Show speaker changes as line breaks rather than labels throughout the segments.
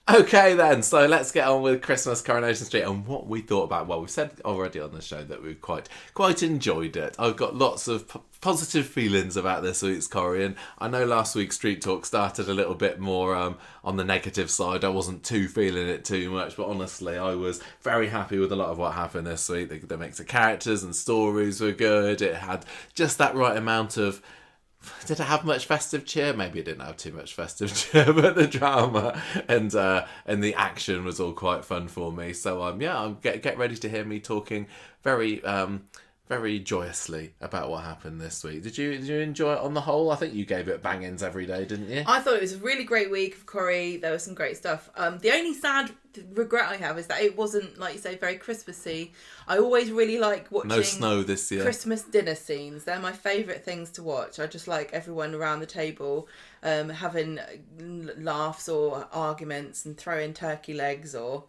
Okay then, so let's get on with Christmas Coronation Street and what we thought about. Well, we've said already on the show that we quite enjoyed it. I've got lots of positive feelings about this week's Corrie, and I know last week's Street Talk started a little bit more on the negative side. I wasn't too feeling it too much, but honestly, I was very happy with a lot of what happened this week. The mix of characters and stories were good. It had just that right amount of... Did it have much festive cheer? Maybe it didn't have too much festive cheer, but the drama and the action was all quite fun for me. So get ready to hear me talking very very joyously about what happened this week. Did you enjoy it on the whole? I think you gave it bangings every day, didn't you?
I thought it was a really great week of Corrie. There was some great stuff. The only sad regret I have is that it wasn't, like you say, very Christmassy. I always really like watching
no snow this year.
Christmas dinner scenes. They're my favourite things to watch. I just like everyone around the table having laughs or arguments and throwing turkey legs or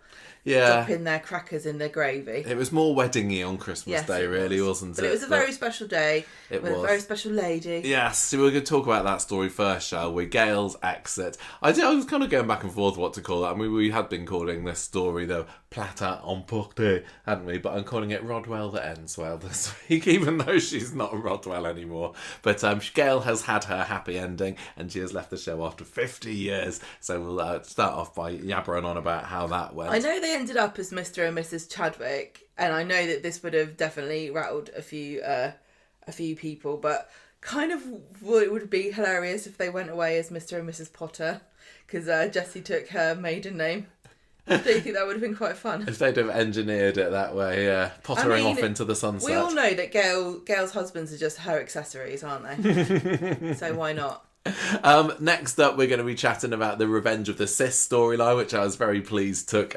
dropping their crackers in their gravy.
It was more weddingy on Christmas Day, really, wasn't it?
But it was a very special day with a very special lady.
Yes, so we're going to talk about that story first, shall we? Gail's exit. I was kind of going back and forth what to call it. I mean, we had been calling this story the Plata Emportée, hadn't we? But I'm calling it Rodwell that ends well this week, even though she's not Rodwell anymore. But Gail has had her happy ending, and she has left the show after 50 years. So we'll start off by yabbering on about how that went.
I know they ended up as Mr. and Mrs. Chadwick, and I know that this would have definitely rattled a few people, but kind of it would be hilarious if they went away as Mr. and Mrs. Potter, because Jessie took her maiden name. I think that would have been quite fun.
If they'd have engineered it that way, pottering off into the sunset.
We all know that Gail's husbands are just her accessories, aren't they? So why not?
Next up, we're going to be chatting about the Revenge of the Sis storyline, which I was very pleased took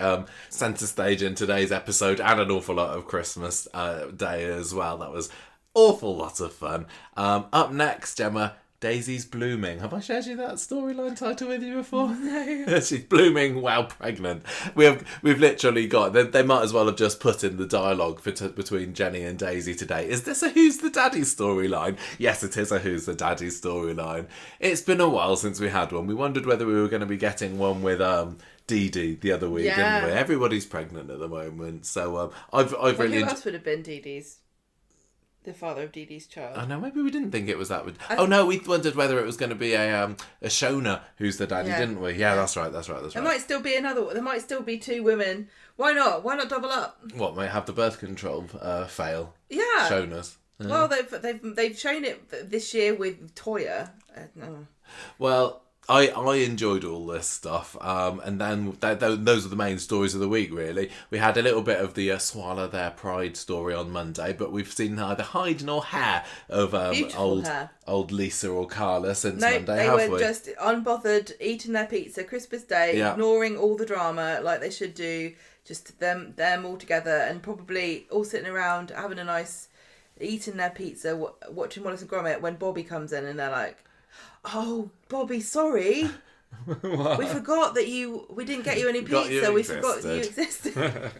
centre stage in today's episode, and an awful lot of Christmas Day as well. That was awful lot of fun. Up next, Gemma, Daisy's blooming. Have I shared you that storyline title with you before?
No.
She's blooming while pregnant. We've literally got... They might as well have just put in the dialogue between Jenny and Daisy today. Is this a Who's the Daddy storyline? Yes, it is a Who's the Daddy storyline. It's been a while since we had one. We wondered whether we were going to be getting one with... Dee Dee the other week, didn't we? Everybody's pregnant at the moment. So I've really...
Who else would have been Dee Dee's? The father of Dee Dee's child.
Oh no, maybe we didn't think it was that. Oh no, we wondered whether it was going to be a Shona who's the daddy, didn't we? Yeah, that's right. There
might still be another. There might still be two women. Why not? Why not double up?
What, might have the birth control fail?
Yeah,
Shonas.
Well, they've shown it this year with Toya. No.
Well, I enjoyed all this stuff, and then those are the main stories of the week, really. We had a little bit of the Swallow Their Pride story on Monday, but we've seen neither hide nor hair of old Lisa or Carla since Monday, have we?
They were just unbothered, eating their pizza, Christmas Day, ignoring all the drama like they should do, just them all together, and probably all sitting around having a nice, eating their pizza, watching Wallace and Gromit when Bobby comes in and they're like, "Oh, Bobby, sorry. We forgot that we didn't get you any pizza. We forgot you existed."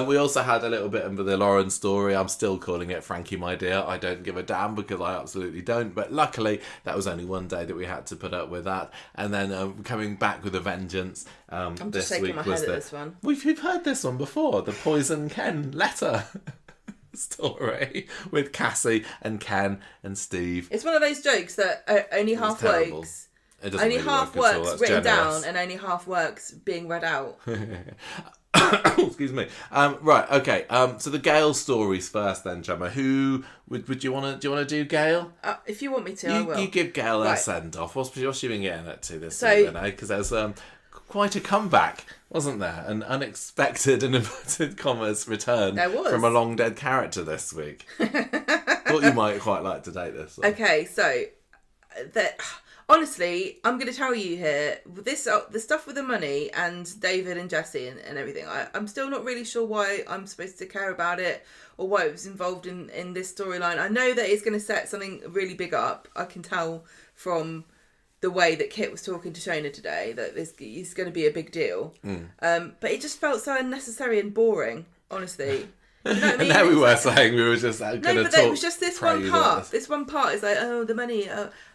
We also had a little bit of the Lauren story. I'm still calling it Frankie, my dear. I don't give a damn because I absolutely don't. But luckily, that was only one day that we had to put up with that. And then coming back with a vengeance.
I'm just shaking my head at this one.
We've heard this one before. The Poison Ken letter story with Cassie and Ken and Steve.
It's one of those jokes that only half works. Only half works written down and only half works being read out.
Excuse me. Right, okay. So the Gail stories first then, Gemma. Who would you want to do Gail?
If you want me to, I will.
You give Gail a send off. What's she been getting at to this evening, eh? Because there's quite a comeback, wasn't there? An unexpected, in inverted commas, return from a long dead character this week. Thought you might quite like to take this one.
Okay, so honestly, I'm going to tell you here, the stuff with the money and David and Jessie and everything, I'm still not really sure why I'm supposed to care about it or why it was involved in this storyline. I know that it's going to set something really big up. I can tell from the way that Kit was talking to Shona today that this is going to be a big deal. But it just felt so unnecessary and boring, honestly. Do you know what I mean?
And there we were saying we were just going to talk.
No, but it was just this one part. This one part is like, oh, the money.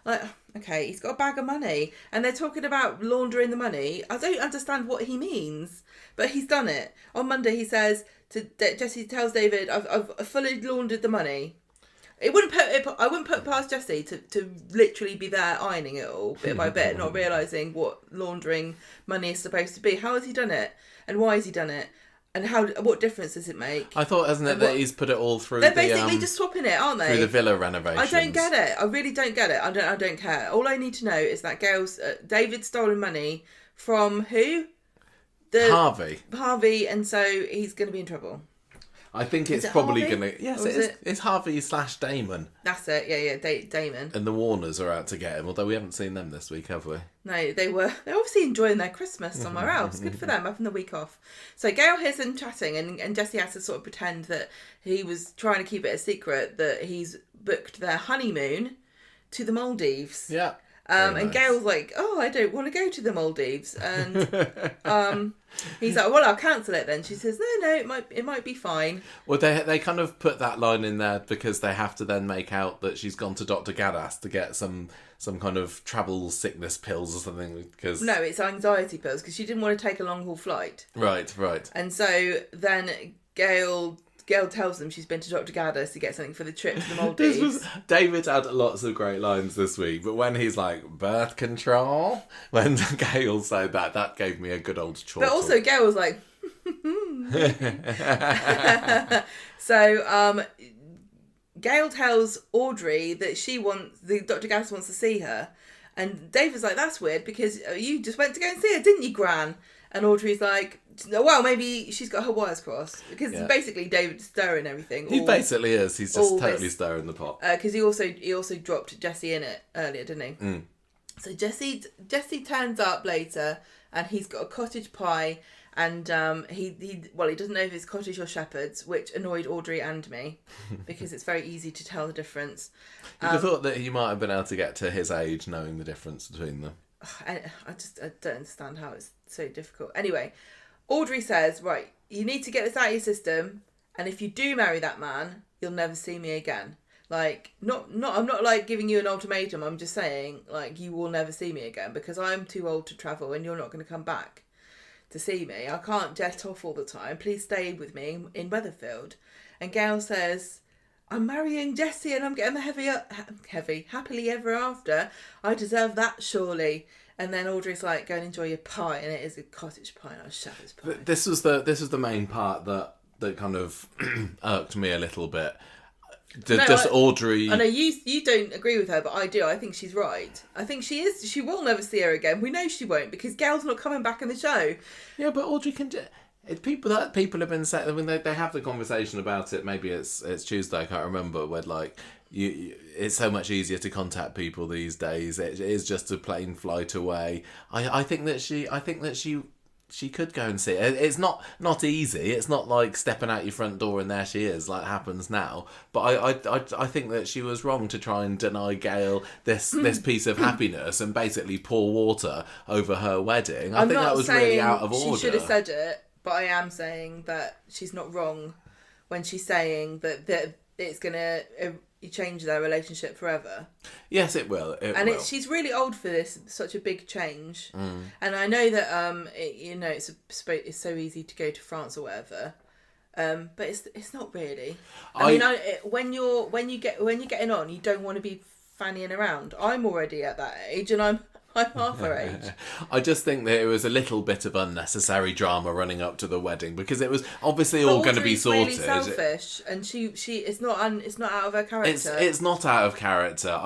Like, okay, he's got a bag of money, and they're talking about laundering the money. I don't understand what he means, but he's done it. On Monday, he says Jesse tells David, "I've fully laundered the money." I wouldn't put past Jesse to literally be there ironing it all bit by bit, not realising what laundering money is supposed to be. How has he done it, and why has he done it? And what difference does it make?
I thought, hasn't it, that he's put it all through.
They're basically just swapping it, aren't they?
Through the villa renovations.
I don't get it. I really don't get it. I don't care. All I need to know is that David's stolen money from who? Harvey, and so he's going to be in trouble.
I think it's probably going to... Yes, it's Harvey / Damon.
That's it, yeah, Damon.
And the Warners are out to get him, although we haven't seen them this week, have we?
No, they're obviously enjoying their Christmas somewhere else. Good for them, having the week off. So Gail hears them chatting, and Jesse has to sort of pretend that he was trying to keep it a secret, that he's booked their honeymoon to the Maldives.
Yeah.
And Gail's like, oh, I don't want to go to the Maldives. And he's like, well, I'll cancel it then. She says, no, it might be fine.
Well, they kind of put that line in there because they have to then make out that she's gone to Dr. Gaddis to get some kind of travel sickness pills or something. Because
no, it's anxiety pills because she didn't want to take a long haul flight.
Right.
And so then Gail tells them she's been to Dr. Gaddis to get something for the trip to the Maldives.
David had lots of great lines this week, but when he's like, birth control, when Gail said that gave me a good old chortle.
But also Gail was like... So Gail tells Audrey that Dr. Gaddis wants to see her. And David's like, that's weird because you just went to go and see her, didn't you, Gran? And Audrey's like, well, maybe she's got her wires crossed. Because basically David's stirring everything.
He basically is. He's just totally stirring the pot.
Because he also dropped Jesse in it earlier, didn't he?
Mm.
So Jesse turns up later and he's got a cottage pie and he doesn't know if it's cottage or shepherd's, which annoyed Audrey and me because it's very easy to tell the difference.
You'd have thought that he might have been able to get to his age knowing the difference between them.
I don't understand how it's so difficult. Anyway, Audrey says, right, you need to get this out of your system, and if you do marry that man, you'll never see me again. Like, I'm not like giving you an ultimatum, I'm just saying, like, you will never see me again because I'm too old to travel and you're not going to come back to see me. I can't jet off all the time. Please stay with me in Weatherfield. And Gail says, I'm marrying Jesse and I'm getting the happily ever after. I deserve that, surely. And then Audrey's like, go and enjoy your pie, and it is a cottage pie, not a shepherd's pie.
This was the main part that kind of irked me a little bit. Audrey...
I know you don't agree with her, but I do. I think she's right. I think she is. She will never see her again. We know she won't because Gail's not coming back in the show.
Yeah, but Audrey can... People have been saying, when they have the conversation about it, maybe it's Tuesday, I can't remember, where like it's so much easier to contact people these days. It is just a plain flight away. I think that she could go and see it. It's not easy. It's not like stepping out your front door and there she is, like happens now. But I think that she was wrong to try and deny Gail this piece of happiness and basically pour water over her wedding. I think that was really out of order.
She should have said it. But I am saying that she's not wrong when she's saying that it's going to change their relationship forever.
Yes, it will.
She's really old for this, such a big change. Mm. And I know that it's so easy to go to France or whatever, but it's not really. When you're getting on, you don't want to be fannying around. I'm already at that age, and I'm half her age.
I just think that it was a little bit of unnecessary drama running up to the wedding because it was obviously all going to be sorted.
Really selfish, and she it's not out of her character.
It's not out of character.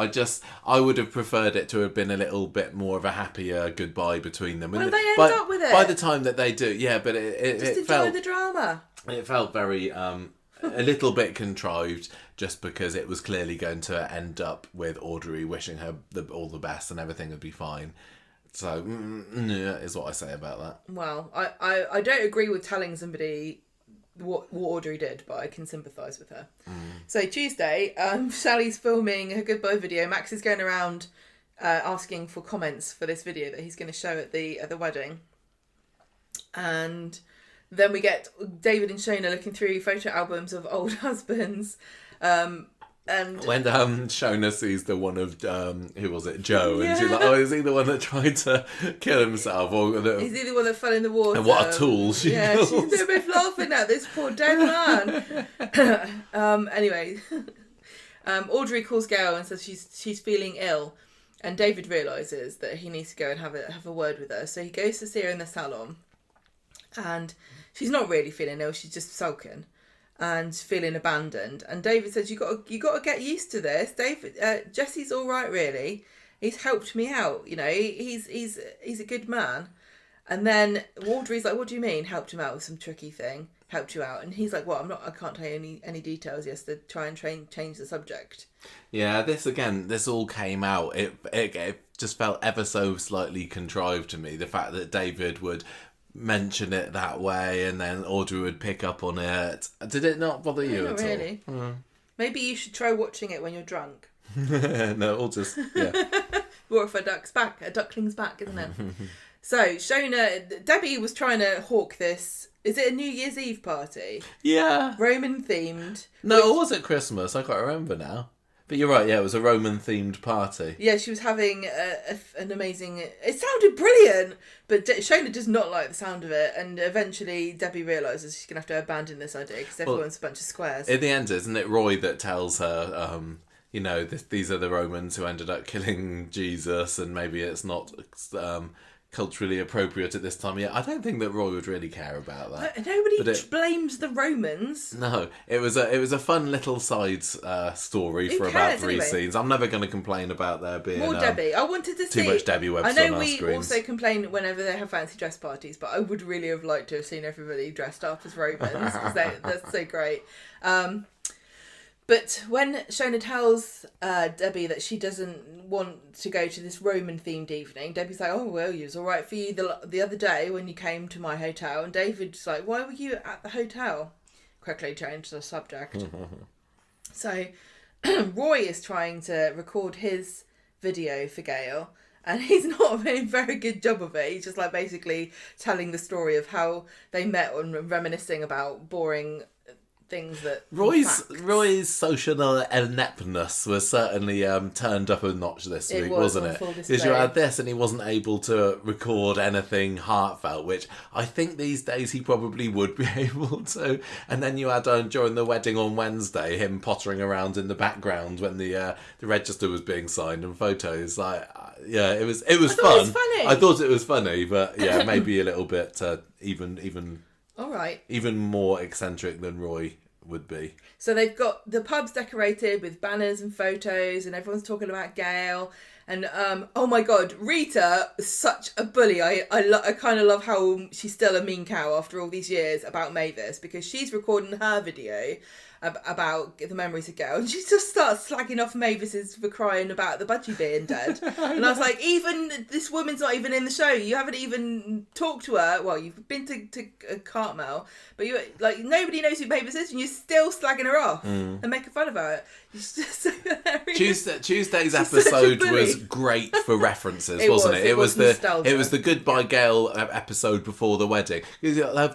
I would have preferred it to have been a little bit more of a happier goodbye between them.
Well, they end up with it
by the time that they do. Yeah, but it felt
enjoy the drama.
It felt very a little bit contrived just because it was clearly going to end up with Audrey wishing her all the best and everything would be fine. So, is what I say about that.
Well, I don't agree with telling somebody what Audrey did, but I can sympathise with her. Mm. So Tuesday, Sally's filming her goodbye video. Max is going around asking for comments for this video that he's going to show at the wedding. And Then we get David and Shona looking through photo albums of old husbands. And
when Shona sees the one of who was it, Joe, and she's like, "Oh, is he the one that tried to kill himself, or
is he the one that fell in the water?"
And what a tool she
they're both laughing at this poor dead man. Anyway, Audrey calls Gail and says she's feeling ill, and David realises that he needs to go and have a word with her. So he goes to see her in the salon, and she's not really feeling ill; she's just sulking and feeling abandoned. And David says, you got to get used to this. David, Jesse's all right, really. He's helped me out. You know, he's a good man. And then Audrey's like, what do you mean helped him out with some tricky thing? Helped you out? And he's like, well, I can't tell you any details. Yes, to try and change the subject.
Yeah, this all came out. It just felt ever so slightly contrived to me. The fact that David would mention it that way and then Audrey would pick up on it. Did it not bother you at all? Not really.
Maybe you should try watching it when you're drunk.
No, or just, yeah.
Or if a duckling's back, isn't it? So, Shona, Debbie was trying to hawk this. Is it a New Year's Eve party?
Yeah.
Roman themed.
No, or was it Christmas? I can't remember now. But you're right, yeah, it was a Roman-themed party.
Yeah, she was having an amazing... It sounded brilliant, but Shona does not like the sound of it, and eventually Debbie realises she's going to have to abandon this idea because everyone's a bunch of squares.
In the end, isn't it Roy that tells her, these are the Romans who ended up killing Jesus, and maybe it's not... culturally appropriate at this time. Yeah, I don't think that Roy would really care about that.
Nobody blames the Romans.
No, it was a fun little side story for about 3 scenes. I'm never going to complain about there being
more Debbie. I wanted to see
too much Debbie Webster on our screens.
I know we also complain whenever they have fancy dress parties, but I would really have liked to have seen everybody dressed up as Romans because that's so great. But when Shona tells Debbie that she doesn't want to go to this Roman-themed evening, Debbie's like, oh, well, it was all right for you the other day when you came to my hotel. And David's like, why were you at the hotel? Quickly changed the subject. So Roy is trying to record his video for Gail, and he's not doing a very good job of it. He's just like basically telling the story of how they met and reminiscing about boring things that
Roy's social ineptness was certainly turned up a notch this week, wasn't it? Because you had this and he wasn't able to record anything heartfelt, which I think these days he probably would be able to. And then you had during the wedding on Wednesday him pottering around in the background when the register was being signed and photos. Like, yeah, it was fun.
It was funny.
I thought it was funny, but yeah, maybe a little bit even. All right. Even more eccentric than Roy would be.
So they've got the pubs decorated with banners and photos, and everyone's talking about Gail. And oh my God, Rita is such a bully. I kind of love how she's still a mean cow after all these years about Mavis, because she's recording her video about the memories of Gail, and she just starts slagging off Mavis's for crying about the budgie being dead. And I was like, even this woman's not even in the show. You haven't even talked to her. Well, you've been to Cartmel, but you nobody knows who Mavis is, and you're still slagging her off and making fun of her. It's just so hilarious.
Tuesday's episode was great for references, wasn't it? It was the Goodbye Gail episode before the wedding.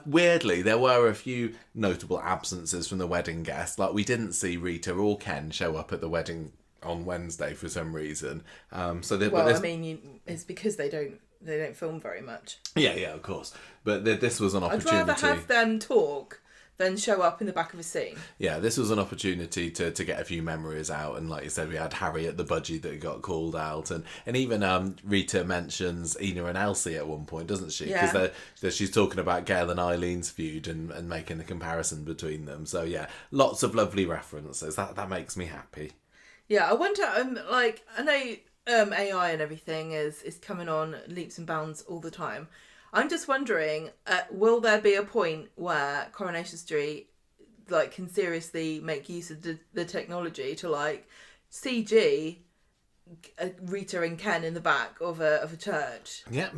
Weirdly, there were a few notable absences from the wedding guests. Like, we didn't see Rita or Ken show up at the wedding on Wednesday for some reason.
It's because they don't film very much.
Yeah, of course. But this was an opportunity.
I'd rather have them talk than show up in the back of a scene.
Yeah, this was an opportunity to get a few memories out, and like you said, we had Harry at the budgie that got called out, and even Rita mentions Ina and Elsie at one point, doesn't she?
Yeah.
Because she's talking about Gail and Eileen's feud and making the comparison between them. So yeah, lots of lovely references. That makes me happy.
Yeah, I wonder. I know AI and everything is coming on leaps and bounds all the time. I'm just wondering, will there be a point where Coronation Street can seriously make use of the technology to CG Rita and Ken in the back of a church?
Yeah,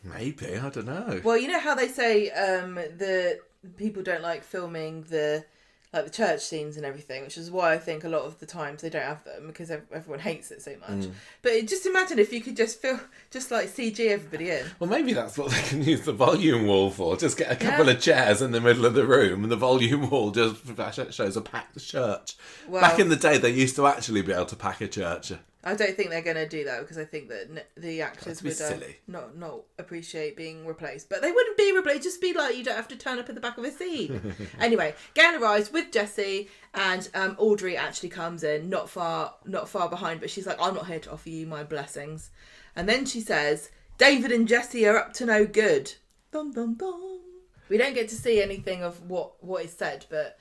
maybe. I don't know.
Well, you know how they say the people don't like filming the like the church scenes and everything, which is why I think a lot of the times they don't have them because everyone hates it so much. But just imagine if you could just like CG everybody in.
Well, maybe that's what they can use the volume wall for. Just get a couple of chairs in the middle of the room and the volume wall just shows a packed church. Well, back in the day, they used to actually be able to pack a church.
I don't think they're going to do that because I think that the actors would not appreciate being replaced. But they wouldn't be replaced. Just be like, you don't have to turn up at the back of a seat. Anyway, Gail arrives with Jessie, and Audrey actually comes in, not far behind. But she's like, I'm not here to offer you my blessings. And then she says, David and Jessie are up to no good. Dum dum dum. We don't get to see anything of what is said, but.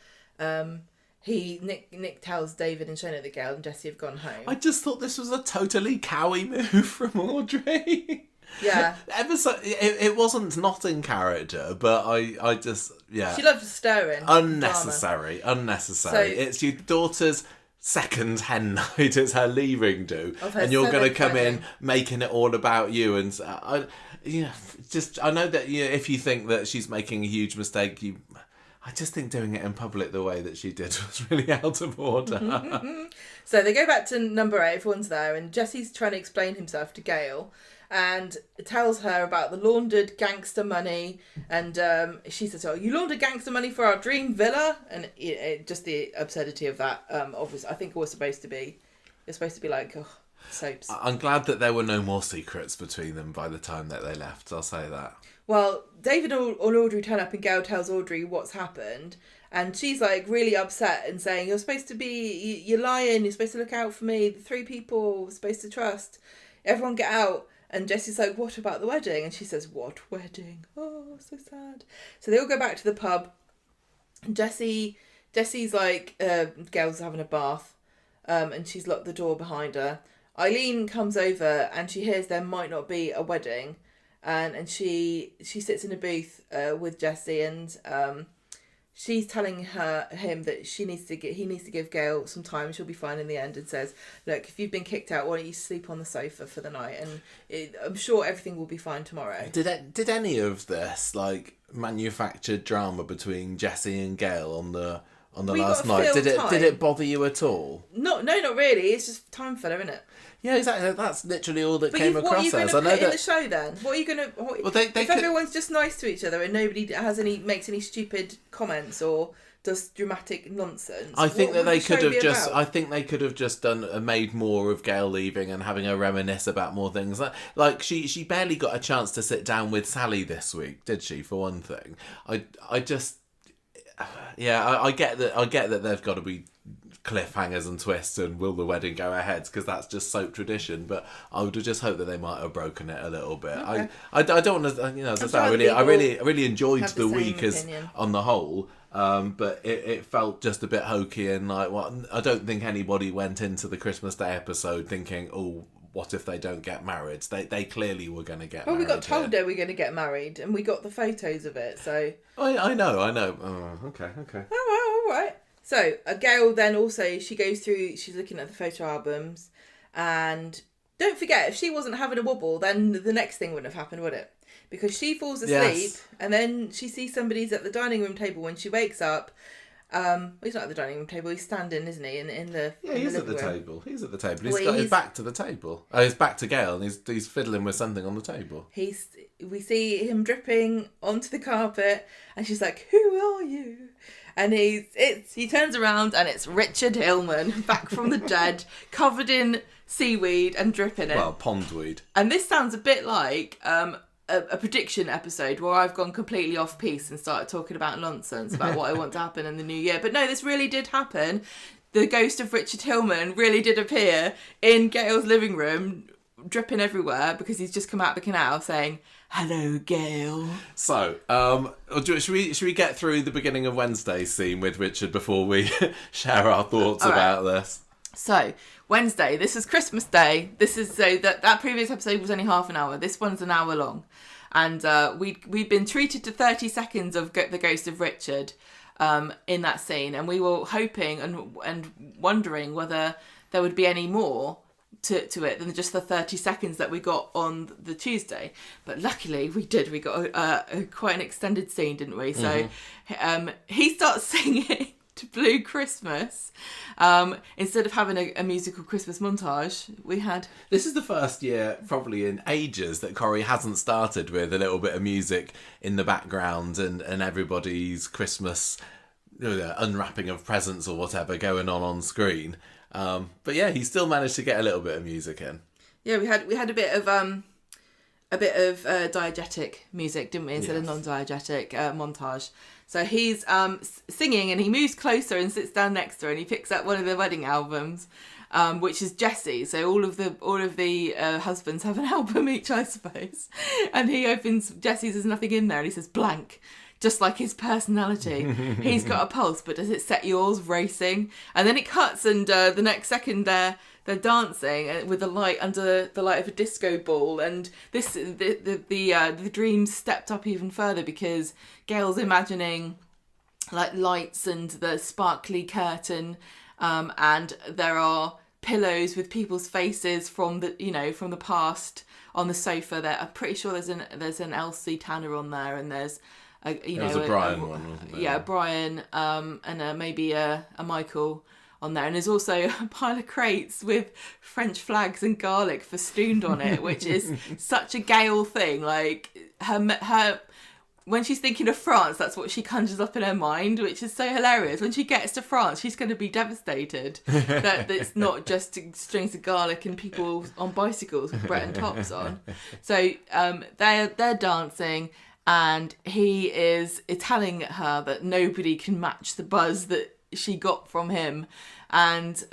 Nick tells David and Shona that Gail and Jessie have gone home.
I just thought this was a totally cowy move from Audrey.
Yeah.
It wasn't not in character, but I just, yeah.
She loves stirring.
Unnecessary. So, it's your daughter's second hen night. It's her leaving do. And you're going to come in making it all about you. And I know that if you think that she's making a huge mistake, I just think doing it in public the way that she did was really out of order.
So they go back to number 8, everyone's there, and Jesse's trying to explain himself to Gail and tells her about the laundered gangster money. And she says, you laundered gangster money for our dream villa? And just the absurdity of that, obviously, I think it was supposed to be like, soaps.
I'm glad that there were no more secrets between them by the time that they left, I'll say that.
Well, David and Audrey turn up and Gail tells Audrey what's happened. And she's like really upset and saying, you're lying, you're supposed to look out for me. The 3 people we're supposed to trust. Everyone get out. And Jessie's like, what about the wedding? And she says, what wedding? Oh, so sad. So they all go back to the pub. And Jesse's like, Gail's having a bath. And she's locked the door behind her. Eileen comes over and she hears there might not be a wedding. And she sits in a booth with Jessie, and she's telling him that he needs to give Gail some time. She'll be fine in the end, and says, "Look, if you've been kicked out, why don't you sleep on the sofa for the night? And I'm sure everything will be fine tomorrow."
Did any of this manufactured drama between Jessie and Gail on the last night? Did it bother you at all?
No, not really. It's just time filler, isn't it?
Yeah, exactly. That's literally all that came across.
What are you going to put in the show then? What are you going to?
If
everyone's just nice to each other and nobody makes any stupid comments or does dramatic nonsense.
I think they could have just made more of Gail leaving and having her reminisce about more things. Like she barely got a chance to sit down with Sally this week, did she? For one thing, I just. Yeah, I get that they've got to be cliffhangers and twists and will the wedding go ahead, because that's just soap tradition, but I would have just hoped that they might have broken it a little bit. Okay. I don't want to, as I say, I really enjoyed the week on the whole, but it felt just a bit hokey and I don't think anybody went into the Christmas Day episode thinking, what if they don't get married? They clearly were going to get married.
Well, we got told they were going to get married, and we got the photos of it, so...
I know. Oh, okay.
All right. So, Gail then also, she's looking at the photo albums, and don't forget, if she wasn't having a wobble, then the next thing wouldn't have happened, would it? Because she falls asleep, and then she sees somebody's at the dining room table when she wakes up. He's not at the dining room table, he's standing, isn't he? He's at the table.
He's at the table. He's got his back to the table. His back to Gail, and he's fiddling with something on the table.
We see him dripping onto the carpet, and she's like, "Who are you?" And he turns around, and it's Richard Hillman, back from the dead, covered in seaweed and dripping it.
Well, pondweed.
And this sounds a bit like a prediction episode where I've gone completely off piece and started talking about nonsense about what I want to happen in the new year. But no, this really did happen. The ghost of Richard Hillman really did appear in Gail's living room, dripping everywhere, because he's just come out of the canal saying, "Hello, Gail." So,
should we get through the beginning of Wednesday's scene with Richard before we share our thoughts about this?
So, Wednesday, this is Christmas Day. That previous episode was only half an hour. This one's an hour long. And we'd been treated to 30 seconds of the ghost of Richard in that scene. And we were hoping and wondering whether there would be any more to it than just the 30 seconds that we got on the Tuesday. But luckily we did. We got quite an extended scene, didn't we? So he starts singing. to Blue Christmas, instead of having a musical Christmas montage, we had...
This is the first year, probably in ages, that Corrie hasn't started with a little bit of music in the background and everybody's Christmas unwrapping of presents or whatever going on screen. But yeah, he still managed to get a little bit of music in.
Yeah, we had a bit of diegetic music, didn't we, instead of non-diegetic montage. So he's singing and he moves closer and sits down next to her and he picks up one of the wedding albums, which is Jessie. So all of the husbands have an album each, I suppose. And he opens Jessie's, there's nothing in there, and he says blank. Just like his personality. He's got a pulse, but does it set yours racing? And then it cuts, and the next second they're dancing with the light under the light of a disco ball. And the dreams stepped up even further because Gail's imagining like lights and the sparkly curtain, and there are pillows with people's faces from the past on the sofa. There, I'm pretty sure there's an Elsie Tanner on there, and there's a
Brian one, wasn't there?
Yeah, Brian, and maybe a Michael on there. And there's also a pile of crates with French flags and garlic festooned on it, which is such a Gail thing. Like her when she's thinking of France, that's what she conjures up in her mind, which is so hilarious. When she gets to France, she's going to be devastated that it's not just strings of garlic and people on bicycles with Breton tops on. So they're dancing. And he is telling her that nobody can match the buzz that she got from him. And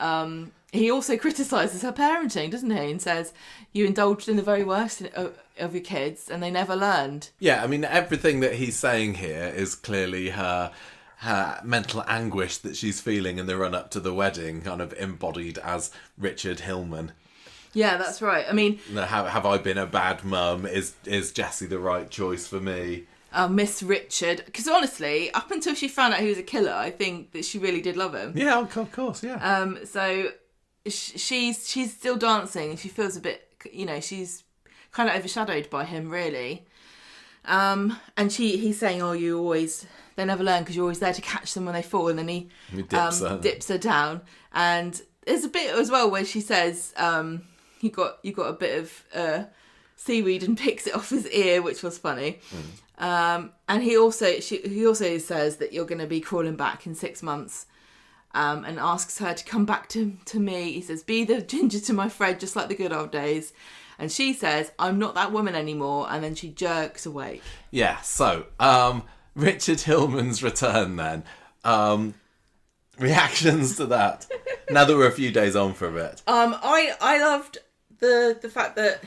he also criticises her parenting, doesn't he? And says, you indulged in the very worst of your kids and they never learned.
Yeah, I mean, everything that he's saying here is clearly her mental anguish that she's feeling in the run-up to the wedding, kind of embodied as Richard Hillman.
Yeah, that's right. I mean...
Have I been a bad mum? Is Jessie the right choice for me?
Miss Richard. Because honestly, up until she found out he was a killer, I think that she really did love him.
Yeah, of course, yeah.
So she's still dancing and she feels a bit... she's kind of overshadowed by him, really. And he's saying, they never learn because you're always there to catch them when they fall. And then he dips her down. And there's a bit as well where she says... You got a bit of seaweed and picks it off his ear, which was funny. And he also says that you're going to be crawling back in 6 months, and asks her to come back to me. He says, be the ginger to my Fred, just like the good old days. And she says, I'm not that woman anymore. And then she jerks away. Yeah.
So Richard Hillman's return then. Reactions to that. Now that we're a few days on from it.
I loved the fact that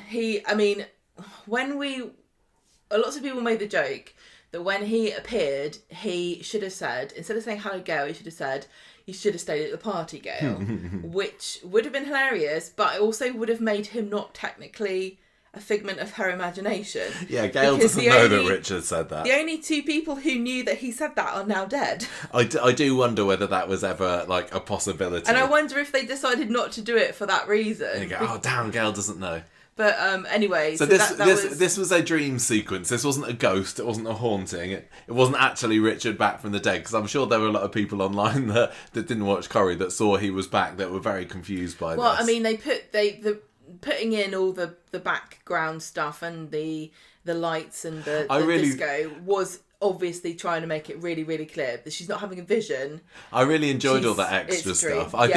lots of people made the joke that when he appeared, he should have said, instead of saying hello Gail, he should have said, you should have stayed at the party, Gail, which would have been hilarious, but it also would have made him not technically a figment of her imagination.
Yeah, Gail doesn't know that Richard said that.
The only two people who knew that he said that are now dead.
I do wonder whether that was ever like a possibility.
And I wonder if they decided not to do it for that reason.
And you go, oh damn, Gail doesn't know.
But anyway,
so this was a dream sequence. This wasn't a ghost. It wasn't a haunting. It wasn't actually Richard back from the dead. Because I'm sure there were a lot of people online that didn't watch Corrie that saw he was back that were very confused by this.
Well, I mean, the putting in all the background stuff and the lights and the disco was obviously trying to make it really, really clear that she's not having a vision.
I really enjoyed all that extra stuff. I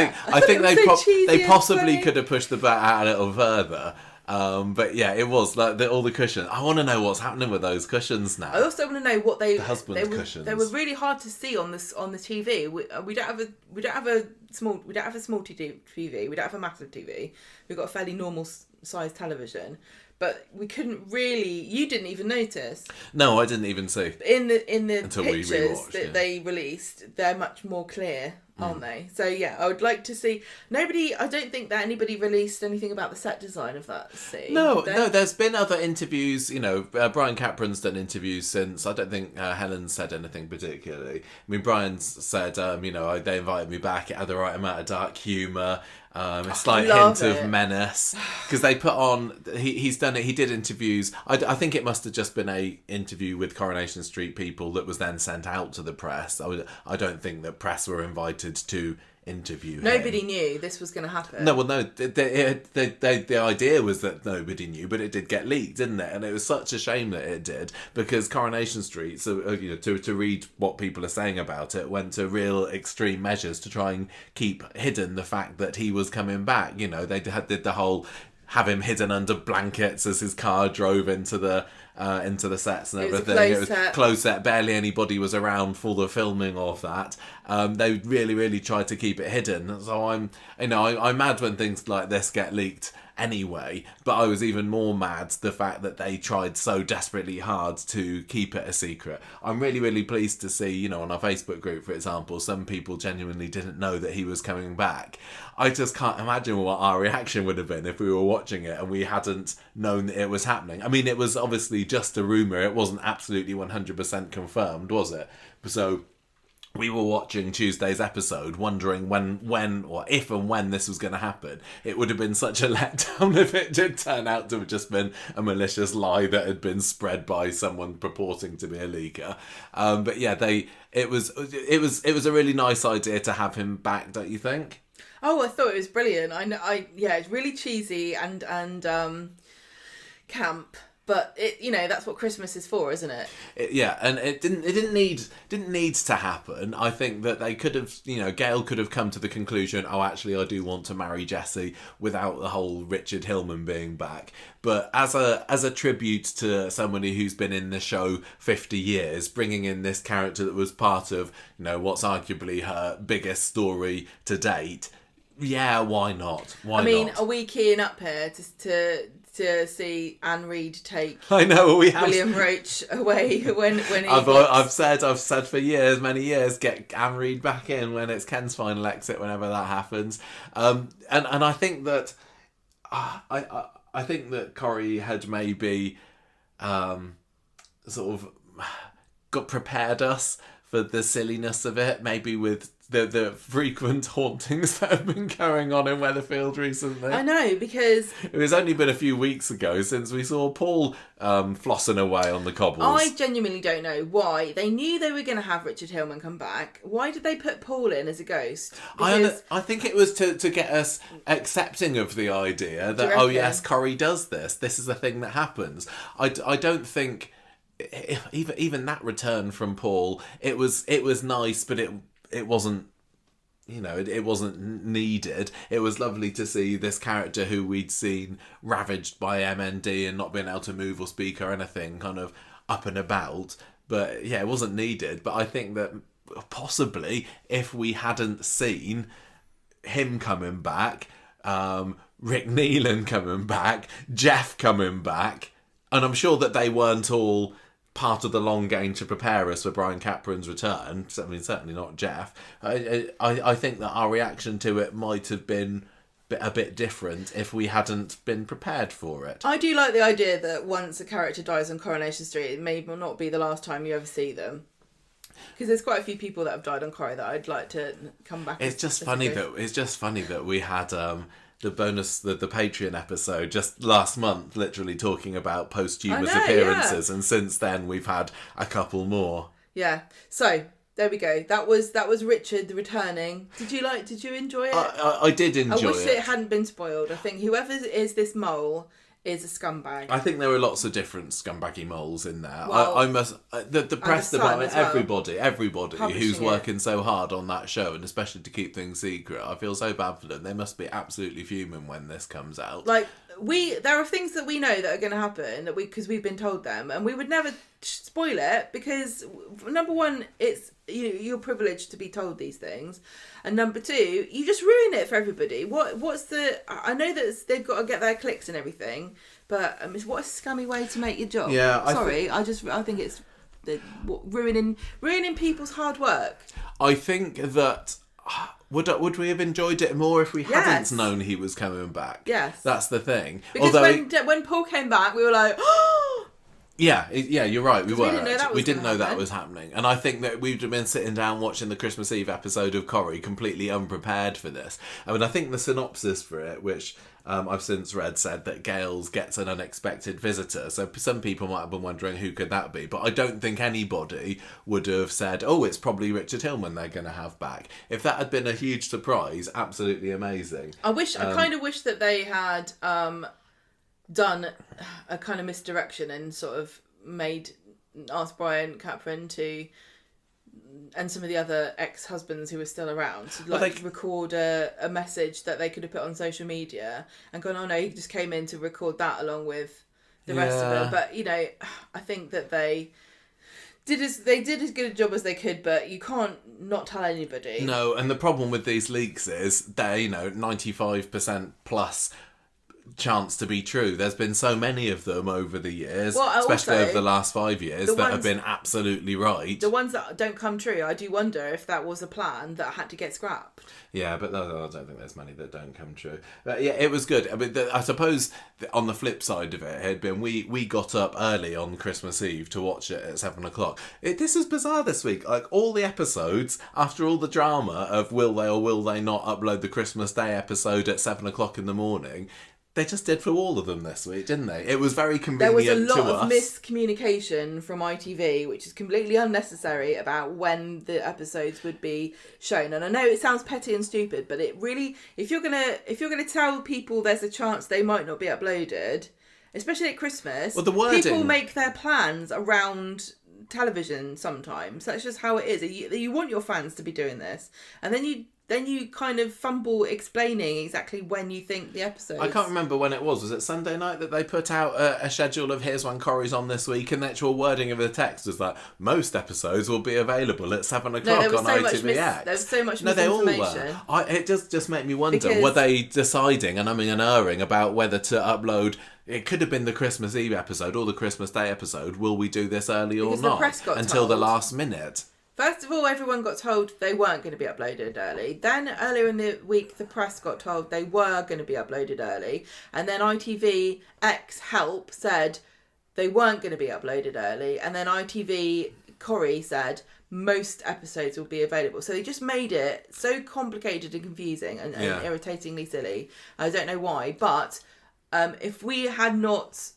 think they possibly could have pushed the bat out a little further. But yeah, it was like all the cushions. I want to know what's happening with those cushions now.
I also want to know what the
husband's cushions.
They were really hard to see on the TV. We don't have a small TV. We don't have a massive TV. We've got a fairly normal sized television, but we couldn't really. You didn't even notice.
No, I didn't even see.
In the pictures that they released, they're much more clear aren't they? So yeah, I would like to see. I don't think that anybody released anything about the set design of that scene.
No, there's been other interviews, Brian Capron's done interviews since. I don't think Helen said anything particularly. I mean, Brian's said, they invited me back, it had the right amount of dark humour, a slight hint of menace, because they put on, he's done it, he did interviews. I think it must have just been a interview with Coronation Street people that was then sent out to the press. I don't think that press were invited to interview him.
Nobody knew this was going to happen.
No, the idea was that nobody knew, but it did get leaked, didn't it? And it was such a shame that it did, because Coronation Street, to read what people are saying about it, went to real extreme measures to try and keep hidden the fact that he was coming back. They did the whole have him hidden under blankets as his car drove into the sets and everything. It was close set. Barely anybody was around for the filming of that. They really, really tried to keep it hidden. So I'm mad when things like this get leaked anyway. But I was even more mad the fact that they tried so desperately hard to keep it a secret. I'm really, really pleased to see, on our Facebook group, for example, some people genuinely didn't know that he was coming back. I just can't imagine what our reaction would have been if we were watching it and we hadn't known that it was happening. I mean, it was obviously just a rumour. It wasn't absolutely 100% confirmed, was it? So we were watching Tuesday's episode wondering when or if and when this was going to happen. It would have been such a letdown if it did turn out to have just been a malicious lie that had been spread by someone purporting to be a leaker. But yeah, it was a really nice idea to have him back, don't you think?
Oh, I thought it was brilliant. It's really cheesy and camp. But that's what Christmas is for, isn't it?
And it didn't need to happen. I think that they could have, Gail could have come to the conclusion, oh, actually, I do want to marry Jessie, without the whole Richard Hillman being back. But as a tribute to somebody who's been in the show 50 years, bringing in this character that was part of, what's arguably her biggest story to date. Yeah, why not?
Are we keying up here to see Anne Reid take William Roach away when he
I've said for many years, get Anne Reid back in when it's Ken's final exit, whenever that happens. And I think that I think that Corrie had maybe sort of prepared us for the silliness of it, maybe with the frequent hauntings that have been going on in Weatherfield recently.
I know, because
it was only been a few weeks ago since we saw Paul flossing away on the cobbles.
I genuinely don't know why. They knew they were going to have Richard Hillman come back. Why did they put Paul in as a ghost?
I think it was to get us accepting of the idea that, oh yes, Corrie does this. This is a thing that happens. I don't think even that return from Paul, it was nice, but it wasn't, it wasn't needed. It was lovely to see this character who we'd seen ravaged by MND and not being able to move or speak or anything, kind of up and about. But yeah, it wasn't needed. But I think that possibly if we hadn't seen him coming back, Rick Neelan coming back, Jeff coming back, and I'm sure that they weren't all part of the long game to prepare us for Brian Capron's return. I mean, certainly not Jeff. I think that our reaction to it might have been a bit different if we hadn't been prepared for it.
I do like the idea that once a character dies on Coronation Street, it may not be the last time you ever see them. Because there's quite a few people that have died on Corrie that I'd like to come back.
It's just funny that we had the bonus, the Patreon episode just last month, literally talking about posthumous appearances, and since then we've had a couple more.
Yeah. So there we go. That was Richard returning. Did you enjoy it?
I did enjoy it.
I wish it hadn't been spoiled. I think whoever is this mole is a scumbag.
I think there were lots of different scumbaggy moles in there.
Well,
I must the press department, everybody who's working so hard on that show, and especially to keep things secret. I feel so bad for them. They must be absolutely fuming when this comes out.
There are things that we know that are going to happen because we've been told them, and we would never spoil it because number one, it's you're privileged to be told these things, and number two, you just ruin it for everybody. I know that they've got to get their clicks and everything, but what a scummy way to make your job.
Yeah,
I think it's ruining people's hard work.
I think that Would we have enjoyed it more if we hadn't known he was coming back?
Yes.
That's the thing.
Because when Paul came back, we were like, oh!
Yeah, you're right. We
didn't know
that was happening. And I think that we'd have been sitting down watching the Christmas Eve episode of Corrie completely unprepared for this. I mean, I think the synopsis for it, which I've since read, said that Gail gets an unexpected visitor. So some people might have been wondering who could that be. But I don't think anybody would have said, oh, it's probably Richard Hillman they're going to have back. If that had been a huge surprise, absolutely amazing.
I kind of wish that they had done a kind of misdirection and sort of asked Brian Capron and some of the other ex-husbands who were still around to record a message that they could have put on social media and gone, oh no, he just came in to record that along with the rest of it. But I think that they did as good a job as they could, but you can't not tell anybody.
No, and the problem with these leaks is they're 95% plus chance to be true. There's been so many of them over the years, especially over the last 5 years, that have been absolutely right. The
ones that don't come true, I do wonder if that was a plan that had to get scrapped.
Yeah, but I don't think there's many that don't come true. But yeah, it was good. I mean, I suppose on the flip side of it had been we got up early on Christmas Eve to watch it at 7:00. This is bizarre this week. Like all the episodes, after all the drama of will they or will they not upload the Christmas Day episode at 7:00 in the morning, they just did for all of them this week, didn't they? It was very convenient to us.
There was a lot of miscommunication from ITV, which is completely unnecessary, about when the episodes would be shown. And I know it sounds petty and stupid, but it really, if you're gonna tell people there's a chance they might not be uploaded, especially at Christmas,
well, the wording,
people make their plans around television sometimes. That's just how it is. You want your fans to be doing this, and then you kind of fumble explaining exactly when you think the episode.
I can't remember when it was. Was it Sunday night that they put out a schedule of here's when Corrie's on this week, and the actual wording of the text was that most episodes will be available at 7:00 on ITVX.
There was so much misinformation.
They all were. It just made me wonder, were they deciding and umming and erring about whether to upload? It could have been the Christmas Eve episode or the Christmas Day episode. Will we do this early or not? Until the last minute.
First of all, everyone got told they weren't going to be uploaded early. Then earlier in the week, the press got told they were going to be uploaded early. And then ITV Help said they weren't going to be uploaded early. And then ITV Corrie said most episodes will be available. So they just made it so complicated and confusing and irritatingly silly. I don't know why. But if we had not...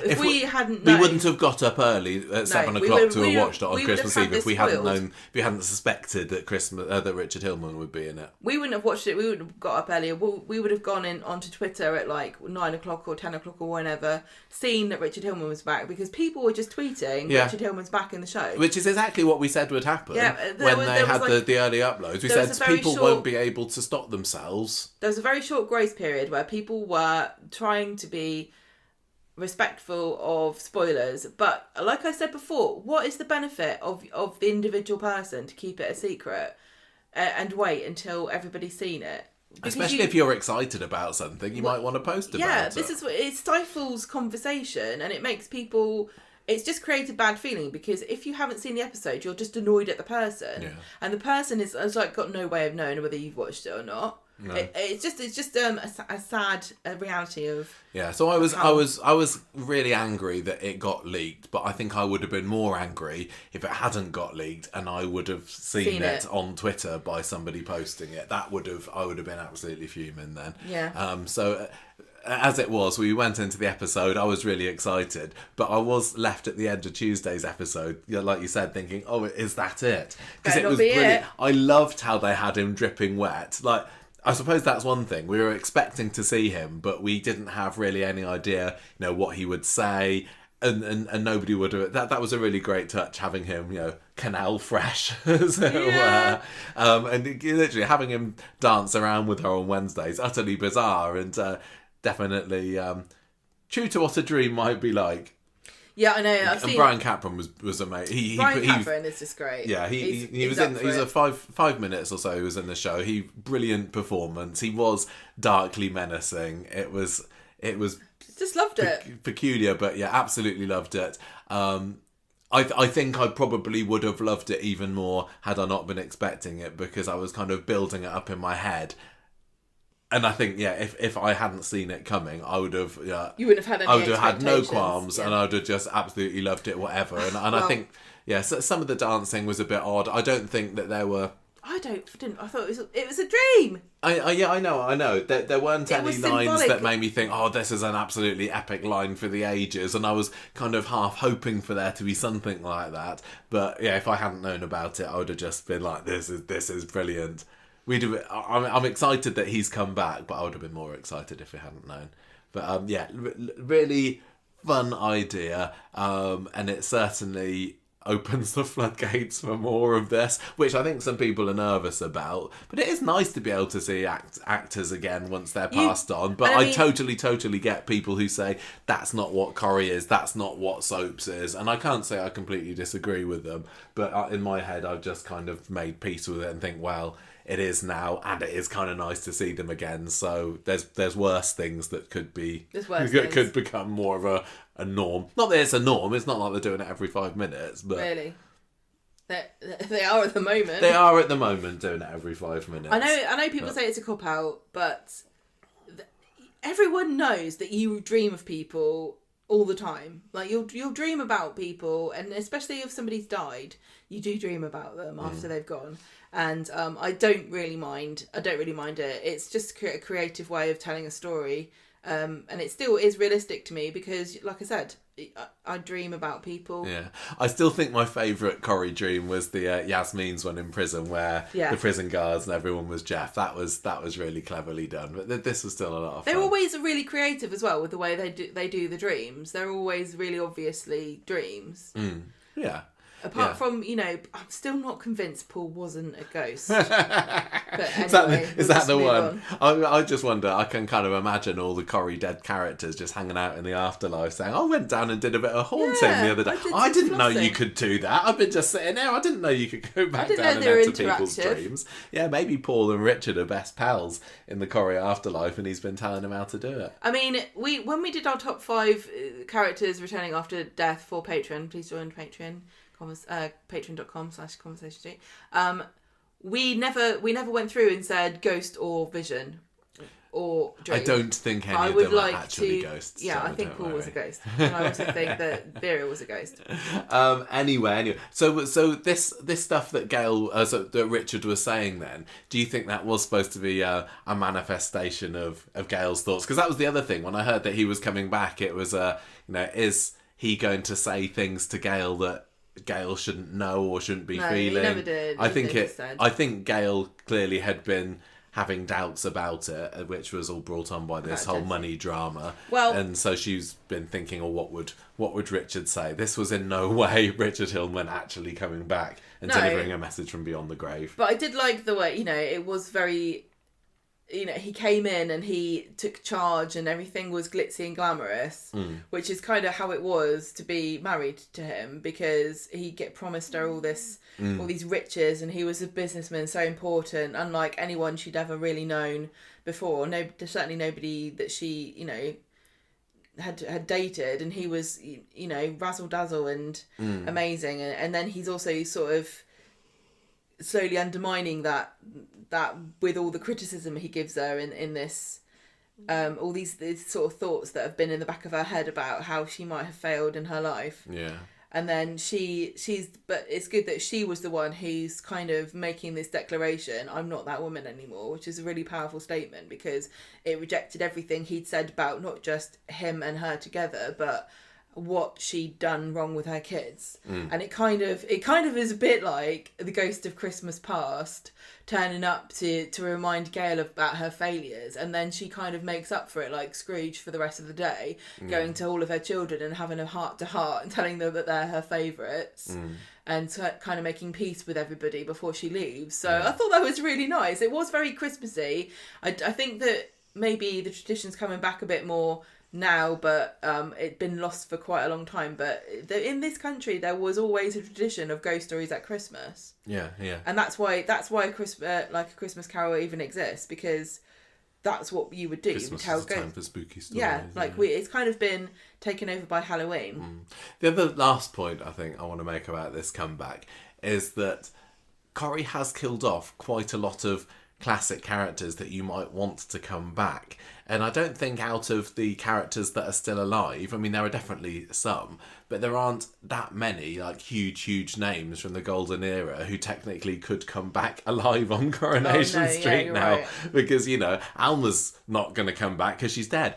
If we hadn't known,
we wouldn't have got up early at 7:00 to have watched it on Christmas Eve if we hadn't known, if we hadn't suspected that that Richard Hillman would be in it.
We wouldn't have watched it. We wouldn't have got up earlier. We would have gone onto Twitter at like 9:00 or 10:00 or whenever, seen that Richard Hillman was back, because people were just tweeting Richard Hillman's back in the show,
which is exactly what we said would happen. When they had the early uploads, we said people won't be able to stop themselves.
There was a very short grace period where people were trying to be respectful of spoilers, but like I said before, what is the benefit of the individual person to keep it a secret and wait until everybody's seen it?
Because especially if you're excited about something, you might want to post about it.
Yeah, this is what it stifles conversation, and it makes people. It's just created bad feeling, because if you haven't seen the episode, you're just annoyed at the person, and the person is like got no way of knowing whether you've watched it or not. No. It's just a sad reality of.
Yeah, so I was really angry that it got leaked, but I think I would have been more angry if it hadn't got leaked and I would have seen it on Twitter by somebody posting it. I would have been absolutely fuming then.
Yeah.
So as it was, we went into the episode. I was really excited, but I was left at the end of Tuesday's episode, like you said, thinking, "Oh, is that it?" Because it was brilliant. I loved how they had him dripping wet, like. I suppose that's one thing. We were expecting to see him, but we didn't have really any idea, what he would say, and nobody would have. That was a really great touch, having him, canal fresh, as it were, and literally having him dance around with her on Wednesdays, utterly bizarre and definitely true to what a dream might be like.
Yeah, I know.
Brian Capron was amazing.
Brian Capron is just great.
Yeah, he was in. He was a 5 minutes or so. He was in the show. Brilliant performance. He was darkly menacing. It was
just loved it.
Peculiar, but yeah, absolutely loved it. I think I probably would have loved it even more had I not been expecting it, because I was kind of building it up in my head. And I think, if I hadn't seen it coming, I would have...
you wouldn't have had any
I would have had no qualms,
yeah.
and I would have just absolutely loved it, whatever. And well, I think, so some of the dancing was a bit odd. I don't think that there were...
I thought it was a dream.
I know. There weren't any lines that made me think, oh, this is an absolutely epic line for the ages, and I was kind of half hoping for there to be something like that. But if I hadn't known about it, I would have just been like, this is brilliant. I'm excited that he's come back, but I would have been more excited if we hadn't known. But really fun idea, and it certainly opens the floodgates for more of this, which I think some people are nervous about. But it is nice to be able to see actors again once they're passed on. But I totally get people who say that's not what Corrie is, that's not what soaps is, and I can't say I completely disagree with them. But in my head, I've just kind of made peace with it and think, well, it is now, and it is kind of nice to see them again. So there's worse things that could become more of a norm. Not that it's a norm. It's not like they're doing it every 5 minutes. But
really, they are at the moment.
They are at the moment doing it every 5 minutes.
I know. People say it's a cop out, but everyone knows that you dream of people all the time. Like you'll dream about people, and especially if somebody's died, you do dream about them after they've gone. And I don't really mind it. It's just a creative way of telling a story, and it still is realistic to me because, like I said, I dream about people. Yeah,
I still think my favourite Corrie dream was the Yasmin's one in prison, where the prison guards and everyone was Jeff. That was really cleverly done. But this was still a lot of fun.
They're always really creative as well with the way they do the dreams. They're always really obviously dreams.
Yeah.
Apart from, I'm still not convinced Paul wasn't a ghost. But anyway,
is that the one? I just wonder, I can kind of imagine all the Corrie dead characters just hanging out in the afterlife saying, I went down and did a bit of haunting the other day. I didn't know you could do that. I've been just sitting there. I didn't know you could go back down and enter people's dreams. Yeah, maybe Paul and Richard are best pals in the Corrie afterlife and he's been telling them how to do it.
I mean, when we did our top 5 characters returning after death for Patreon, please join Patreon. Patreon.com/conversation. We never went through and said ghost or vision or dream.
I don't think any of them are actually ghosts.
Yeah, I think Paul was a ghost. And I also think that Vera was a ghost.
Anyway. So this stuff that Gail, that Richard was saying then, do you think that was supposed to be a manifestation of Gail's thoughts? Because that was the other thing. When I heard that he was coming back, it was, is he going to say things to Gail that Gail shouldn't know or shouldn't be feeling? He
never did.
I think Gail clearly had been having doubts about it, which was all brought on by this whole money drama. Well, and so she's been thinking, what would Richard say? This was in no way Richard Hillman actually coming back and delivering a message from beyond the grave.
But I did like the way, it was very, he came in and he took charge and everything was glitzy and glamorous, which is kind of how it was to be married to him, because he promised her all these riches, and he was a businessman, so important, unlike anyone she'd ever really known before. Certainly nobody that she, had dated, and he was, razzle dazzle and amazing, and then he's also sort of slowly undermining that with all the criticism he gives her in this, all these sort of thoughts that have been in the back of her head about how she might have failed in her life.
Yeah.
And then but it's good that she was the one who's kind of making this declaration, I'm not that woman anymore, which is a really powerful statement, because it rejected everything he'd said about not just him and her together, but what she'd done wrong with her kids. And it kind of is a bit like the ghost of Christmas past turning up to remind Gail about her failures, and then she kind of makes up for it like Scrooge for the rest of the day, going to all of her children and having a heart-to-heart and telling them that they're her favourites, and kind of making peace with everybody before she leaves. So I thought that was really nice. It was very Christmassy. I think that maybe the tradition's coming back a bit more now, but it'd been lost for quite a long time. But in this country, there was always a tradition of ghost stories at Christmas.
Yeah.
And that's why Christmas, like A Christmas Carol, even exists, because that's what you would do.
Christmas
you would
is a time for spooky stories.
Yeah, it's kind of been taken over by Halloween.
The other last point I think I want to make about this comeback is that Corrie has killed off quite a lot of classic characters that you might want to come back. And I don't think out of the characters that are still alive, I mean, there are definitely some, but there aren't that many, like, huge names from the golden era who technically could come back alive on Coronation Street now. Right. Because, Alma's not going to come back because she's dead.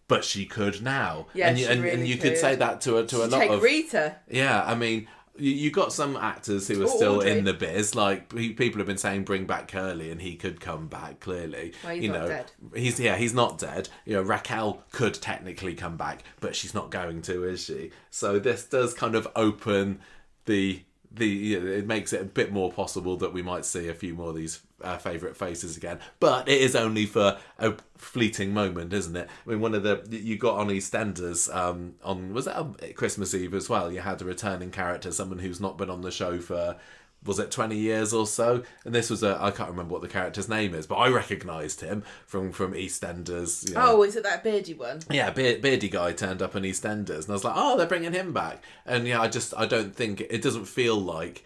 But she could now.
Yeah,
and you could say that to a lot of...
Rita.
Yeah, I mean... You got some actors who are still Audrey. In the biz, like people have been saying, bring back Curly, and he could come back. Clearly,
well, he's not dead.
He's not dead. Raquel could technically come back, but she's not going to, is she? So this does kind of open it makes it a bit more possible that we might see a few more of these favourite faces again. But it is only for a fleeting moment, isn't it? I mean, you got on EastEnders was it on Christmas Eve as well? You had a returning character, someone who's not been on the show for, was it 20 years or so? And this was I can't remember what the character's name is, but I recognised him from EastEnders.
Oh, is it that beardy one?
Yeah, beardy guy turned up in EastEnders, and I was like, oh, they're bringing him back. And I don't think, it doesn't feel like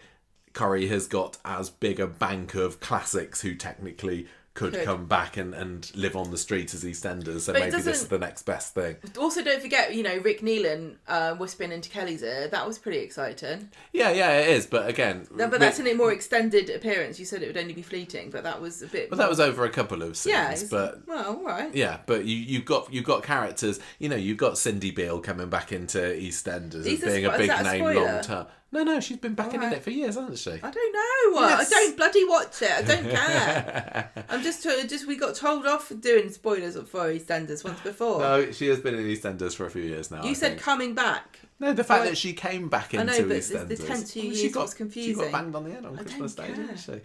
Corrie has got as big a bank of classics who technically could come back and live on the street as EastEnders, so maybe this is the next best thing.
Also, don't forget, Rick Neelan whispering into Kelly's ear. That was pretty exciting.
Yeah, it is. But again,
that's in a more extended appearance. You said it would only be fleeting, but that was a bit.
Well, that was over a couple of scenes.
Yeah,
but
all right.
Yeah, but you've got characters. You've got Cindy Beale coming back into EastEnders as being a big name long term. No, she's been back in it for years, hasn't she?
I don't know.
Yes.
I don't bloody watch it. I don't care. I'm just we got told off for doing spoilers for EastEnders once before.
No, she has been in EastEnders for a few years now.
You said coming back.
No, the fact that she came back into EastEnders.
The tense you used was confusing.
She got banged on the head on Christmas Day, didn't she?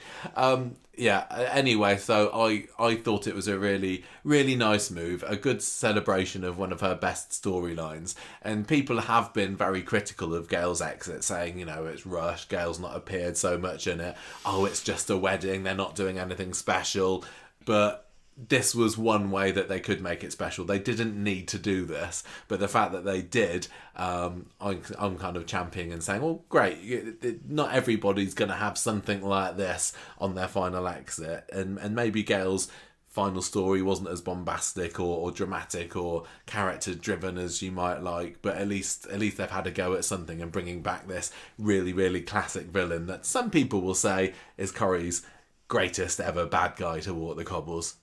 Anyway, so I thought it was a really, really nice move, a good celebration of one of her best storylines. And people have been very critical of Gail's exit, saying, it's rushed, Gail's not appeared so much in it. Oh, it's just a wedding, they're not doing anything special. But this was one way that they could make it special. They didn't need to do this, but the fact that they did, I'm kind of championing and saying, well, great, not everybody's going to have something like this on their final exit, and maybe Gail's final story wasn't as bombastic or dramatic or character driven as you might like, but at least they've had a go at something and bringing back this really, really classic villain that some people will say is Corrie's greatest ever bad guy to walk the cobbles.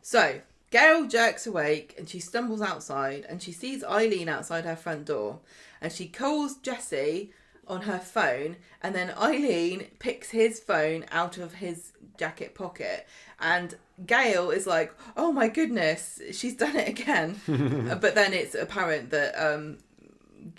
So, Gail jerks awake and she stumbles outside and she sees Eileen outside her front door and she calls Jesse on her phone, and then Eileen picks his phone out of his jacket pocket and Gail is like, oh my goodness, she's done it again. But then it's apparent that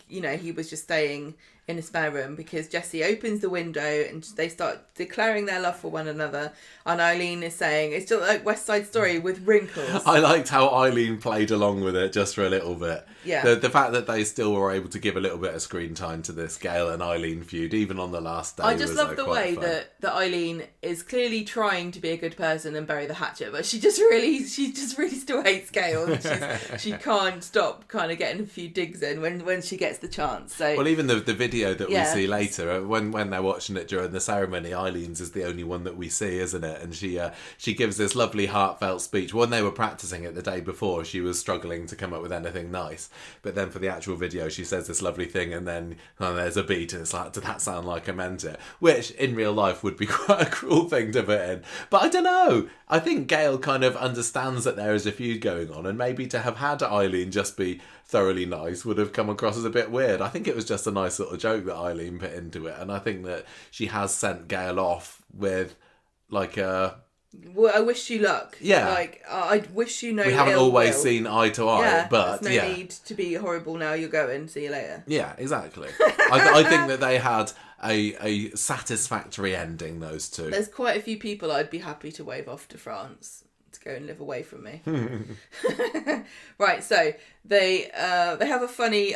he was just staying in a spare room because Jesse opens the window and they start declaring their love for one another, and Eileen is saying it's just like West Side Story with wrinkles.
I liked how Eileen played along with it just for a little bit.
Yeah.
The fact that they still were able to give a little bit of screen time to this Gail and Eileen feud, even on the last day.
I just love the way that Eileen is clearly trying to be a good person and bury the hatchet, but she just really still hates Gail. She can't stop kind of getting a few digs in when she gets the chance. So,
well, even the video that we see later, when they're watching it during the ceremony, Eileen's is the only one that we see, isn't it? And she gives this lovely heartfelt speech. When they were practicing it the day before, she was struggling to come up with anything nice, but then for the actual video she says this lovely thing, and then there's a beat and it's like, did that sound like I meant it? Which in real life would be quite a cruel thing to put in, but I don't know, I think Gail kind of understands that there is a feud going on, and maybe to have had Eileen just be thoroughly nice would have come across as a bit weird. I think it was just a nice little joke that Eileen put into it, and I think that she has sent Gail off with like a,
well, I wish you luck.
Yeah.
Like, I wish you no
we haven't
ill
always
will.
seen eye to eye,
yeah,
but
there's no need to be horrible now, you're going, see you later.
Yeah, exactly. I think that they had a satisfactory ending, those two.
There's quite a few people I'd be happy to wave off to France to go and live away from me. Right, so they have a funny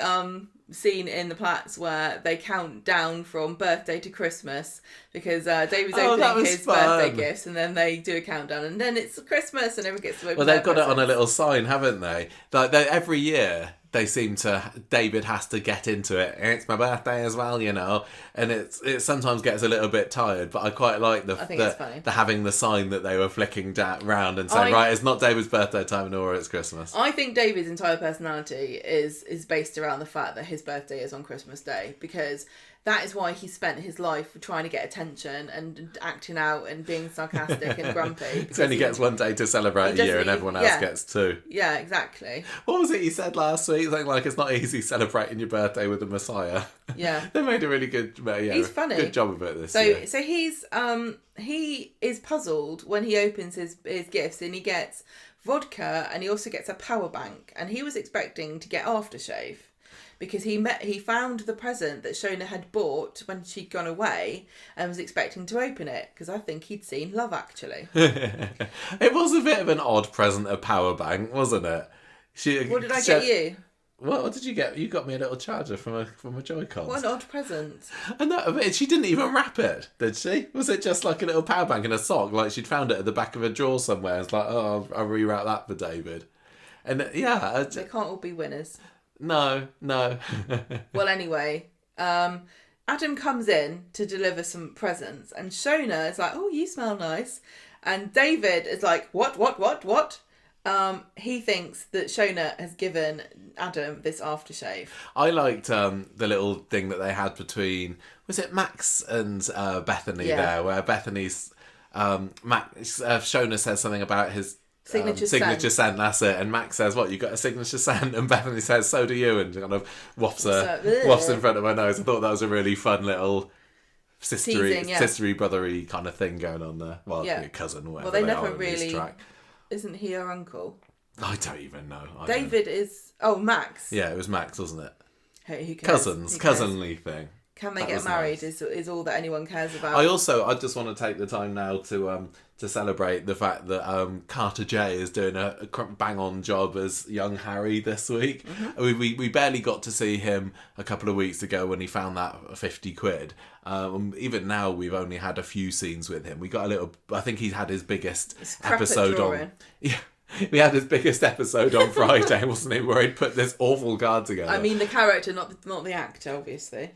scene in the Platts where they count down from birthday to Christmas because David's opening his birthday gifts, and then they do a countdown, and then it's Christmas and everyone gets to open.
Well, they've got it on a little sign, haven't they? Like every year they seem to. David has to get into it. It's my birthday as well, and it sometimes gets a little bit tired. But I quite like the having the sign that they were flicking round and saying, right, it's not David's birthday time, nor it's Christmas.
I think David's entire personality is based around the fact that his birthday is on Christmas Day, because that is why he spent his life trying to get attention and acting out and being sarcastic and grumpy.
He only gets one day to celebrate a year and everyone else gets two.
Yeah, exactly.
What was it you said last week? Something like, it's not easy celebrating your birthday with the Messiah.
Yeah.
They made a really good
he's funny.
Good job of it this year.
So he is puzzled when he opens his gifts, and he gets vodka and he also gets a power bank, and he was expecting to get aftershave, because he found the present that Shona had bought when she'd gone away and was expecting to open it, because I think he'd seen Love Actually.
It was a bit of an odd present, a power bank, wasn't it?
What did I get you?
What did you get? You got me a little charger from a Joy-Con.
What an odd present.
And she didn't even wrap it, did she? Was it just like a little power bank and a sock? Like she'd found it at the back of a drawer somewhere. It's like, oh, I'll rewrap that for David. And they
can't all be winners.
No.
Well, anyway, Adam comes in to deliver some presents, and Shona is like, oh, you smell nice. And David is like, what? He thinks that Shona has given Adam this aftershave. I liked the little thing that they had between, was it Max and Bethany there, where Bethany's, Shona says something about his signature scent, that's it. And Max says, what, you got a signature scent? And Bethany says, so do you, and kind of wafts in front of my nose. I thought that was a really fun little sistery, brothery kind of thing going on there. Well, cousin, whatever. Well, they never really... Isn't he her uncle?
I don't even know.
David is... Oh, Max.
Yeah, it was Max, wasn't it?
Hey, who cares?
Cousinly thing.
Can they get married is all that anyone cares about.
I just want to take the time now to celebrate the fact that Carter J is doing a bang-on job as young Harry this week. Mm-hmm. We barely got to see him a couple of weeks ago when he found that 50 quid. Even now we've only had a few scenes with him. We got a little... I think he's had his biggest episode on... Yeah. We had his biggest episode on Friday, wasn't it? Where he'd put this awful card together.
I mean, the character, not the actor, obviously.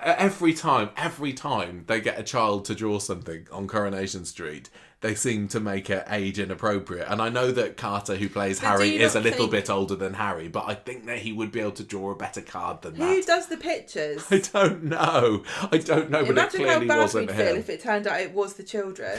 Every time they get a child to draw something on Coronation Street, they seem to make it age inappropriate. And I know that Carter, who plays Harry, is a little bit older than Harry, but I think that he would be able to draw a better card than that.
Who does the pictures?
I don't know, but it clearly wasn't him.
Imagine how bad we'd feel if it turned out it was the children.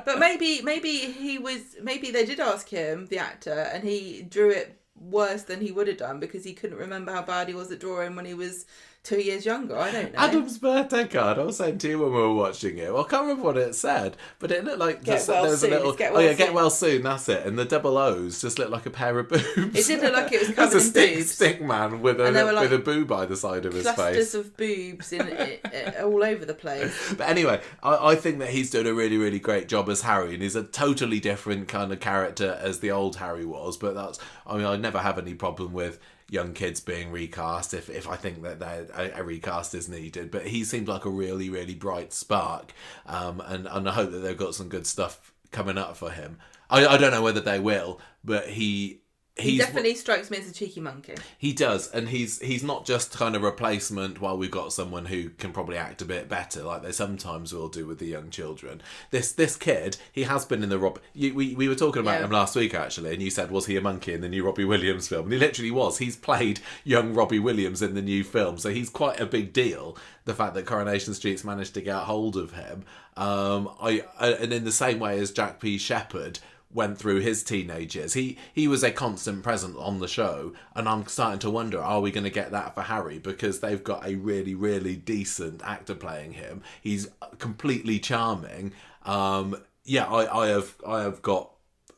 But maybe they did ask him, the actor, and he drew it worse than he would have done because he couldn't remember how bad he was at drawing when he was 2 years younger. I don't know.
Adam's birthday card, I was saying to you when we were watching it. Well, I can't remember what it said, but it looked like
get
well soon, that's it. And the double O's just looked like a pair of boobs.
It did look like it was covered in boobs.
Stick man with a boob by the side of his face.
Clusters of boobs all over the place.
But anyway, I think that he's doing a really, really great job as Harry, and he's a totally different kind of character as the old Harry was. But I never have any problem with young kids being recast if I think that a recast is needed, but he seems like a really, really bright spark, and I hope that they've got some good stuff coming up for him. I don't know whether they will, but he
definitely strikes me as a cheeky monkey.
He does, and he's not just kind of replacement while we've got someone who can probably act a bit better, like they sometimes will do with the young children. This kid, he has been in the we were talking about him last week actually, and you said, was he a monkey in the new Robbie Williams film? And he literally was. He's played young Robbie Williams in the new film, so he's quite a big deal. The fact that Coronation Street's managed to get hold of him, and in the same way as Jack P. Shepherd went through his teenage years. He was a constant presence on the show, and I'm starting to wonder, are we going to get that for Harry? Because they've got a really, really decent actor playing him. He's completely charming. I have got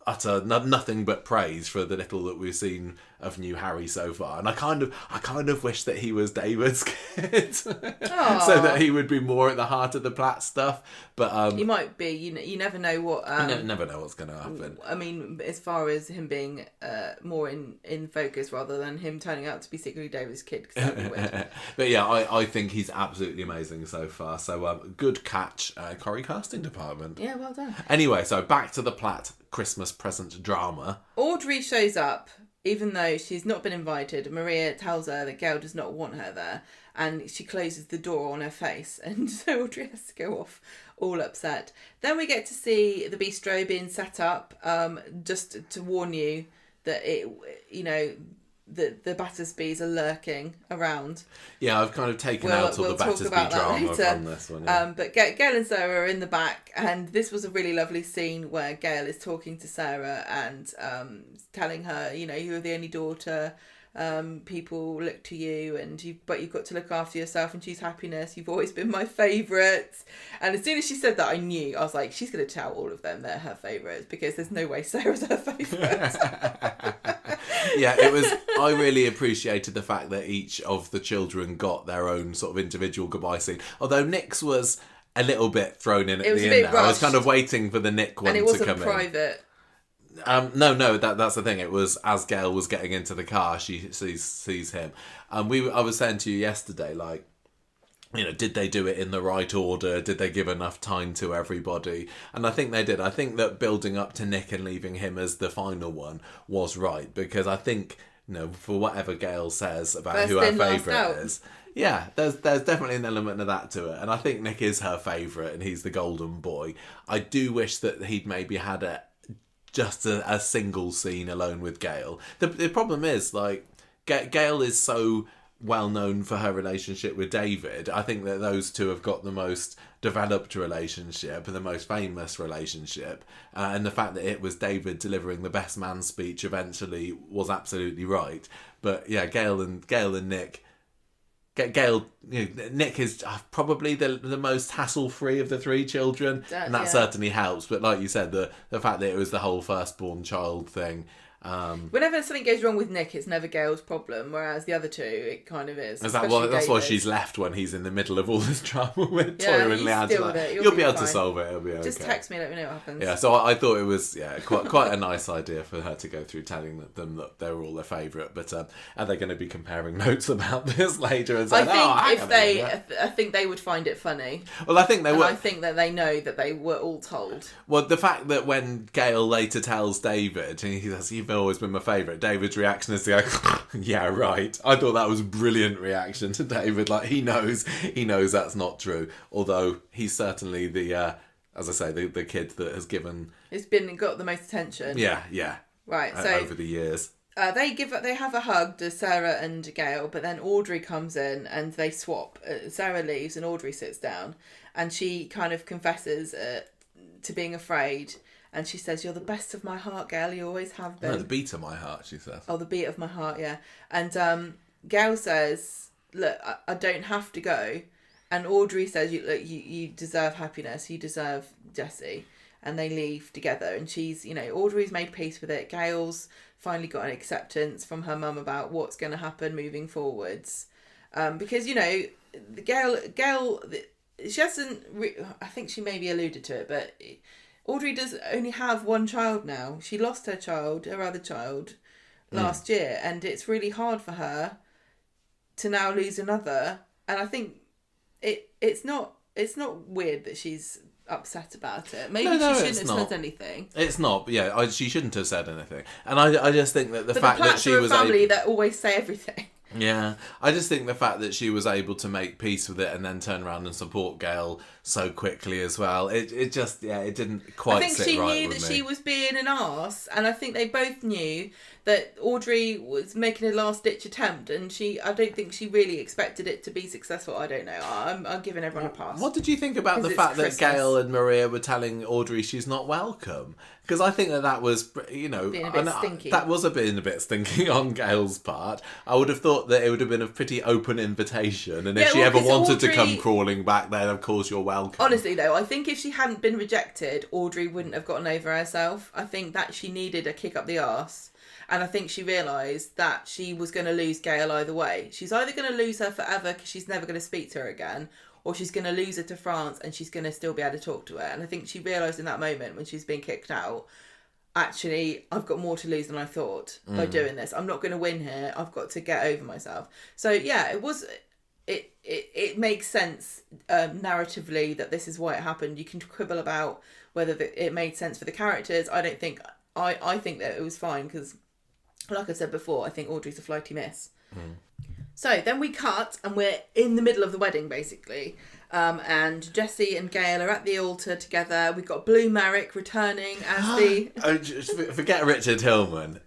utter nothing but praise for the little that we've seen of new Harry so far, and I kind of wish that he was David's kid, so that he would be more at the heart of the Platt stuff. But
he might be. You never know what.
You never know what's going to happen.
I mean, as far as him being more in focus rather than him turning out to be secretly David's kid, because that'd be weird.
But yeah, I think he's absolutely amazing so far. So good catch, Corrie casting department.
Yeah, well done.
Anyway, so back to the Platt Christmas present drama.
Audrey shows up, even though she's not been invited. Maria tells her that Gail does not want her there, and she closes the door on her face, and so Audrey has to go off all upset. Then we get to see the bistro being set up, just to warn you that the Battersbys are lurking around.
Yeah, I've kind of taken out all the Battersby drama from this one. Yeah.
But Gail and Sarah are in the back, and this was a really lovely scene where Gail is talking to Sarah and telling her, you're the only daughter. People look to you, but you've got to look after yourself and choose happiness. You've always been my favourite. And as soon as she said that, I knew. I was like, she's going to tell all of them they're her favourites, because there's no way Sarah's her favourite.
Yeah, I really appreciated the fact that each of the children got their own sort of individual goodbye scene. Although Nick's was a little bit thrown in at the end. I was kind of waiting for the Nick one to come in.
And it wasn't private.
No, that's the thing. It was as Gail was getting into the car, she sees him. I was saying to you yesterday, like, did they do it in the right order? Did they give enough time to everybody? And I think they did. I think that building up to Nick and leaving him as the final one was right, because I think, for whatever Gail says about
First
who her
in, last
favourite
out.
is, yeah, there's definitely an element of that to it. And I think Nick is her favourite and he's the golden boy. I do wish that he'd maybe had just a single scene alone with Gail. The problem is, like, Gail is so well known for her relationship with David. I think that those two have got the most developed relationship and the most famous relationship, and the fact that it was David delivering the best man speech eventually was absolutely right. But yeah, Gail and Nick. Nick is probably the most hassle-free of the three children, and that certainly helps. But like you said, the fact that it was the whole firstborn child thing.
Whenever something goes wrong with Nick, it's never Gail's problem, whereas the other two, it kind of is.
That's why she's left when he's in the middle of all this drama with Toya and Leanne. You'll be able to solve it. It'll be okay.
Just text me, let me know what happens.
Yeah, so I thought it was quite a nice idea for her to go through telling them that they were all their favourite. But are they going to be comparing notes about this later and saying,
I think they would find it funny.
Well, I think they would.
I think that they know that they were all told.
Well, the fact that when Gail later tells David, and he says, "You've always been my favourite," David's reaction is to go, "Yeah, right." I thought that was a brilliant reaction to David. Like, he knows that's not true. Although he's certainly the, as I say, the kid that has got
the most attention.
Yeah.
Right. So
over the years.
They have a hug to Sarah and Gail, but then Audrey comes in and they swap. Sarah leaves and Audrey sits down, and she kind of confesses to being afraid. And she says, "You're the best of my heart, Gail. You always have been."
No, the beat of my heart, she says.
Oh, the beat of my heart, yeah. And Gail says, "Look, I don't have to go." And Audrey says, "You deserve happiness. You deserve Jesse." And they leave together. And she's, Audrey's made peace with it. Gail's finally got an acceptance from her mum about what's going to happen moving forwards. Because, Gail, she hasn't. I think she maybe alluded to it, but Audrey does only have one child now. She lost her other child, last year, and it's really hard for her to now lose another. And I think it's not weird that she's upset about it. Maybe she shouldn't have said anything.
It's not. Yeah, she shouldn't have said anything. And I just think that the fact that she was
a family that always say everything.
Yeah, I just think the fact that she was able to make peace with it and then turn around and support Gail so quickly as well, it didn't quite sit right with me. I think she knew that
she was being an arse, and I think they both knew that Audrey was making a last-ditch attempt, and I don't think she really expected it to be successful. I don't know. I'm giving everyone a pass.
What did you think about the fact that Gail and Maria were telling Audrey she's not welcome? Because I think that was, being a bit stinky. That was being a bit stinky on Gail's part. I would have thought that it would have been a pretty open invitation, and if she ever wanted to come crawling back, then of course you're welcome.
Honestly, though, I think if she hadn't been rejected, Audrey wouldn't have gotten over herself. I think that she needed a kick up the arse. And I think she realised that she was going to lose Gail either way. She's either going to lose her forever because she's never going to speak to her again, or she's going to lose her to France and she's going to still be able to talk to her. And I think she realised in that moment when she's being kicked out, actually, I've got more to lose than I thought by doing this. I'm not going to win here. I've got to get over myself. So yeah, it makes sense narratively that this is why it happened. You can quibble about whether it made sense for the characters. I don't think... I think that it was fine because, like I said before, I think Audrey's a flighty miss. So then we cut and we're in the middle of the wedding, basically. And Jessie and Gail are at the altar together. We've got Blue Merrick returning as the...
Forget Richard Hillman.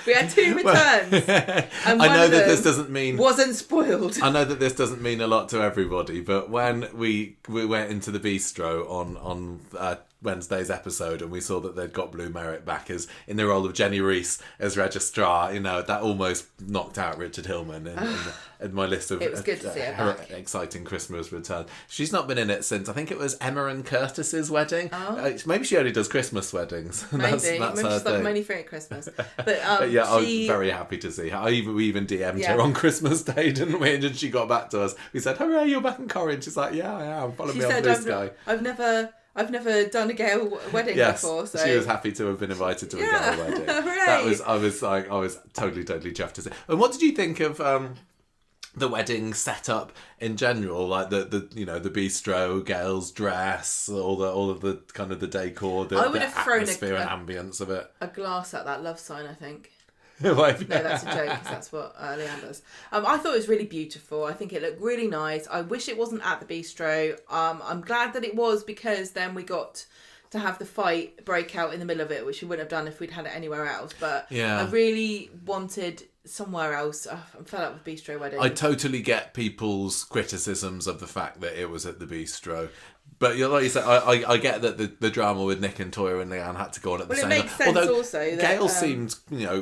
We had 2 returns. And
I know that this doesn't mean...
wasn't spoiled.
I know that this doesn't mean a lot to everybody, but when we went into the bistro on Wednesday's episode and we saw that they'd got Blue Merrick back as in the role of Jenny Reese as registrar, that almost knocked out Richard Hillman in my list of
it was good to see her back.
Exciting Christmas return. She's not been in it since, I think it was Emma and Curtis's wedding. Maybe she only does Christmas weddings.
Maybe.
That's
maybe
her
she's
thing.
like money free at Christmas. But
yeah, I was very happy to see her. We even DM'd her on Christmas Day, didn't we? And she got back to us. We said, "Hooray, you're back in Corinne." She's like, "Yeah, I am. Follow me on this guy."
I've never done a Gail wedding before, so
she was happy to have been invited to a Gail wedding.
Hooray.
I was totally chuffed to see. And what did you think of the wedding setup in general? Like the bistro, Gail's dress, all of the kind of the decor, the atmosphere and ambience of it.
A glass at that love sign, I think.
No,
that's a joke because that's what Leanne does. I thought it was really beautiful. I think it looked really nice. I wish it wasn't at the bistro. I'm glad that it was because then we got to have the fight break out in the middle of it, which we wouldn't have done if we'd had it anywhere else. But I really wanted somewhere else. I'm fed up with bistro weddings.
I totally get people's criticisms of the fact that it was at the bistro. But like you said, I get that the drama with Nick and Toya and Leanne had to go on at the same time.
Well, it makes sense also that...
Gail seemed,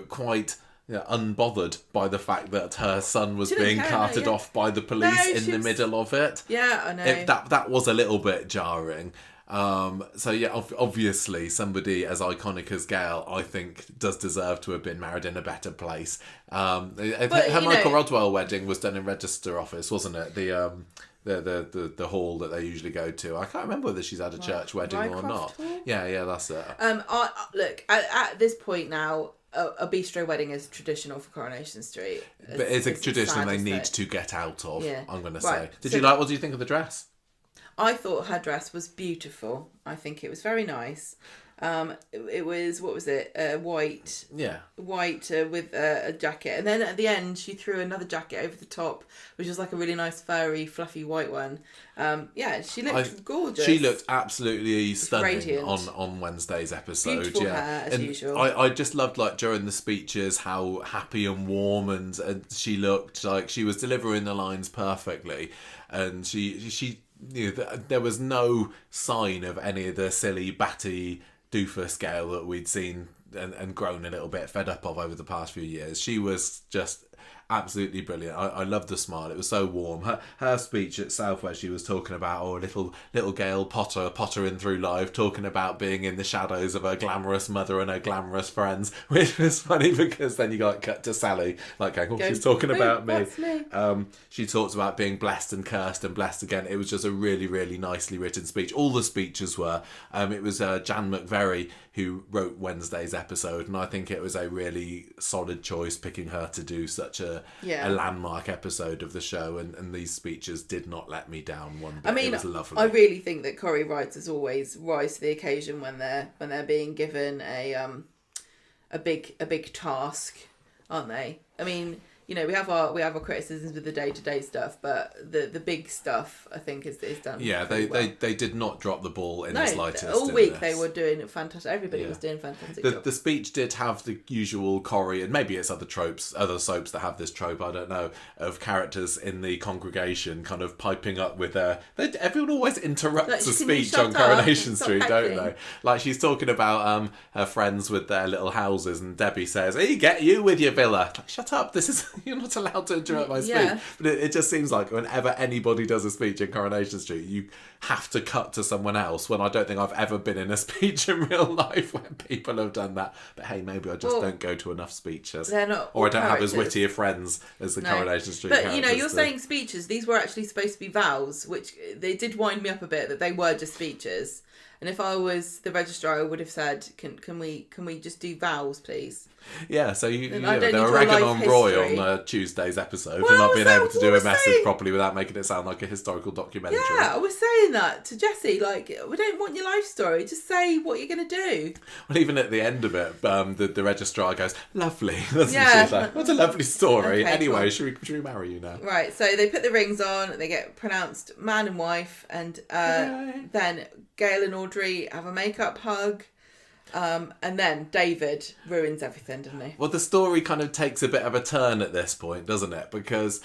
quite unbothered by the fact that her son was being carted off by the police in the middle of it.
Yeah, I know.
That was a little bit jarring. So yeah, obviously somebody as iconic as Gail, I think, does deserve to have been married in a better place. Her Michael Rodwell wedding was done in Register Office, wasn't it? The hall that they usually go to. I can't remember whether she's had a church wedding or not. Hall? Yeah, that's it.
Look, at this point now, a bistro wedding is traditional for Coronation Street.
But it's a tradition they need to get out of, I'm going to say.
Right.
What do you think of the dress?
I thought her dress was beautiful. I think it was very nice. It was, what was it? White.
Yeah.
White with a jacket. And then at the end, she threw another jacket over the top, which was like a really nice, furry, fluffy white one. She looked gorgeous.
She looked absolutely stunning
radiant
on Wednesday's episode.
Beautiful hair, as usual.
I just loved, during the speeches, how happy and warm and she looked. Like, she was delivering the lines perfectly. And she there was no sign of any of the silly, batty doofus Gail that we'd seen and grown a little bit fed up of over the past few years. She was just absolutely brilliant. I loved the smile. It was so warm. Her speech at South, where she was talking about little Gail pottering through life, talking about being in the shadows of her glamorous mother and her glamorous friends, which was funny because then you got cut to Sally, going, she's talking about me. She talks about being blessed and cursed and blessed again. It was just a really, really nicely written speech. All the speeches were. It was Jan McVerry who wrote Wednesday's episode, and I think it was a really solid choice picking her to do such a landmark episode of the show, and these speeches did not let me down one bit. It was lovely.
I really think that Corrie writers always rise to the occasion when they're being given a big task, aren't they? I mean, we have our criticisms with the day-to-day stuff, but the big stuff, I think, is done.
Yeah, they did not drop the ball in the slightest.
All week they were doing fantastic. Everybody was doing fantastic.
The speech did have the usual Corrie, and maybe it's other soaps that have this trope, I don't know, of characters in the congregation kind of piping up with everyone always interrupts a speech on Coronation Street, don't they? Like, she's talking about her friends with their little houses, and Debbie says, "Hey, get you with your villa." Like, shut up, this is You're not allowed to interrupt my speech.
Yeah.
But it just seems like whenever anybody does a speech in Coronation Street, you have to cut to someone else, when I don't think I've ever been in a speech in real life where people have done that. But hey, maybe I just don't go to enough speeches.
They're not,
or I don't
characters.
have as witty of friends as the Coronation Street
But,
characters.
you're saying speeches. These were actually supposed to be vows, which they did wind me up a bit that they were just speeches. And if I was the registrar, I would have said, "Can we just do vows, please?"
Yeah, so they were
your
ragging
life
on Roy
history.
on Tuesday's episode for not being able to do a message properly without making it sound like a historical documentary.
Yeah, I was saying that to Jessie. Like, we don't want your life story. Just say what you're going to do.
Well, even at the end of it, the registrar goes, "Lovely." She's like, "What a lovely story."
Okay,
anyway,
cool.
should we marry you now?
Right, so they put the rings on. They get pronounced man and wife, and then Gail and Audrey have a make-up hug. And then David ruins everything, doesn't he?
Well, the story kind of takes a bit of a turn at this point, doesn't it? Because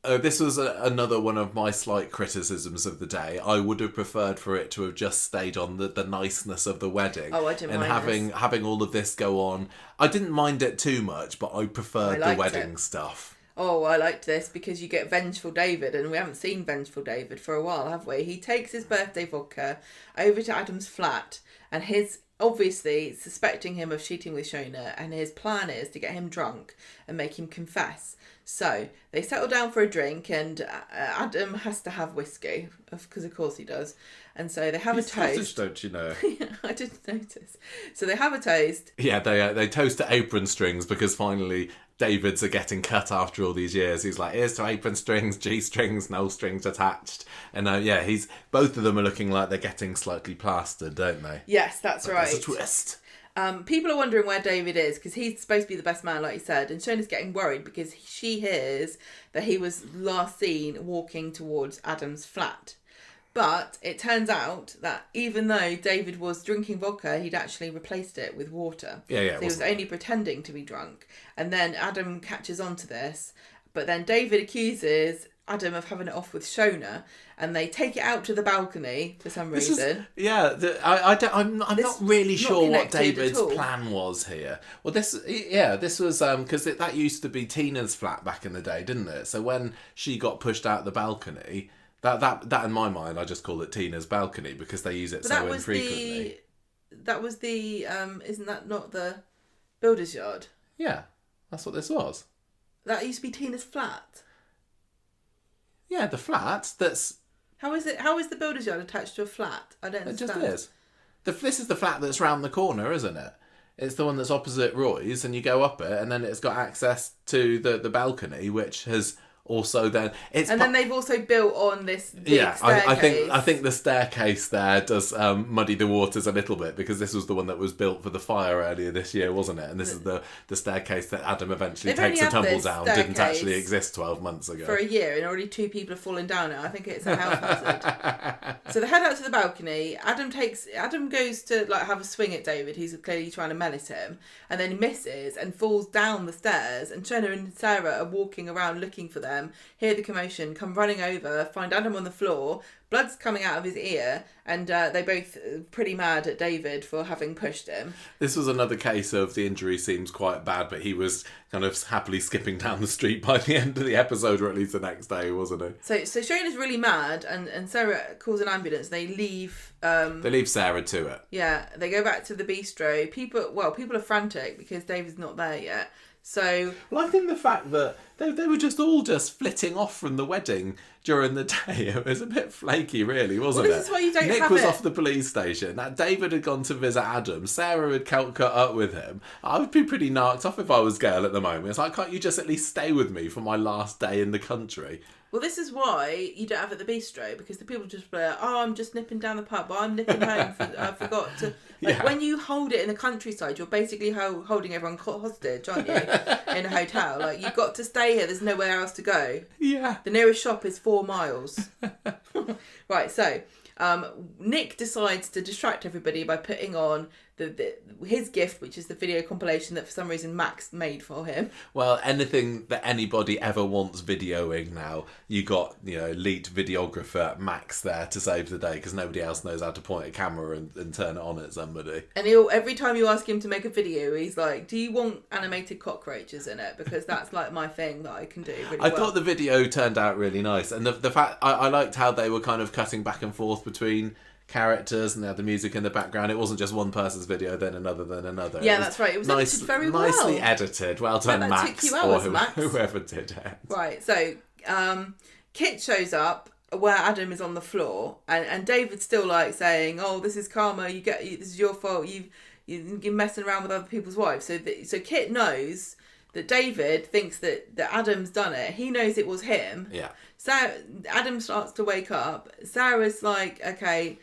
this was another one of my slight criticisms of the day. I would have preferred for it to have just stayed on the niceness of the wedding.
Oh, I didn't mind
having all of this go on. I didn't mind it too much, but I preferred the wedding stuff.
Oh, I liked this because you get Vengeful David, and we haven't seen Vengeful David for a while, have we? He takes his birthday vodka over to Adam's flat, and his obviously suspecting him of cheating with Shona, and his plan is to get him drunk and make him confess. So they settle down for a drink, and Adam has to have whiskey, because of course he does. And so they have a toast.
Scottish, don't you know?
Yeah, I didn't notice. So they have a toast.
Yeah, they toast to apron strings because finally David's are getting cut after all these years. He's like, here's to apron strings, G-strings, no strings attached. And both of them are looking like they're getting slightly plastered, don't they?
Yes, that's right.
There's a twist.
People are wondering where David is, because he's supposed to be the best man, like you said, and Shona's getting worried because she hears that he was last seen walking towards Adam's flat. But it turns out that even though David was drinking vodka, he'd actually replaced it with water.
Yeah.
So he was only pretending to be drunk. And then Adam catches on to this. But then David accuses Adam of having it off with Shona, and they take it out to the balcony for some reason.
I'm not really sure what David's plan was here. Well, this was because that used to be Tina's flat back in the day, didn't it? So when she got pushed out the balcony, that in my mind, I just call it Tina's balcony because they use it so infrequently.
That was the isn't that not the builder's yard?
Yeah, that's what this was.
That used to be Tina's flat.
Yeah, the flat. That's
how is the builder's yard attached to a flat? I don't understand.
It just is. This is the flat that's round the corner, isn't it? It's the one that's opposite Roy's, and you go up it, and then it's got access to the balcony, which has also then then
they've also built on this big staircase.
I think the staircase there does muddy the waters a little bit because this was the one that was built for the fire earlier this year, wasn't it? And this is the staircase that Adam eventually takes a tumble down. Didn't actually exist 12 months ago.
For a year, and already 2 people have fallen down it. I think it's a health hazard. So they head out to the balcony. Adam goes to have a swing at David, who's clearly trying to menace him, and then he misses and falls down the stairs, and Shona and Sarah are walking around looking for them, hear the commotion, come running over, find Adam on the floor, blood's coming out of his ear, and they both pretty mad at David for having pushed him.
This was another case of the injury seems quite bad, but he was kind of happily skipping down the street by the end of the episode, or at least the next day, wasn't he?
So Shona's really mad, and Sarah calls an ambulance. They leave.
They leave Sarah to it.
Yeah, they go back to the bistro. People are frantic because David's not there yet. So,
I think the fact that they were just all flitting off from the wedding during the day, it was a bit flaky, really, wasn't it?
This is why you don't
Nick
have
was
it.
off the police station. David had gone to visit Adam. Sarah had caught up with him. I would be pretty narked off if I was Gail at the moment. It's like, can't you just at least stay with me for my last day in the country?
Well, this is why you don't have it at the bistro, because the people just be like, I'm just nipping down the pub, I'm nipping home, I forgot to... When you hold it in the countryside, you're basically holding everyone hostage, aren't you, in a hotel? You've got to stay here, there's nowhere else to go.
Yeah.
The nearest shop is 4 miles. Right, so... Nick decides to distract everybody by putting on his gift, which is the video compilation that for some reason Max made for him.
Well, anything that anybody ever wants videoing now, you got, elite videographer Max there to save the day because nobody else knows how to point a camera and turn it on at somebody.
And every time you ask him to make a video, he's like, do you want animated cockroaches in it? Because that's like my thing that I can do really well.
I thought the video turned out really nice. And the fact, I liked how they were kind of cutting back and forth between characters and they had the music in the background. It wasn't just one person's video, then another, then another.
Yeah, that's right. It was edited very well.
Nicely edited. Well done,
that
Max.
took you hours, Max.
Whoever did it.
Right, so Kit shows up where Adam is on the floor and David's still like saying, oh, this is karma, this is your fault, you're messing around with other people's wives. So Kit knows that David thinks that Adam's done it. He knows it was him.
Yeah.
So Adam starts to wake up. Sarah's like, okay,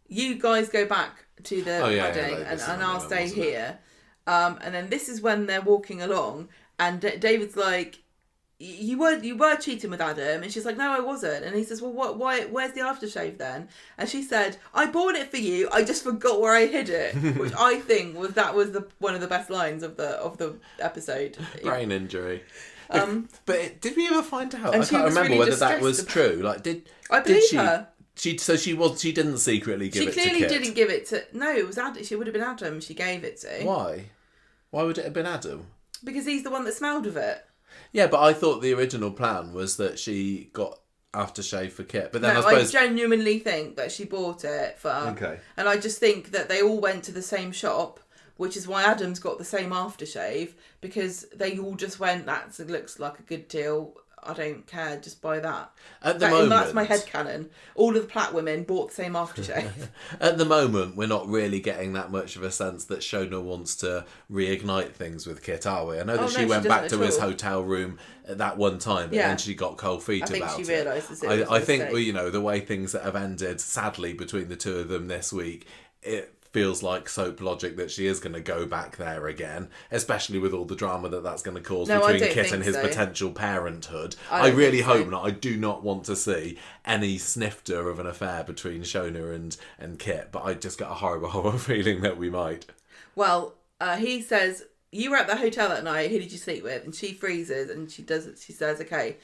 you guys go back to the wedding and I'll stay here. And then this is when they're walking along and David's like, you were cheating with Adam, and she's like, no, I wasn't. And he says, well, why? Where's the aftershave then? And she said, I bought it for you. I just forgot where I hid it, which I think was one of the best lines of the episode.
Brain injury. But did we ever find out? I can't remember
really
whether that was true. Like,
I believe her.
She didn't secretly give it to Kit.
She clearly didn't give it to. No, it was Adam. She would have been Adam. She gave it to.
Why? Why would it have been Adam?
Because he's the one that smelled of it.
Yeah, but I thought the original plan was that she got aftershave for Kit. But then
no,
I suppose...
I genuinely think that she bought it for...
Okay.
And I just think that they all went to the same shop, which is why Adam's got the same aftershave, because they all just went, that looks like a good deal, I don't care, just buy that.
At the moment...
That's my headcanon. All of the Platt women bought the same aftershave.
At the moment, we're not really getting that much of a sense that Shona wants to reignite things with Kit, are we? I know that she went back to his hotel room at that one time, but then she got cold feet about it.
I think she realises it was a
I think,
mistake.
the way things that have ended, sadly, between the two of them this week, it feels like soap logic that she is going to go back there again, especially with all the drama that's going to cause between Kit and his potential parenthood. I really hope not. I do not want to see any snifter of an affair between Shona and Kit, but I just got a horrible feeling that we might.
Well, he says, you were at the hotel that night, who did you sleep with? And she freezes and she says, okay,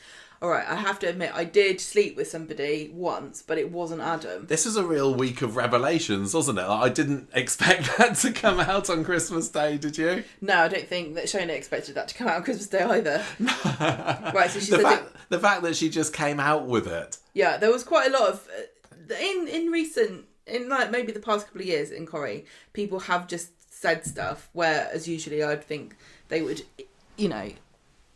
all right, I have to admit, I did sleep with somebody once, but it wasn't Adam.
This is a real week of revelations, wasn't it? Like, I didn't expect that to come out on Christmas Day, did you?
No, I don't think that Shona expected that to come out on Christmas Day either. Right, so she
the fact that she just came out with it.
Yeah, there was quite a lot of... In like maybe the past couple of years in Corrie, people have just said stuff where, as usually, I'd think they would,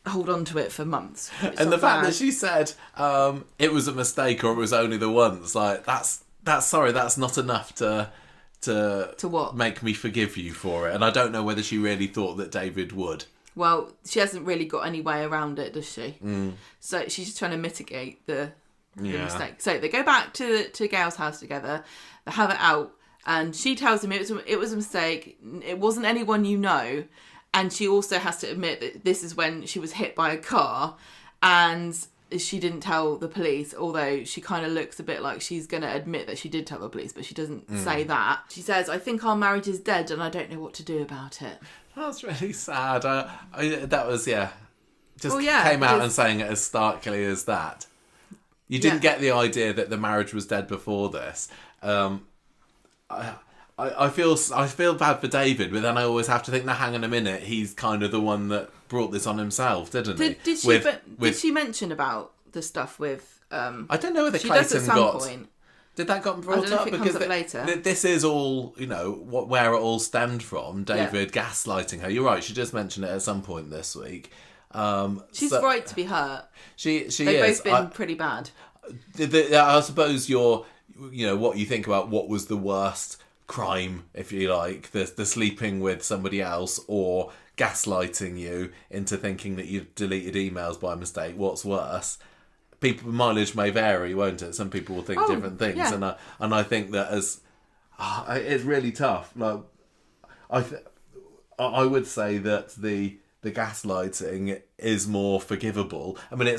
hold on to it for months.
And the fact that she said it was a mistake or it was only the once, like that's not enough to
what?
Make me forgive you for it. And I don't know whether she really thought that David would.
Well, she hasn't really got any way around it, does she? So she's just trying to mitigate the mistake. So they go back to Gail's house together. They have it out, and she tells him it was a mistake. It wasn't anyone you know. And she also has to admit that this is when she was hit by a car and she didn't tell the police, although she kind of looks a bit like she's going to admit that she did tell the police, but she doesn't say that. She says, I think our marriage is dead and I don't know what to do about it.
That's really sad. That was, came out and saying it as starkly as that. You didn't get the idea that the marriage was dead before this. I feel bad for David, but then I always have to think, now hang on a minute, he's kind of the one that brought this on himself, didn't he?
Did she mention about the stuff with...
I don't know whether Clayton got...
Point.
Did that got brought up?
Because up later.
This is all, where it all stemmed from, David gaslighting her. You're right, she just mentioned it at some point this week.
She's right to be hurt.
She They've
is. They've both been pretty bad.
I suppose what you think about what was the worst crime, if you like, the sleeping with somebody else or gaslighting you into thinking that you've deleted emails by mistake. What's worse? Mileage may vary, won't it? Some people will think different things, and I think that it's really tough. Like I would say that the gaslighting is more forgivable. I mean,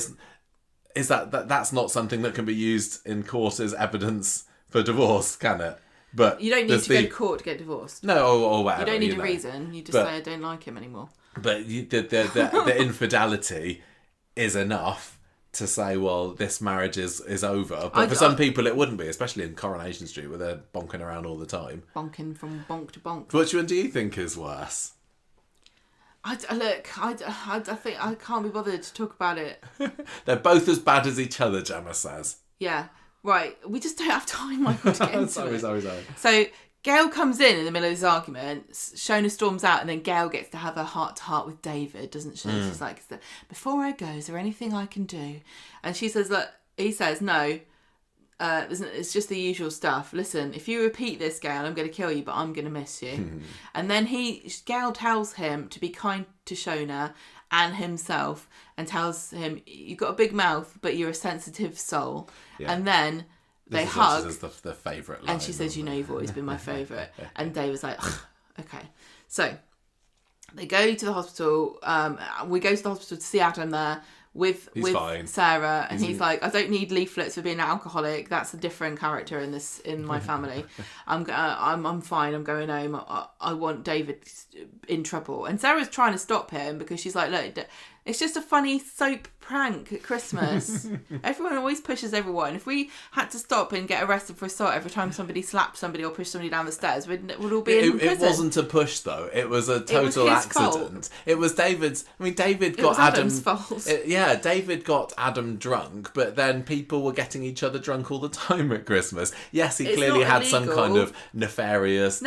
that's not something that can be used in court as evidence for divorce, can it? But
you don't need to go to court to get divorced.
No, or whatever.
You don't need a reason. You just say, I don't like him anymore.
But the infidelity is enough to say, well, this marriage is over. But for some people, it wouldn't be, especially in Coronation Street, where they're bonking around all the time.
Bonking from bonk to bonk.
Which one do you think is worse?
I think I can't be bothered to talk about it.
They're both as bad as each other, Gemma says.
Yeah, right. We just don't have time, Michael, to get into
sorry.
So Gail comes in the middle of this argument. Shona storms out, and then Gail gets to have a heart-to-heart with David, doesn't she? She's like, before I go, is there anything I can do? And she says, look, he says, no. It's just the usual stuff. Listen, if you repeat this, Gail, I'm going to kill you, but I'm going to miss you. And then Gail tells him to be kind to Shona and himself, and tells him, you've got a big mouth, but you're a sensitive soul. Yeah. And then they hug.
This is the favourite line.
And she says, you know, you've always been my favourite. And David's like, okay. So they go to the hospital. We go to the hospital to see Adam there with Sarah, and he's like, I don't need leaflets for being an alcoholic. That's a different character in my family. I'm fine. I'm going home. I want David in trouble. And Sarah's trying to stop him because she's like, look, it's just a funny soap prank at Christmas. Everyone always pushes everyone. If we had to stop and get arrested for assault every time somebody slapped somebody or pushed somebody down the stairs, we'd all be in prison.
It wasn't a push, though. It was a total accident. Fault. It was David's. I mean, David got
Adam's fault.
David got Adam drunk, but then people were getting each other drunk all the time at Christmas. Yes, he clearly had some kind of nefarious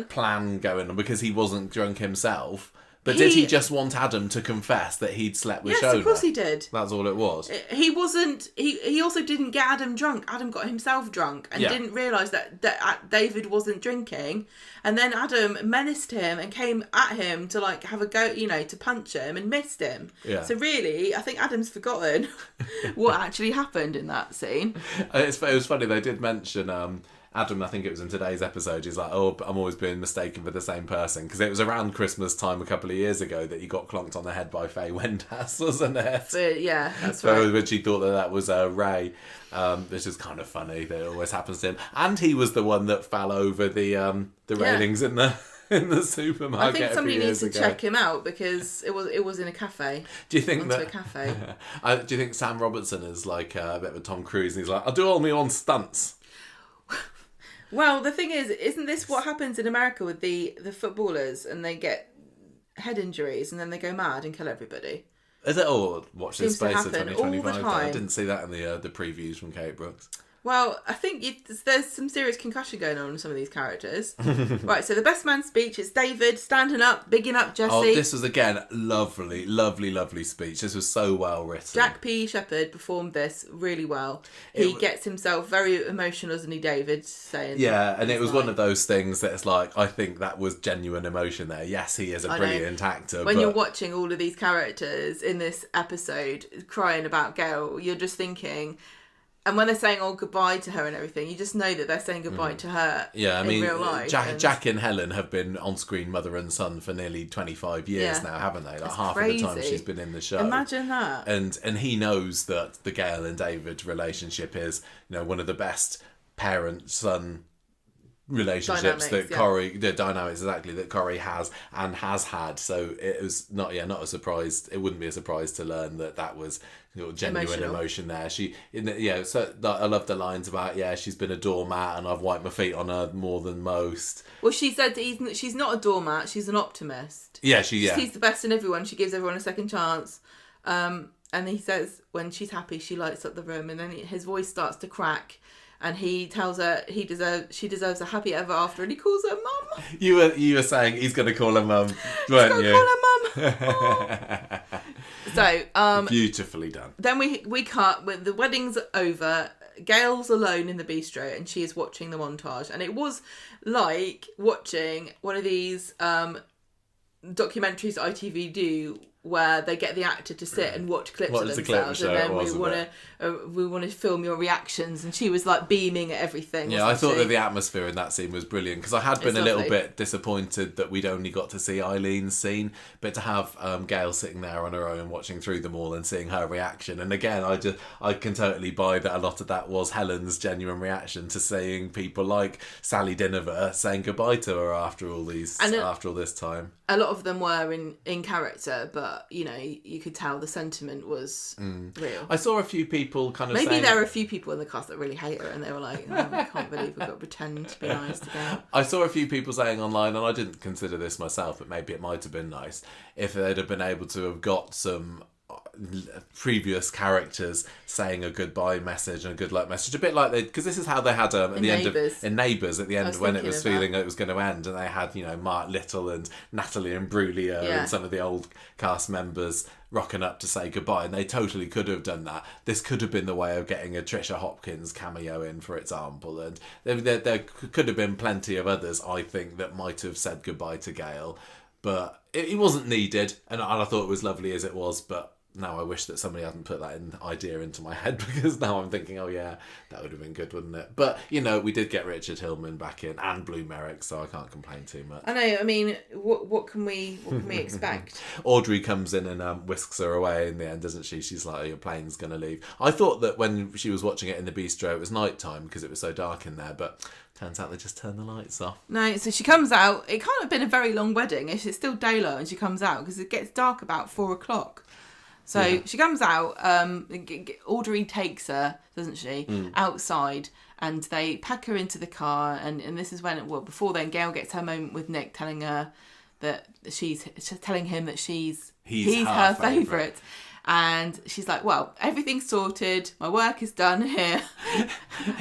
plan going on because he wasn't drunk himself. But did he just want Adam to confess that he'd slept with Shona?
Yes, of course he did.
That's all it was.
He wasn't... He also didn't get Adam drunk. Adam got himself drunk and didn't realise that David wasn't drinking. And then Adam menaced him and came at him to, like, have a go, to punch him, and missed him. Yeah. So really, I think Adam's forgotten what actually happened in that scene.
It was funny, they did mention... Adam, I think it was in today's episode, he's like, oh, I'm always being mistaken for the same person. Because it was around Christmas time a couple of years ago that he got clonked on the head by Faye Wendas, wasn't it?
Yeah, that's right.
When she thought that was Ray. Which is kind of funny that it always happens to him. And he was the one that fell over the railings in the supermarket.
I think somebody needs to check him out because it was in a cafe.
Do you think
a cafe.
Do you think Sam Robertson is like a bit of a Tom Cruise and he's like, I'll do all my own stunts?
Well, the thing is, isn't this what happens in America with the footballers, and they get head injuries and then they go mad and kill everybody?
Is it all? Watch this space of 2025.
All the time.
I didn't see that in the previews from Kate Brooks.
Well, I think there's some serious concussion going on in some of these characters. Right, so the best man speech is David standing up, bigging up Jesse.
Oh, this was, again, lovely, lovely, lovely speech. This was so well written.
Jack P. Shepherd performed this really well. He gets himself very emotional, doesn't he, David? Saying,
yeah, and it was one of those things that's like, I think that was genuine emotion there. Yes, he is a brilliant actor.
When you're watching all of these characters in this episode crying about Gail, you're just thinking... And when they're saying goodbye to her and everything, you just know that they're saying goodbye to her in real life.
Jack and Helen have been on-screen mother and son for nearly 25 years now, haven't they? Like half
crazy.
of the time she's been in the show.
Imagine that.
And he knows that the Gail and David relationship is, one of the best parent-son relationships that Corrie has and has had. So it was not a surprise. It wouldn't be a surprise to learn that was genuine emotion there. So I love the lines about she's been a doormat and I've wiped my feet on her more than most.
Well, she said she's not a doormat, she's an optimist.
She sees
the best in everyone. She gives everyone a second chance. And he says when she's happy, she lights up the room, and then his voice starts to crack. And he tells her she deserves a happy ever after, and he calls her mum.
You were saying he's going to call her mum, weren't you?
Call her mum. So
beautifully done.
Then we cut when the wedding's over. Gail's alone in the bistro, and she is watching the montage, and it was like watching one of these documentaries ITV do where they get the actor to sit and watch clips of themselves, and then we want to film your reactions. And she was like beaming at everything.
Yeah, I thought that the atmosphere in that scene was brilliant, because I had been a little bit disappointed that we'd only got to see Eileen's scene, but to have Gail sitting there on her own watching through them all and seeing her reaction, and again I can totally buy that a lot of that was Helen's genuine reaction to seeing people like Sally Dinover saying goodbye to her after all this time.
A lot of them were in character, but you know, you could tell the sentiment was real.
I saw a few people kind of
maybe there were a few people in the cast that really hate her, and they were like, oh, I can't believe we've got to pretend to be nice to Gail.
I saw a few people saying online, and I didn't consider this myself, but maybe it might have been nice if they'd have been able to have got some previous characters saying a goodbye message and a good luck message, a bit like because this is how they had at the end of in Neighbours at the end when it was feeling it was going to end, and they had, you know, Mark Little and Natalie Imbruglia and some of the old cast members rocking up to say goodbye, and they totally could have done that. This could have been the way of getting a Trisha Hopkins cameo in, for example, and there could have been plenty of others, I think, that might have said goodbye to Gail, but it wasn't needed, and I thought it was lovely as it was, but now I wish that somebody hadn't put that idea into my head, because now I'm thinking, oh yeah, that would have been good, wouldn't it? But, you know, we did get Richard Hillman back in and Blue Merrick, so I can't complain too much.
I know, I mean, what can we expect?
Audrey comes in and whisks her away in the end, doesn't she? She's like, oh, your plane's going to leave. I thought that when she was watching it in the bistro, it was night time because it was so dark in there, but turns out they just turned the lights off. No,
so she comes out. It can't have been a very long wedding if it's still daylight and she comes out, because it gets dark about 4:00. So she comes out, Audrey takes her, doesn't she, outside, and they pack her into the car, and this is when, before then, Gail gets her moment with Nick, telling her that she's telling him that he's her favourite. And she's like, well, everything's sorted. My work is done here.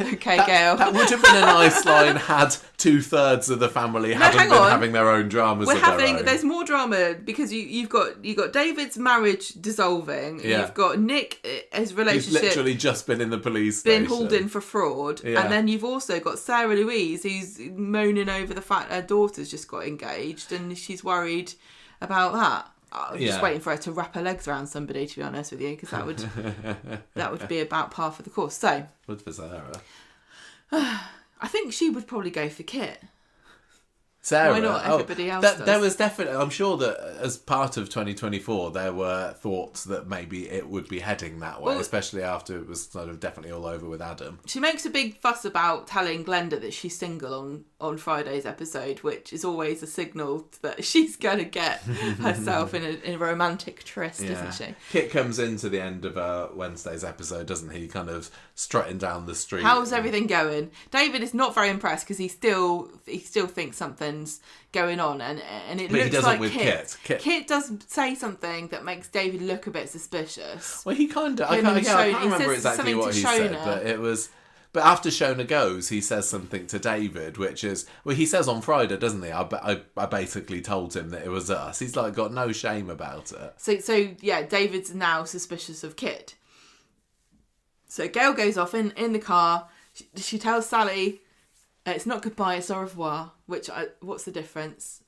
Okay, Gail.
That would have been a nice line had 2/3 of the family hadn't been having their own dramas.
There's more drama, because you've got David's marriage dissolving. Yeah. You've got Nick, his relationship.
He's literally just been in the police station.
Been hauled in for fraud. Yeah. And then you've also got Sarah Louise, who's moaning over the fact her daughter's just got engaged, and she's worried about that. I'm just waiting for her to wrap her legs around somebody, to be honest with you, because that would be about par for the course. So,
good for Sarah.
I think she would probably go for Kit.
Sarah.
Why not? Everybody else does.
There was definitely, I'm sure that as part of 2024, there were thoughts that maybe it would be heading that way, especially after it was sort of definitely all over with Adam. She
makes a big fuss about telling Glenda that she's single on Friday's episode, which is always a signal that she's going to get herself in a romantic tryst, isn't she?
Kit comes into the end of Wednesday's episode, doesn't he? Kind of strutting down the street.
How's everything going? David is not very impressed, because he still thinks something's going on, and it looks like Kit. Kit does say something that makes David look a bit suspicious.
Well, he kind of. I can't remember exactly what he said, but it was. But after Shona goes, he says something to David, which is, well, he says on Friday, doesn't he? I basically told him that it was us. He's like got no shame about it.
So yeah, David's now suspicious of Kit. So Gail goes off in the car. She tells Sally, it's not goodbye, it's au revoir. What's the difference?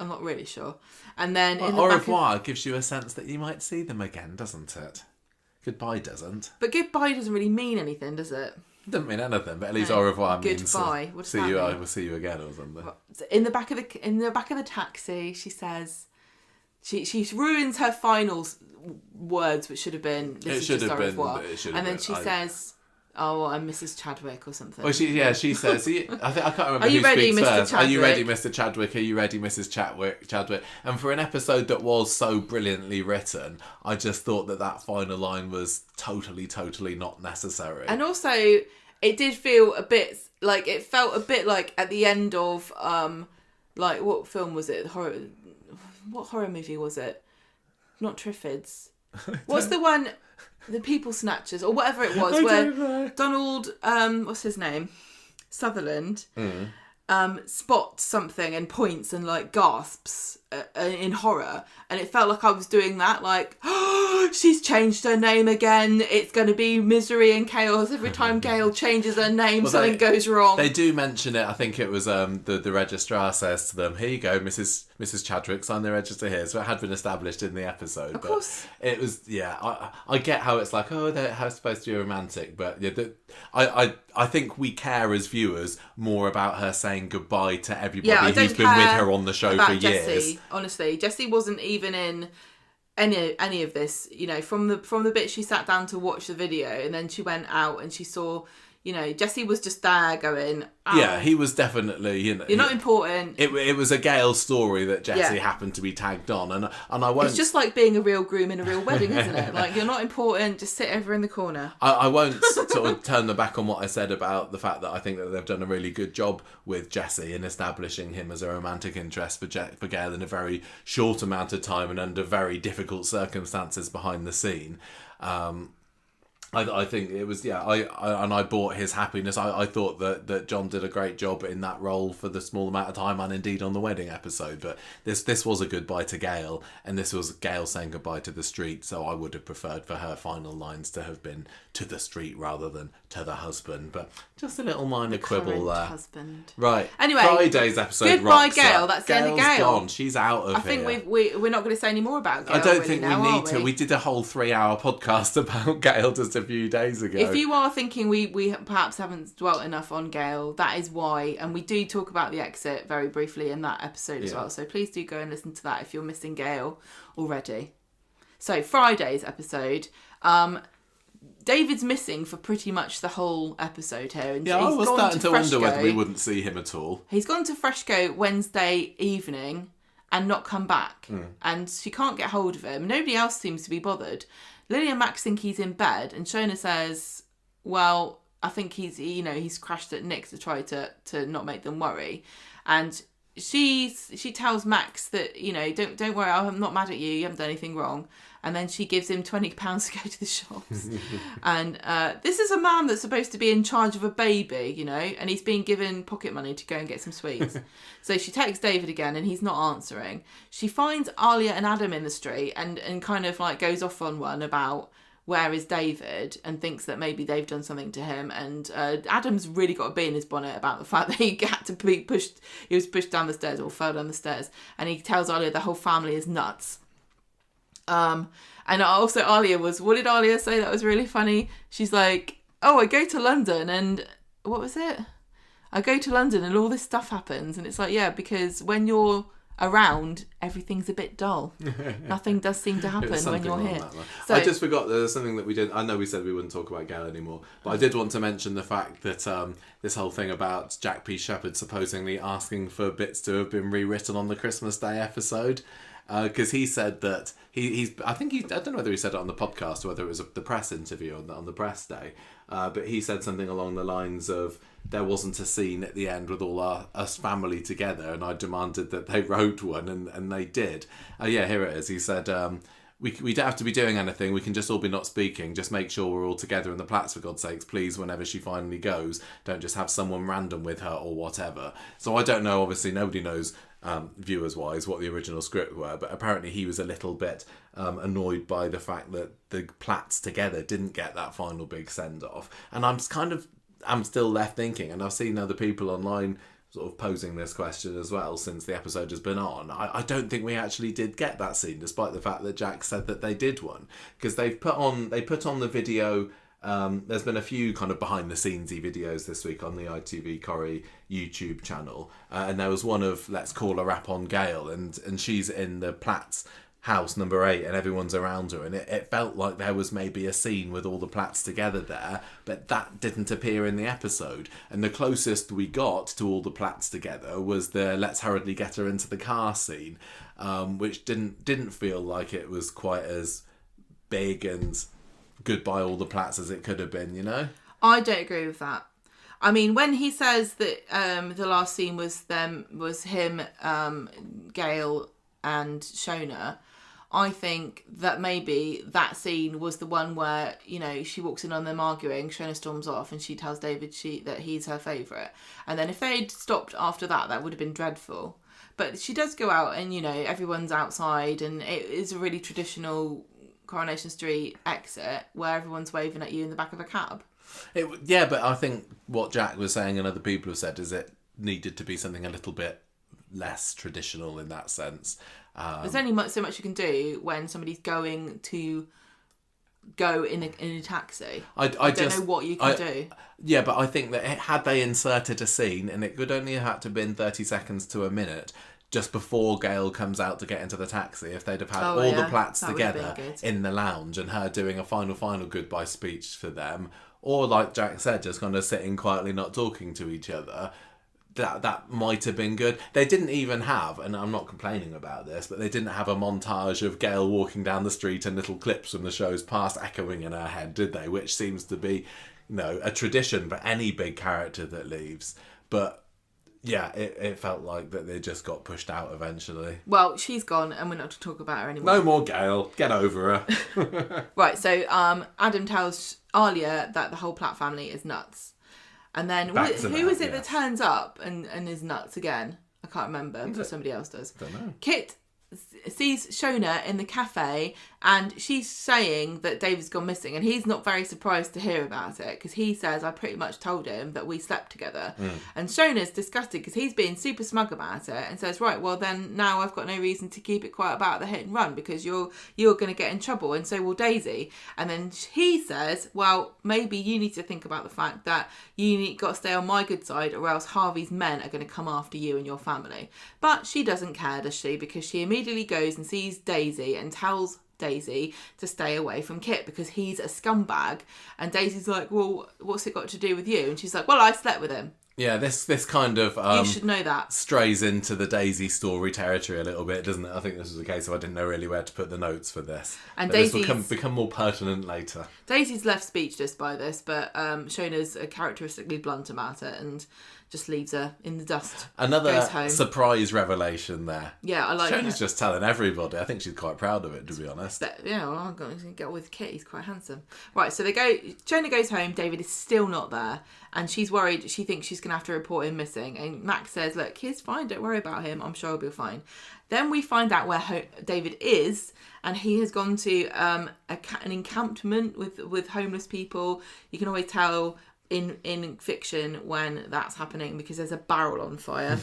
I'm not really sure. And then
au revoir gives you a sense that you might see them again, doesn't it? Goodbye doesn't.
But goodbye doesn't really mean anything, does it?
It doesn't mean anything, but at least au revoir means
goodbye. What does that mean?
I will see you again or something.
In the back of the taxi, she says she ruins her final words, which should have been
it should have been,
and then she says, oh, I'm Mrs. Chadwick or something.
Well, she says, I can't remember who speaks first. Are you ready, Mr. Chadwick? Are you ready, Mrs. Chadwick? And for an episode that was so brilliantly written, I just thought that final line was totally, totally not necessary.
And also, it did feel a bit like, at the end of, like, what film was it? What horror movie was it? Not Triffids. What's the one... The People Snatchers, or whatever it was, where Donald, what's his name? Sutherland, spots something and points and like gasps in horror, and it felt like I was doing that, like, oh, she's changed her name again, it's going to be misery and chaos every time Gail changes her name. Something goes wrong.
They do mention it. I think it was the registrar says to them, here you go, Mrs. Chadwick, sign the register here. So it had been established in the episode.
Of course.
It was, I get how it's like, oh, they're supposed to be romantic, but I think we care as viewers more about her saying goodbye to everybody who's been with her on the show for years.
Honestly, Jessie wasn't even in any of this. You know, from the bit she sat down to watch the video, and then she went out and she saw. You know, Jessie was just there going... Oh,
yeah, he was definitely, you know...
You're not important.
It was a Gail story that Jessie happened to be tagged on, and I won't...
It's just like being a real groom in a real wedding, isn't it? Like, you're not important, just sit over in the corner.
I won't sort of turn them back on what I said about the fact that I think that they've done a really good job with Jessie in establishing him as a romantic interest for Gail in a very short amount of time and under very difficult circumstances behind the scene. I think it was, I bought his happiness. I thought that John did a great job in that role for the small amount of time, and indeed on the wedding episode. But this was a goodbye to Gail, and this was Gail saying goodbye to the street. So I would have preferred for her final lines to have been to the street rather than to the husband. But just a little minor quibble there.
Husband.
Right.
Anyway,
Friday's episode.
Goodbye, Gail. That's the end of Gail.
Gone. She's out of here.
I think we're not going to say any more about Gail.
I don't think we need to. We did a whole 3-hour podcast about Gail just a few days ago.
If you are thinking we perhaps haven't dwelt enough on Gail, that is why. And we do talk about the exit very briefly in that episode as well. So please do go and listen to that if you're missing Gail already. So Friday's episode, David's missing for pretty much the whole episode here. And
I was starting to wonder whether we wouldn't see him at all.
He's gone to Fresco Wednesday evening and not come back. And she can't get hold of him. Nobody else seems to be bothered. Lily and Max think he's in bed, and Shona says, well, I think he's crashed at Nick's to try to not make them worry. And she tells Max that, don't worry, I'm not mad at you, you haven't done anything wrong. And then she gives him £20 to go to the shops. And this is a man that's supposed to be in charge of a baby, and he's being given pocket money to go and get some sweets. So she texts David again, and he's not answering. She finds Alia and Adam in the street and kind of like goes off on one about where is David, and thinks that maybe they've done something to him. And Adam's really got a bee in his bonnet about the fact that he had to be pushed. He was pushed down the stairs or fell down the stairs. And he tells Alia the whole family is nuts. And also Alia what did Alia say that was really funny? She's like, oh, I go to London and what was it? I go to London and all this stuff happens. And it's like, yeah, because when you're around, everything's a bit dull. Nothing does seem to happen when you're here.
So, I just forgot there's something that we did. I know we said we wouldn't talk about Gail anymore, but I did want to mention the fact that this whole thing about Jack P. Shepherd supposedly asking for bits to have been rewritten on the Christmas Day episode. Because he said that I don't know whether he said it on the podcast or whether it was the press interview on the press day, but he said something along the lines of, there wasn't a scene at the end with all us family together, and I demanded that they wrote one, and they did. Here it is. He said, we don't have to be doing anything, we can just all be not speaking, just make sure we're all together in the Platts, for God's sakes, please, whenever she finally goes, don't just have someone random with her or whatever. So I don't know, obviously nobody knows viewers wise what the original script were, but apparently he was a little bit annoyed by the fact that the Platts together didn't get that final big send off. And I'm still left thinking, and I've seen other people online sort of posing this question as well since the episode has been on. I don't think we actually did get that scene, despite the fact that Jack said that they did one, because they put on the video. There's been a few kind of behind the scenesy videos this week on the ITV Corrie YouTube channel, and there was one of Let's Call a Rap on Gail, and she's in the Platts house number 8 and everyone's around her, and it felt like there was maybe a scene with all the Platts together there, but that didn't appear in the episode. And the closest we got to all the Platts together was the let's hurriedly get her into the car scene, which didn't feel like it was quite as big and goodbye all the Platts as it could have been,
I don't agree with that. I mean, when he says that the last scene was him, Gail and Shona, I think that maybe that scene was the one where, she walks in on them arguing, Shona storms off, and she tells David that he's her favourite. And then if they'd stopped after that, that would have been dreadful. But she does go out and, everyone's outside and it is a really traditional Coronation Street exit where everyone's waving at you in the back of a cab.
Yeah, but I think what Jack was saying and other people have said is it needed to be something a little bit less traditional in that sense.
There's only so much you can do when somebody's going to go in a taxi. I don't know what you can do.
Yeah, but I think that had they inserted a scene, and it could only have had to have been 30 seconds to a minute, just before Gail comes out to get into the taxi, if they'd have had all the Platts together in the lounge and her doing a final goodbye speech for them, or like Jack said, just kind of sitting quietly not talking to each other, that might have been good. They didn't even have, and I'm not complaining about this, but they didn't have a montage of Gail walking down the street and little clips from the show's past echoing in her head, did they? Which seems to be, a tradition for any big character that leaves. But yeah, it felt like that they just got pushed out eventually.
Well, she's gone and we're not to talk about her anymore.
No more Gail. Get over her.
Right, so Adam tells Alia that the whole Platt family is nuts. And then, who is it that turns up and is nuts again? I can't remember, but somebody else does.
I don't know.
Kit sees Shona in the cafe and she's saying that David's gone missing, and he's not very surprised to hear about it because he says, I pretty much told him that we slept together. And Shona's disgusted because he's being super smug about it and says, right, well then now I've got no reason to keep it quiet about the hit and run because you're going to get in trouble and so will Daisy. And then he says, well, maybe you need to think about the fact that you got to stay on my good side or else Harvey's men are going to come after you and your family. But she doesn't care, does she? Because she immediately goes and sees Daisy and tells Daisy to stay away from Kit because he's a scumbag. And Daisy's like, well, what's it got to do with you? And she's like, well, I slept with him.
Yeah, this kind of
you should know that
strays into the Daisy story territory a little bit, doesn't it? I think this was a case of I didn't know really where to put the notes for this.
And
this will become more pertinent later.
Daisy's left speechless by this, but Shona's characteristically blunt about it and just leaves her in the dust.
Another surprise revelation there.
Yeah, I like it.
Shona's just telling everybody. I think she's quite proud of it, to be honest.
Yeah, well, I'm going to get with Kit. He's quite handsome. Right, so Shona goes home. David is still not there. And she's worried. She thinks she's going to have to report him missing. And Max says, look, he's fine. Don't worry about him. I'm sure he'll be fine. Then we find out where David is. And he has gone to an encampment with homeless people. You can always tell in fiction when that's happening because there's a barrel on fire.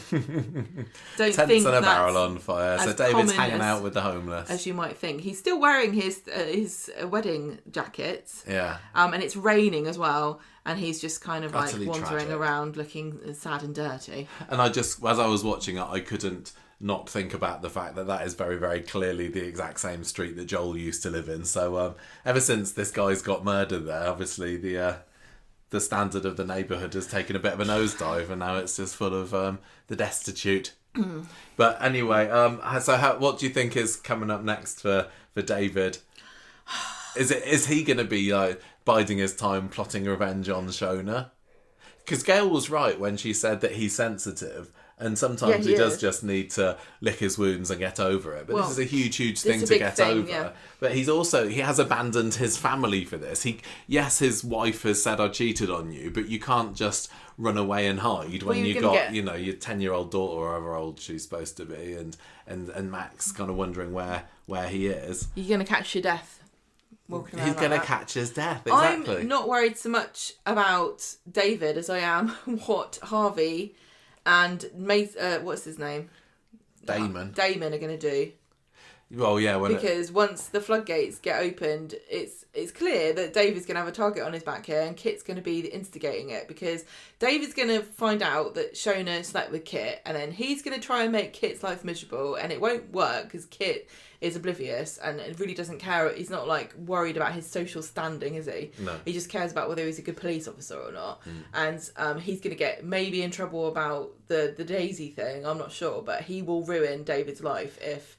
Tents and a barrel on fire. So David's hanging out with the homeless,
as you might think. He's still wearing his wedding jacket.
Yeah.
And it's raining as well. And he's just kind of
utterly
wandering
tragic
around looking sad and dirty.
And as I was watching it, I couldn't not think about the fact that is very, very clearly the exact same street that Joel used to live in. So ever since this guy's got murdered there, obviously the standard of the neighbourhood has taken a bit of a nosedive, and now it's just full of the destitute. But anyway, what do you think is coming up next for David? Is he going to be biding his time, plotting revenge on Shona? Because Gail was right when she said that he's sensitive, and sometimes he does just need to lick his wounds and get over it. But this is a huge thing to get over. Yeah. But he has abandoned his family for this. His wife has said, I cheated on you, but you can't just run away and hide when you got your 10-year-old daughter or however old she's supposed to be, and Max kind of wondering where he is.
You're going to catch your death.
He's going to catch his death, exactly.
I'm not worried so much about David as I am what Harvey and what's his name?
Damon
are going to do.
Well, yeah,
because once the floodgates get opened, it's clear that David's going to have a target on his back here, and Kit's going to be instigating it because David's going to find out that Shona slept with Kit, and then he's going to try and make Kit's life miserable, and it won't work because Kit is oblivious and really doesn't care. He's not worried about his social standing, is he?
No.
He just cares about whether he's a good police officer or not. And he's going to get maybe in trouble about the Daisy thing. I'm not sure, but he will ruin David's life if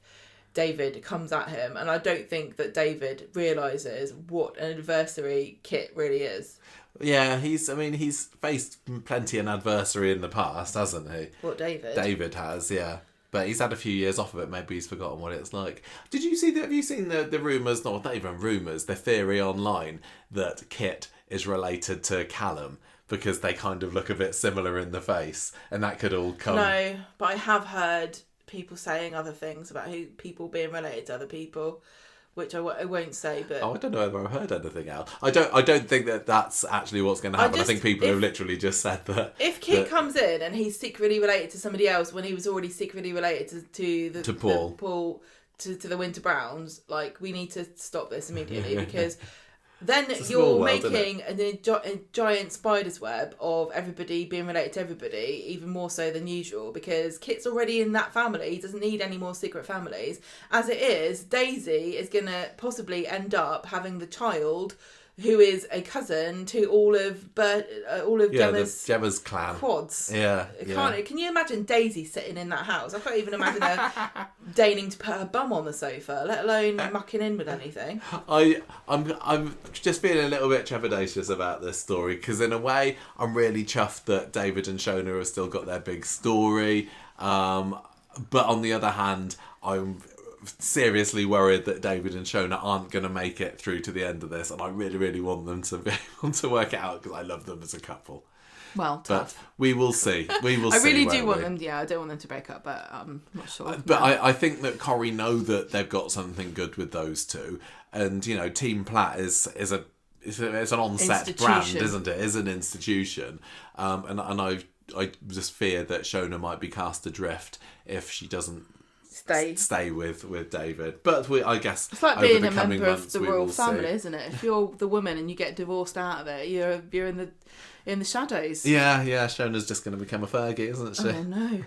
David comes at him. And I don't think that David realises what an adversary Kit really is.
Yeah, he's faced plenty of adversary in the past, hasn't he?
What, David?
David has, yeah. But he's had a few years off of it. Maybe he's forgotten what it's like. Have you seen the rumours, not even rumours, the theory online that Kit is related to Callum because they kind of look a bit similar in the face, and that could all come...
No, but I have heard people saying other things about people being related to other people, which I won't say, but...
Oh, I don't know whether I've heard anything else. I don't think that that's actually what's going to happen. I think people have literally just said that...
If Kit comes in and he's secretly related to somebody else when he was already secretly related to Paul, to the Winter Browns, like, we need to stop this immediately, because... Then you're making a giant spider's web of everybody being related to everybody, even more so than usual, because Kit's already in that family. He doesn't need any more secret families. As it is, Daisy is going to possibly end up having the child who is a cousin to all of Gemma's
clan
quads.
Yeah,
Can you imagine Daisy sitting in that house? I can't even imagine her deigning to put her bum on the sofa, let alone mucking in with anything.
I'm just feeling a little bit trepidatious about this story, because in a way I'm really chuffed that David and Shona have still got their big story, but on the other hand, I'm seriously worried that David and Shona aren't going to make it through to the end of this, and I really, really want them to be able to work it out, because I love them as a couple.
Well, tough.
But we will see. I
really do want them. Yeah, I don't want them to break up, but I'm not sure.
But no. I think that Corrie know that they've got something good with those two, and Team Platt is an on-set brand, isn't it? Is an institution, and I just fear that Shona might be cast adrift if she doesn't stay with David. But I guess
it's like being a member of the royal family, isn't it? If you're the woman and you get divorced out of it, you're in the shadows.
Yeah. Shona's just going to become a Fergie, isn't she?
Oh no.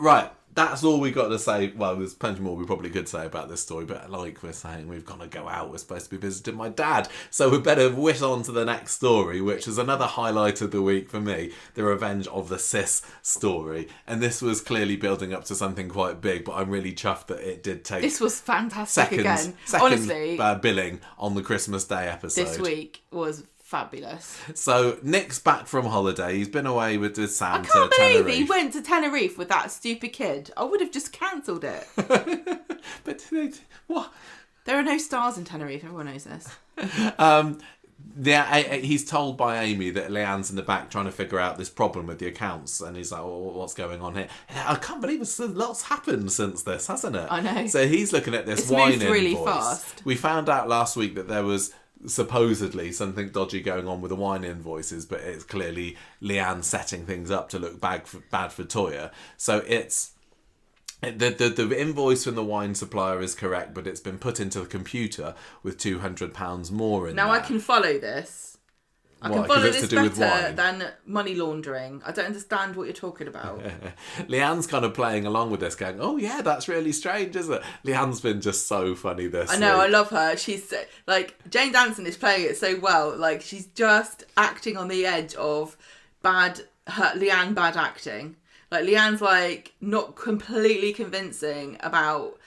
Right. That's all we got to say. Well, there's plenty more we probably could say about this story, but like we're saying, we've got to go out. We're supposed to be visiting my dad. So we better whiz on to the next story, which is another highlight of the week for me, the Revenge of the Sis story. And this was clearly building up to something quite big, but I'm really chuffed that it did take...
This was fantastic
second
honestly,
billing on the Christmas Day episode.
This week was fabulous.
So Nick's back from holiday. He's been away with his Sam to
Tenerife. I can't believe he went to Tenerife with that stupid kid. I would have just cancelled it.
But what?
There are no stars in Tenerife. Everyone knows this.
He's told by Amy that Leanne's in the back trying to figure out this problem with the accounts, and he's like, what's going on here? I can't believe lots happened since this, hasn't it?
I know.
So he's looking at this wine invoice. Really fast. We found out last week that there was supposedly something dodgy going on with the wine invoices, but it's clearly Leanne setting things up to look bad for Toya. So it's the invoice from the wine supplier is correct, but it's been put into the computer with £200 more in
now
there.
I can follow this. I can follow this better than money laundering. I don't understand what you're talking about.
Leanne's kind of playing along with this, going, oh yeah, that's really strange, isn't it? Leanne's been just so funny this week.
I know, I love her. She's like, Jane Danson is playing it so well. Like, she's just acting on the edge of Leanne bad acting. Like, Leanne's like not completely convincing about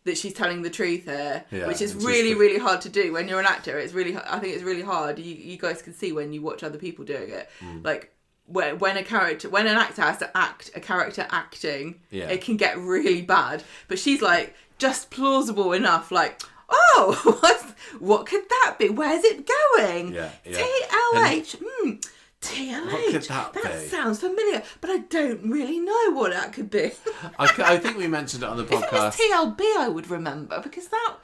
that she's telling the truth here, which is really, really hard to do when you're an actor. I think it's really hard. You guys can see when you watch other people doing it. Like, when an actor has to act a character acting, it can get really bad. But she's like, just plausible enough, like, oh, what could that be? Where's it going? TLH. TLH.
What could that be?
That sounds familiar, but I don't really know what that could be.
I think we mentioned it on the podcast.
If it was TLB, I would remember, because that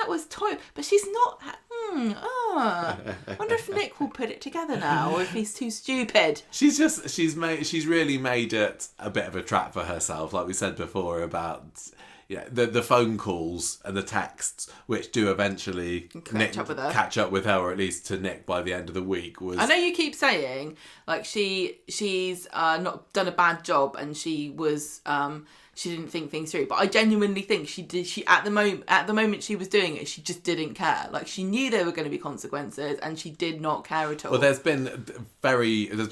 was toy. But she's not. I wonder if Nick will put it together now, or if he's too stupid.
She's really made it a bit of a trap for herself, like we said before about. Yeah, the phone calls and the texts, which do eventually catch up with her, or at least to Nick by the end of the week. I
know you keep saying like she's not done a bad job, and she didn't think things through, but I genuinely think she did. At the moment she was doing it, she just didn't care. Like, she knew there were going to be consequences, and she did not care at all.
Well, there's been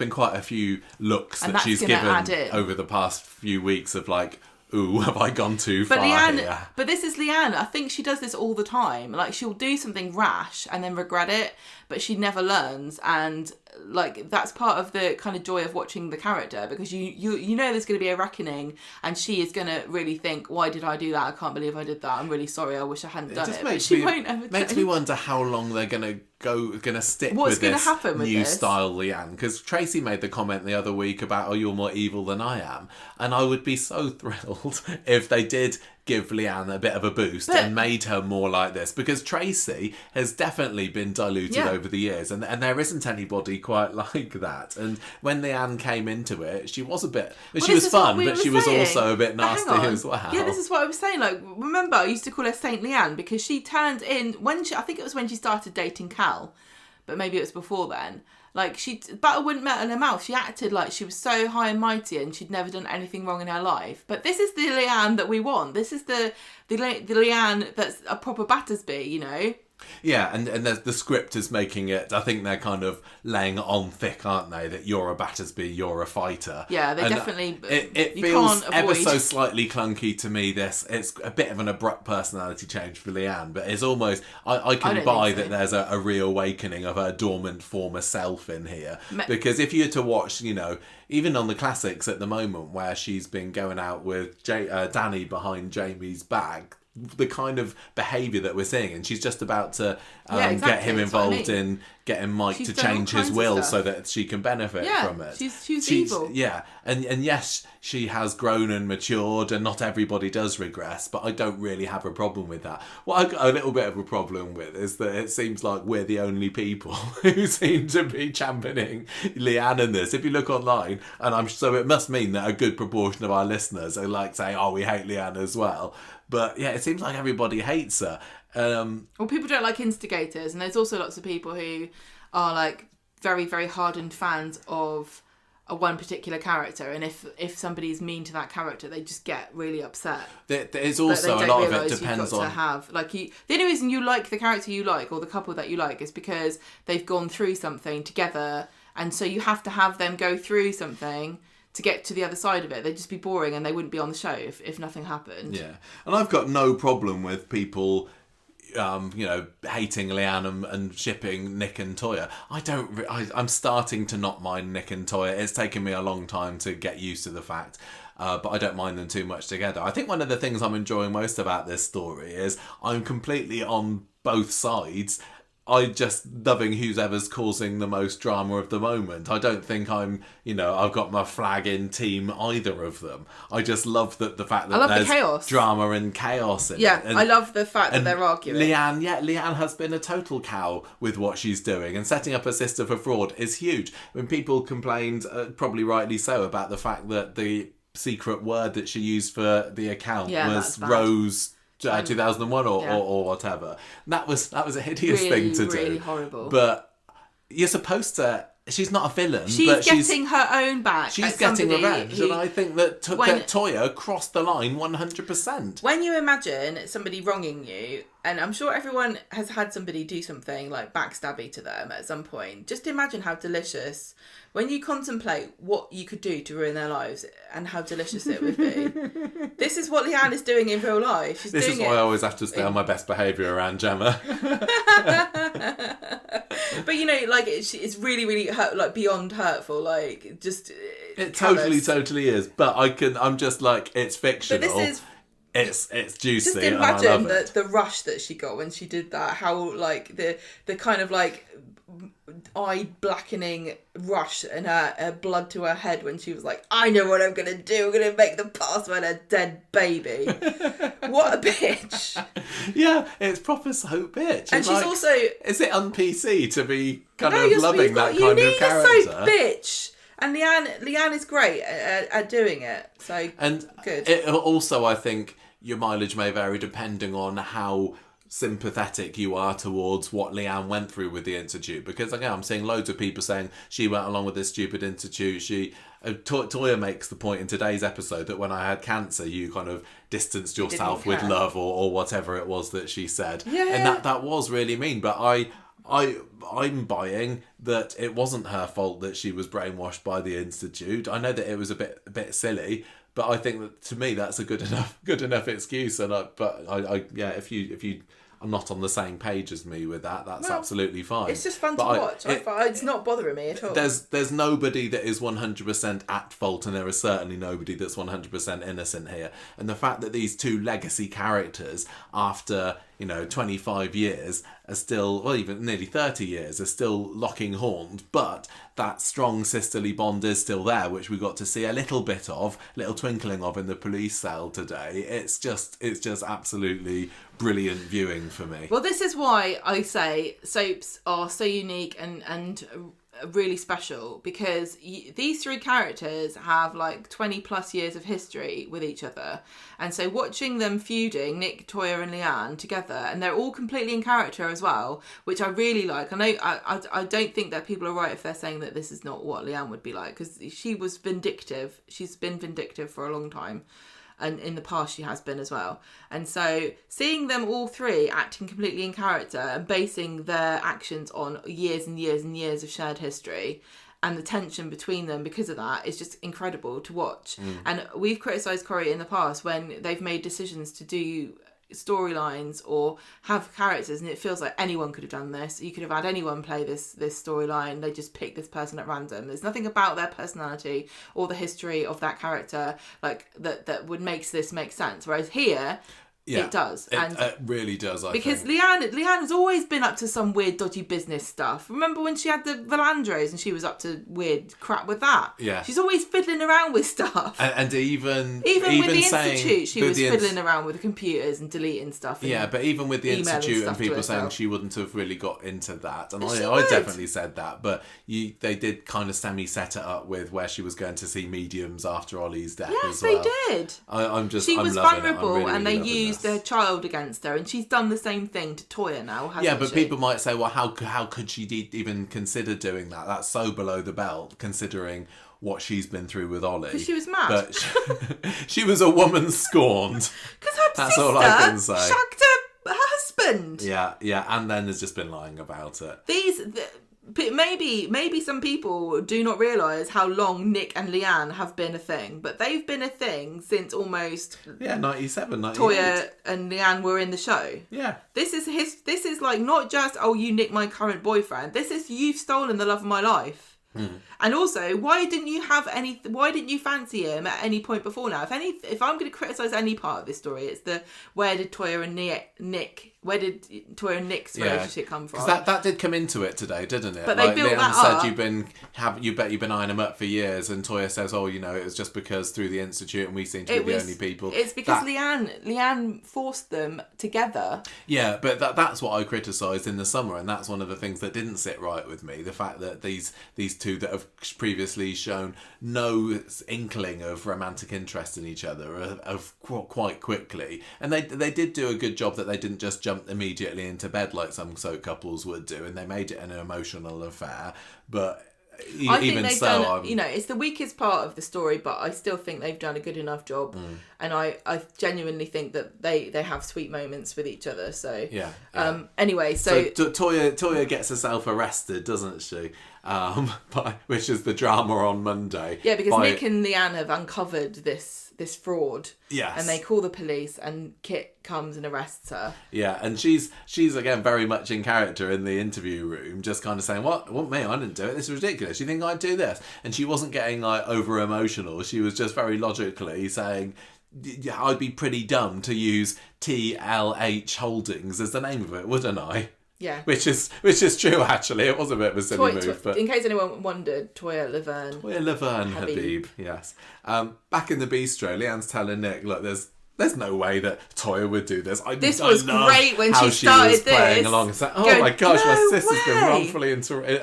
quite a few looks that she's given over the past few weeks of like, ooh, have I gone too far here?
But this is Leanne. I think she does this all the time. Like, she'll do something rash and then regret it, but she never learns. And like that's part of the kind of joy of watching the character, because you know there's going to be a reckoning, and she is going to really think, why did I do that? I can't believe I did that. I'm really sorry. I wish I hadn't done it. But she won't ever
makes me wonder how long they're going to stick with this new style Leanne, because Tracy made the comment the other week about, oh, you're more evil than I am, and I would be so thrilled if they did give Leanne a bit of a boost and made her more like this, because Tracy has definitely been diluted over the years, and there isn't anybody quite like that. And when Leanne came into it, she was a bit, she was fun, but she was also a bit nasty as well.
Yeah, this is what I was saying. Like, remember, I used to call her Saint Leanne because she turned in I think it was when she started dating Cal, but maybe it was before then. Like, butter wouldn't melt in her mouth. She acted like she was so high and mighty and she'd never done anything wrong in her life. But this is the Leanne that we want. This is the Leanne that's a proper Battersby, you know?
Yeah, and the script is making it, I think they're kind of laying it on thick, aren't they? That you're a Battersby, you're a fighter.
Yeah, they definitely...
It feels ever so slightly clunky to me, this. It's a bit of an abrupt personality change for Leanne, but it's almost... I can buy that there's a reawakening of her dormant former self in here. Because if you were to watch, you know, even on the classics at the moment, where she's been going out with Danny behind Jamie's back, the kind of behaviour that we're seeing, and she's just about to get him involved in getting Mike to change his will so that she can benefit from it.
She's evil.
Yeah, and yes, she has grown and matured, and not everybody does regress, but I don't really have a problem with that. What I've got a little bit of a problem with is that it seems like we're the only people who seem to be championing Leanne in this. If you look online, and so it must mean that a good proportion of our listeners are like saying, oh, we hate Leanne as well. But yeah, it seems like everybody hates her.
Well, people don't like instigators, and there's also lots of people who are like very, very hardened fans of one particular character, and if somebody's mean to that character, they just get really upset.
There's also a lot of it depends on...
the only reason you like the character you like, or the couple that you like, is because they've gone through something together, and so you have to have them go through something to get to the other side of it. They'd just be boring and they wouldn't be on the show if nothing happened.
Yeah. And I've got no problem with people, hating Leanne and shipping Nick and Toya. I'm starting to not mind Nick and Toya. It's taken me a long time to get used to the fact. But I don't mind them too much together. I think one of the things I'm enjoying most about this story is I'm completely on both sides. I just loving whoever's causing the most drama of the moment. I don't think I've got my flag in team either of them. I just love the fact that there's chaos. Drama and chaos in it.
Yeah, I love the fact that they're arguing.
Leanne has been a total cow with what she's doing, and setting up her sister for fraud is huge. When people complained, probably rightly so, about the fact that the secret word that she used for the account was Rose... 2001 or whatever. That was a hideous thing to do.
Really horrible.
But you're supposed to... She's not a villain.
She's getting her own back.
She's getting revenge. And I think that Toya crossed the line 100%.
When you imagine somebody wronging you, and I'm sure everyone has had somebody do something like backstabby to them at some point, just imagine how delicious... When you contemplate what you could do to ruin their lives and how delicious it would be. This is what Leanne is doing in real life.
This is why I always have to stay on my best behaviour around Gemma.
But it's really, really beyond hurtful. Like, just
it totally is. But I'm just like, it's fictional.
But this is.
It's juicy.
Just imagine the rush that she got when she did that. How like the kind of like eye blackening rush and her blood to her head when she was like, I know what I'm gonna do. I'm gonna make the password a dead baby. What a bitch.
Yeah, it's proper soap bitch.
And she's also...
Is it un-PC to be kind of loving that kind of character?
You need a soap bitch. And Leanne is great at doing it. So, good.
It also, I think, your mileage may vary depending on how sympathetic you are towards what Leanne went through with the Institute, because again I'm seeing loads of people saying she went along with this stupid Institute. Toya makes the point in today's episode that when I had cancer you kind of distanced yourself with love or whatever it was that she said, and that was really mean. But I'm buying that it wasn't her fault that she was brainwashed by the Institute. I know that it was a bit silly, but I think that to me that's a good enough excuse. And if you not on the same page as me with that, that's absolutely fine.
It's just fun to watch. It's not bothering me at all.
There's nobody that is 100% at fault, and there is certainly nobody that's 100% innocent here. And the fact that these two legacy characters, after 25 years, are still, well, even nearly 30 years, are still locking horns, but that strong sisterly bond is still there, which we got to see a little bit of, little twinkling of in the police cell today. It's just absolutely brilliant viewing for me.
Well, this is why I say soaps are so unique and really special, because these three characters have like 20 plus years of history with each other, and so watching them feuding, Nick, Toya and Leanne together, and they're all completely in character as well, which I really like. I know I don't think that people are right if they're saying that this is not what Leanne would be like, because she was vindictive. She's been vindictive for a long time, and in the past she has been as well. And so seeing them all three acting completely in character and basing their actions on years and years and years of shared history, and the tension between them because of that, is just incredible to watch. And we've criticised Corrie in the past when they've made decisions to do storylines or have characters, and it feels like anyone could have done this. You could have had anyone play this storyline. They just pick this person at random. There's nothing about their personality or the history of that character like that would make this make sense. Whereas here, it does.
It really does, I think.
Because Leanne has always been up to some weird, dodgy business stuff. Remember when she had the Valandros and she was up to weird crap with that?
Yeah.
She's always fiddling around with stuff.
And even
with the
saying,
Institute, she was fiddling around with the computers and deleting stuff. And
but even with the Institute and people saying she wouldn't have really got into that. And I definitely said that. But they did kind of semi-set it up with where she was going to see mediums after Ollie's death as well.
Yes, they did.
She
was vulnerable,
really,
and they
really
used their child against her, and she's done the same thing to Toya now, hasn't she?
Yeah, but people might say, well, how could she even consider doing that? That's so below the belt, considering what she's been through with Ollie.
Because she was mad.
But she was a woman scorned.
Because her
That's
sister
all I can say.
shagged her husband.
Yeah, and then has just been lying about it.
Maybe some people do not realise how long Nick and Leanne have been a thing, but they've been a thing since almost
97, 98.
Toya and Leanne were in the show.
Yeah. This
is like not just, oh, you nicked my current boyfriend. This is, you've stolen the love of my life. And also, why didn't you fancy him at any point before now? If I'm going to criticise any part of this story, it's where did Toya and Nick's relationship come from?
Because that did come into it today, didn't it?
But they built
Leanne
that
said
up.
you've been eyeing him up for years, and Toya says, oh, it was just because through the Institute and we seem to be the only people.
It's because Leanne forced them together.
Yeah, but that's what I criticised in the summer, and that's one of the things that didn't sit right with me. The fact that these two that have previously shown no inkling of romantic interest in each other of quite quickly, and they did do a good job that they didn't just jump immediately into bed like some soap couples would do, and they made it an emotional affair. But
I think they've done, it's the weakest part of the story, but I still think they've done a good enough job. And I genuinely think that they have sweet moments with each other. So anyway, so
Toya gets herself arrested, doesn't she? Which is the drama on Monday.
Yeah, because Nick and Leanne have uncovered this fraud.
Yes.
And they call the police, and Kit comes and arrests her.
Yeah, and she's again very much in character in the interview room, just kind of saying, "What me? I didn't do it. This is ridiculous. You think I'd do this?" And she wasn't getting like over emotional. She was just very logically saying, "I'd be pretty dumb to use TLH Holdings as the name of it, wouldn't I?"
Yeah.
Which is true, actually. It was a bit of a silly move. But
in case anyone wondered, Toya Laverne
Habib, yes. Back in the bistro, Leanne's telling Nick, look, there's no way that Toya would do this.
This was great when she started this.
Playing along and saying, my gosh, my sister's been wrongfully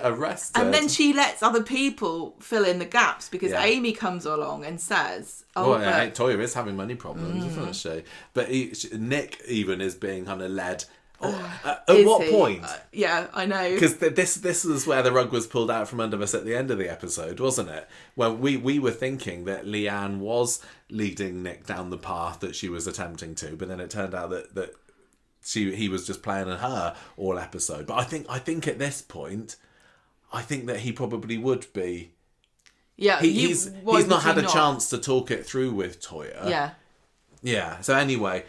arrested.
And then she lets other people fill in the gaps, because Amy comes along and says,
Toya is having money problems, isn't she? But Nick even is being kind of led... at what point?
Yeah, I know.
Because this is where the rug was pulled out from under us at the end of the episode, wasn't it? When we were thinking that Leanne was leading Nick down the path that she was attempting to, but then it turned out that he was just playing her all episode. But I think at this point, I think that he probably would be.
Yeah,
he's not had a chance to talk it through with Toya.
Yeah.
Yeah. So anyway,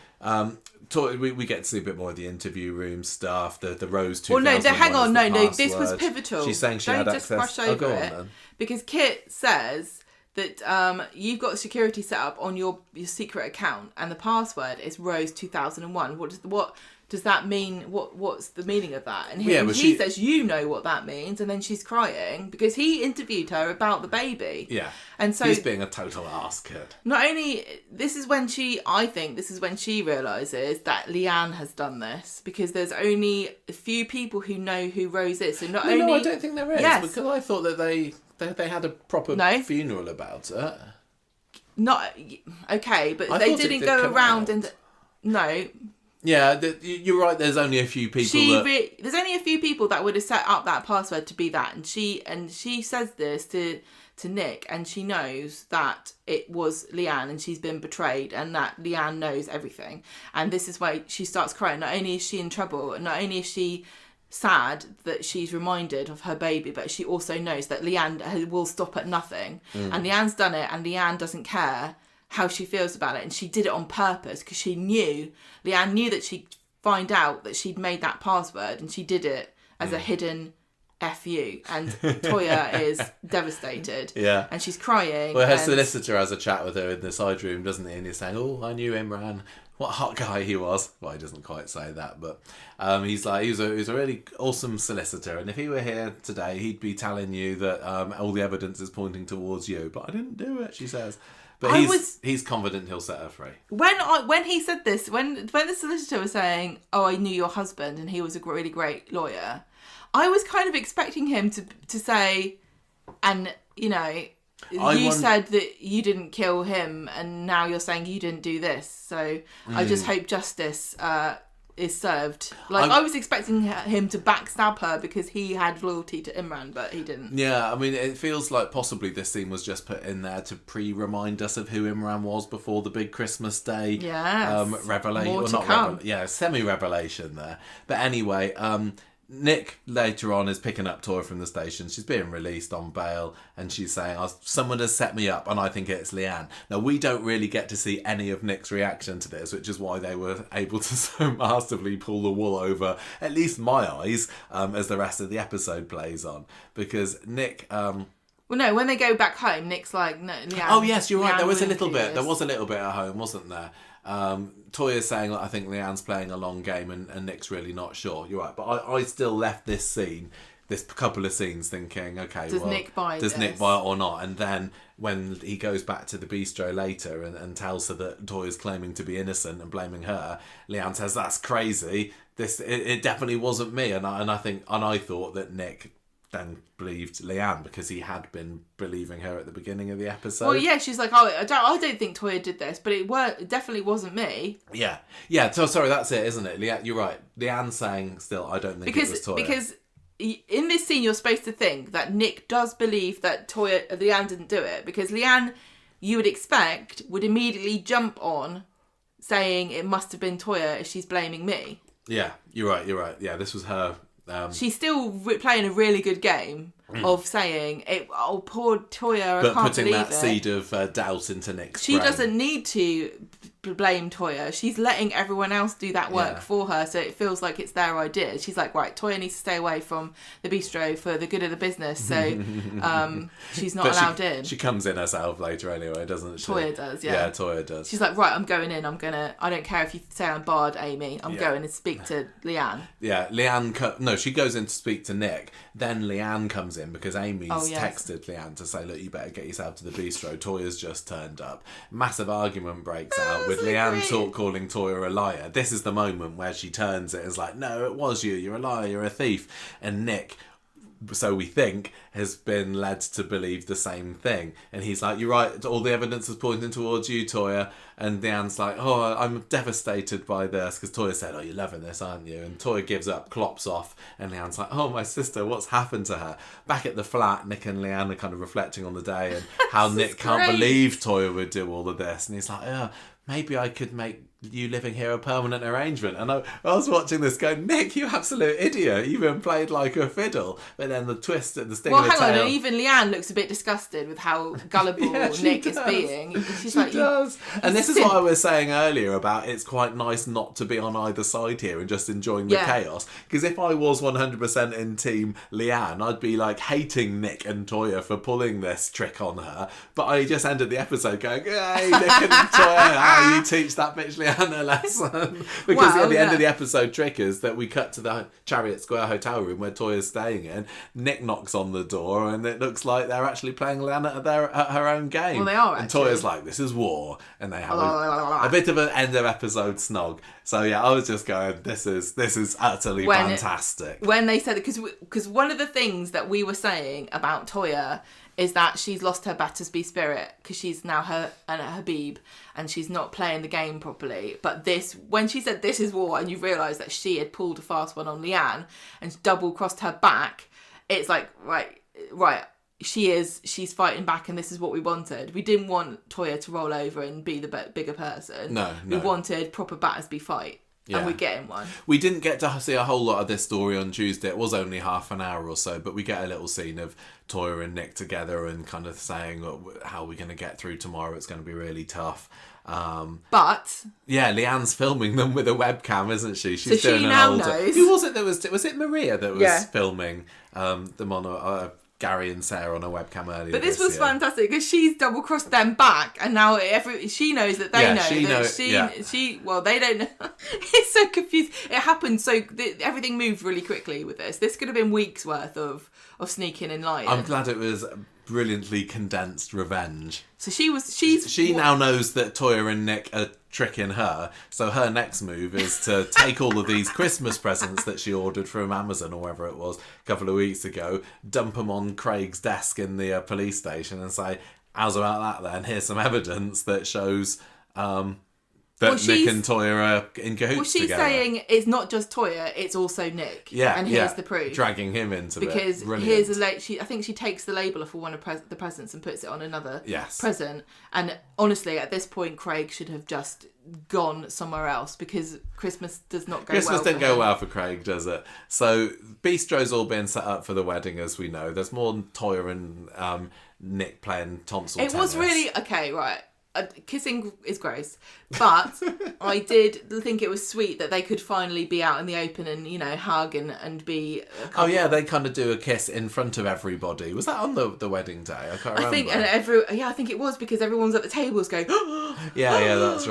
we get to see a bit more of the interview room stuff, the Rose 2001.
Well, no, hang on, no, this was pivotal.
She's saying she
Don't
had
just
access.
brush over
go on,
it,
then.
because Kit says that you've got security set up on your secret account, and the password is Rose 2001. What does that mean? What's the meaning of that? And he says, you know what that means, and then she's crying because he interviewed her about the baby.
Yeah,
and so
he's being a total ass kid.
Not only I think this is when she realises that Leanne has done this, because there's only a few people who know who Rose is. So no, I
don't think there is. Yes. Because I thought that they had a proper funeral about it.
Not okay, but they didn't go around and no.
Yeah, you're right. There's only a few people.
There's only a few people that would have set up that password to be that, and she says this to Nick, and she knows that it was Leanne, and she's been betrayed, and that Leanne knows everything, and this is why she starts crying. Not only is she in trouble, not only is she sad that she's reminded of her baby, but she also knows that Leanne will stop at nothing, and Leanne's done it, and Leanne doesn't care how she feels about it, and she did it on purpose because Leanne knew that she'd find out that she'd made that password, and she did it as a hidden FU, and Toya is devastated.
Yeah.
And she's crying.
Well, her solicitor has a chat with her in the side room, doesn't he? And he's saying, oh, I knew Imran. What a hot guy he was. Well, he doesn't quite say that, but he's like, he was a really awesome solicitor, and if he were here today, he'd be telling you that all the evidence is pointing towards you, but I didn't do it, she says. But he's confident he'll set her free.
When he said this, when the solicitor was saying, "Oh, I knew your husband, and he was a really great lawyer," I was kind of expecting him to say, and said that you didn't kill him, and now you're saying you didn't do this. So I just hope justice is served. I was expecting him to backstab her because he had loyalty to Imran, but he didn't.
Yeah, I mean, it feels like possibly this scene was just put in there to pre-remind us of who Imran was before the big Christmas Day revelation. Semi-revelation there. But anyway, Nick later on is picking up Toya from the station. She's being released on bail, and she's saying, someone has set me up, and I think it's Leanne. Now, we don't really get to see any of Nick's reaction to this, which is why they were able to so masterfully pull the wool over, at least my eyes, as the rest of the episode plays on. Because Nick... Well,
no, when they go back home, Nick's like, no, Leanne...
Oh, yes, you're right. There was a little bit.
This.
There was a little bit at home, wasn't there? Toya's saying, I think Leanne's playing a long game, and Nick's really not sure. You're right. But I still left this couple of scenes thinking, okay,
does Nick buy
it or not? And then when he goes back to the bistro later and tells her that Toya's claiming to be innocent and blaming her, Leanne says, that's crazy. It definitely wasn't me. And I thought that Nick then believed Leanne because he had been believing her at the beginning of the episode.
Well, yeah, she's like, oh, I don't think Toya did this, but it definitely wasn't me.
Yeah. So sorry, that's it, isn't it? You're right. Leanne's saying still, I don't think it was Toya.
Because in this scene, you're supposed to think that Nick does believe that Leanne didn't do it, because Leanne, you would expect, would immediately jump on saying it must have been Toya if she's blaming me.
Yeah, you're right. Yeah, this was her...
She's still playing a really good game of saying, "Oh, poor Toya, I can't believe it." But
putting that seed of doubt into Nick's brain.
She doesn't need to blame Toya. She's letting everyone else do that work for her, so it feels like it's their idea. She's like, right, Toya needs to stay away from the bistro for the good of the business, so she's not allowed in.
She comes in herself later anyway, doesn't she?
Toya does, yeah.
Yeah, Toya does.
She's like, right, I'm going in. I don't care if you say I'm barred, Amy. I'm going and speak to Leanne.
Yeah, Leanne... she goes in to speak to Nick. Then Leanne comes in because Amy's texted Leanne to say, look, you better get yourself to the bistro. Toya's just turned up. Massive argument breaks out with Leanne calling Toya a liar. This is the moment where she turns it and is like, no, it was you. You're a liar. You're a thief. And Nick, so we think, has been led to believe the same thing. And he's like, you're right. All the evidence is pointing towards you, Toya. And Leanne's like, oh, I'm devastated by this. Because Toya said, oh, you're loving this, aren't you? And Toya gives up, clops off. And Leanne's like, oh, my sister, what's happened to her? Back at the flat, Nick and Leanne are kind of reflecting on the day and how Nick can't believe Toya would do all of this. And he's like, maybe I could make you living here a permanent arrangement? And I was watching this going, Nick, you absolute idiot. You even played like a fiddle. But then the twist at the sting of the tail.
Well, hang on, and even Leanne looks a bit disgusted with how gullible Nick is being. She's like,
does. And this is what I was saying earlier about it's quite nice not to be on either side here and just enjoying the chaos. Because if I was 100% in team Leanne, I'd be like hating Nick and Toya for pulling this trick on her. But I just ended the episode going, hey, Nick and Toya, how you teach that bitch Leanne a lesson. Because at the end of the episode trick is that we cut to the Chariot Square hotel room where Toya's staying in. Nick knocks on the door and it looks like they're actually playing Leanne at her own game.
Well, they are actually.
And Toya's like, this is war. And they have a bit of an end of episode snog. So yeah, I was just going, this is utterly fantastic.
When they said it, because one of the things that we were saying about Toya is that she's lost her Battersby spirit because she's now her Habib and she's not playing the game properly. But when she said this is war and you realise that she had pulled a fast one on Leanne and double crossed her back, it's like, right, she's fighting back and this is what we wanted. We didn't want Toya to roll over and be the bigger person.
No.
We wanted proper Battersby fight. Yeah. And we're getting one.
We didn't get to see a whole lot of this story on Tuesday. It was only half an hour or so, but we get a little scene of Toya and Nick together and kind of saying how we're going to get through tomorrow. It's going to be really tough.
But
yeah, Leanne's filming them with a webcam, isn't she? She's
so
doing
she
an
now
older...
knows.
Who was it that was it Maria that was filming them on Gary and Sarah on a webcam earlier?
But this was fantastic because she's double crossed them back, and now she knows that they know well, they don't know. It's so confused. It happened everything moved really quickly with this. This could have been weeks worth of sneaking and lying.
I'm glad it was brilliantly condensed revenge.
So she
now knows that Toya and Nick are tricking her, so her next move is to take all of these Christmas presents that she ordered from Amazon or wherever it was a couple of weeks ago, dump them on Craig's desk in the police station and say, how's about that then? Here's some evidence that shows that Nick and Toya are in cahoots
Well, she's
together.
saying it's not just Toya, it's also Nick.
Yeah,
and here's the proof.
Dragging him into it.
Because here's I think she takes the label off of one of the presents and puts it on another present. And honestly, at this point, Craig should have just gone somewhere else because Christmas does not go well.
Christmas didn't go well for Craig, does it? So Bistro's all been set up for the wedding, as we know. There's more Toya and Nick playing tonsil tennis.
It was really okay, right? Kissing is gross, but I did think it was sweet that they could finally be out in the open and, you know, hug and be a couple. Oh
yeah, they kind of do a kiss in front of everybody. Was that on the wedding day? I can't remember.
I think it was because everyone's at the tables going.
yeah, that's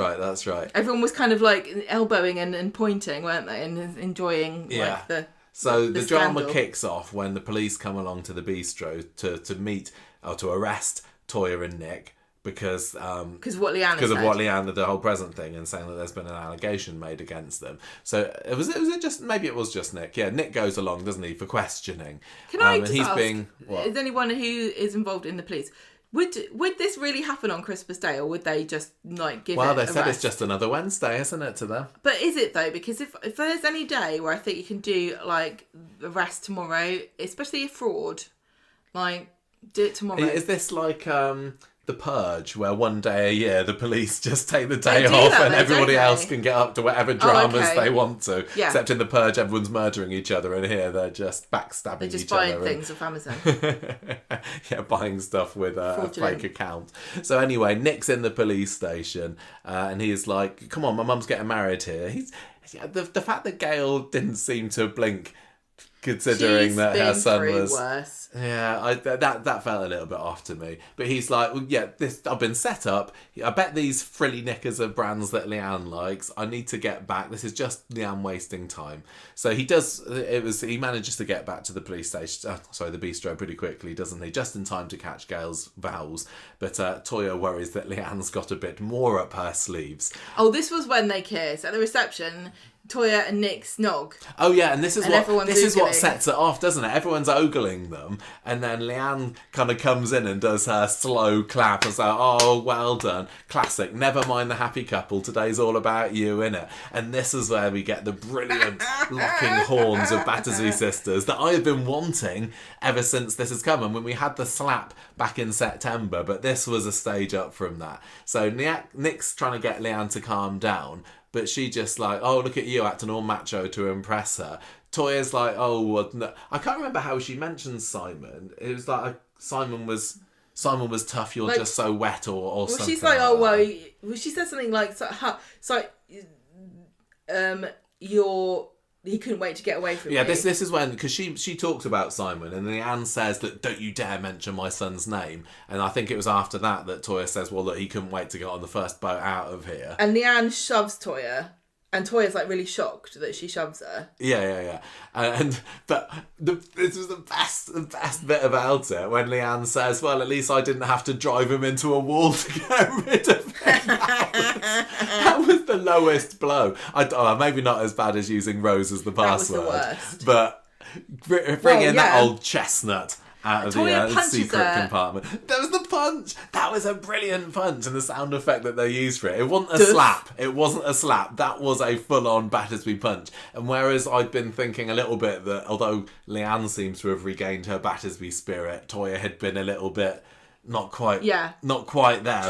right.
Everyone was kind of like elbowing and pointing, weren't they, and enjoying like the.
So the drama kicks off when the police come along to the bistro to meet or to arrest Toya and Nick. Because of what Leanne, the whole present thing, and saying that there's been an allegation made against them. So was it just Nick? Yeah, Nick goes along, doesn't he, for questioning?
Can I just ask? Is anyone who is involved in the police? Would this really happen on Christmas Day, or would they just give it?
Well, they said it's just another Wednesday, isn't it, to them?
But is it though? Because if there's any day where I think you can do arrest tomorrow, especially a fraud, do it tomorrow.
Is this like The Purge, where one day a year the police just take the day off and everybody else can get up to whatever dramas they want to. Yeah. Except in The Purge, everyone's murdering each other, and here they're just backstabbing each other.
They're just buying things off Amazon.
Yeah, buying stuff with a fake account. So anyway, Nick's in the police station, and he's like, come on, my mum's getting married here. The fact that Gail didn't seem to blink, considering that her son was
worse.
Yeah, that felt a little bit off to me. But he's like, well, yeah, I've been set up. I bet these frilly knickers are brands that Leanne likes. I need to get back. This is just Leanne wasting time. So he manages to get back to the police station, the bistro pretty quickly, doesn't he? Just in time to catch Gail's vows. But Toya worries that Leanne's got a bit more up her sleeves.
Oh, this was when they kiss at the reception. Toya and Nick snog.
Oh yeah, and this is what sets it off, doesn't it? Everyone's ogling them, and then Leanne kind of comes in and does her slow clap and say, "Oh, well done, classic. Never mind the happy couple. Today's all about you, innit?" And this is where we get the brilliant locking horns of Battersby sisters that I have been wanting ever since this has come. And when we had the slap back in September, but this was a stage up from that. So Nick's trying to get Leanne to calm down. but she just like, oh, look at you acting all macho to impress her. Toya's like, oh, well, no. I can't remember how she mentioned Simon. It was like Simon was tough. You're like, just so wet, or something.
She's like, oh well, she said something like, he couldn't wait to get away from me.
Yeah, this is when, because she talks about Simon, and Leanne says that, don't you dare mention my son's name. And I think it was after that Toya says, well, look, he couldn't wait to get on the first boat out of here.
And Leanne shoves Toya, and Toya's like really shocked that she shoves her.
Yeah. But this was the best bit about it, when Leanne says, well, at least I didn't have to drive him into a wall to get rid of him. That was the lowest blow. Maybe not as bad as using Rose as the password.
That was the worst.
But bring in that old chestnut out of the secret compartment. There was the punch. That was a brilliant punch, and the sound effect that they used for it. It wasn't a slap. It wasn't a slap. That was a full-on Battersby punch. And whereas I'd been thinking a little bit that although Leanne seems to have regained her Battersby spirit, Toya had been a little bit not quite there.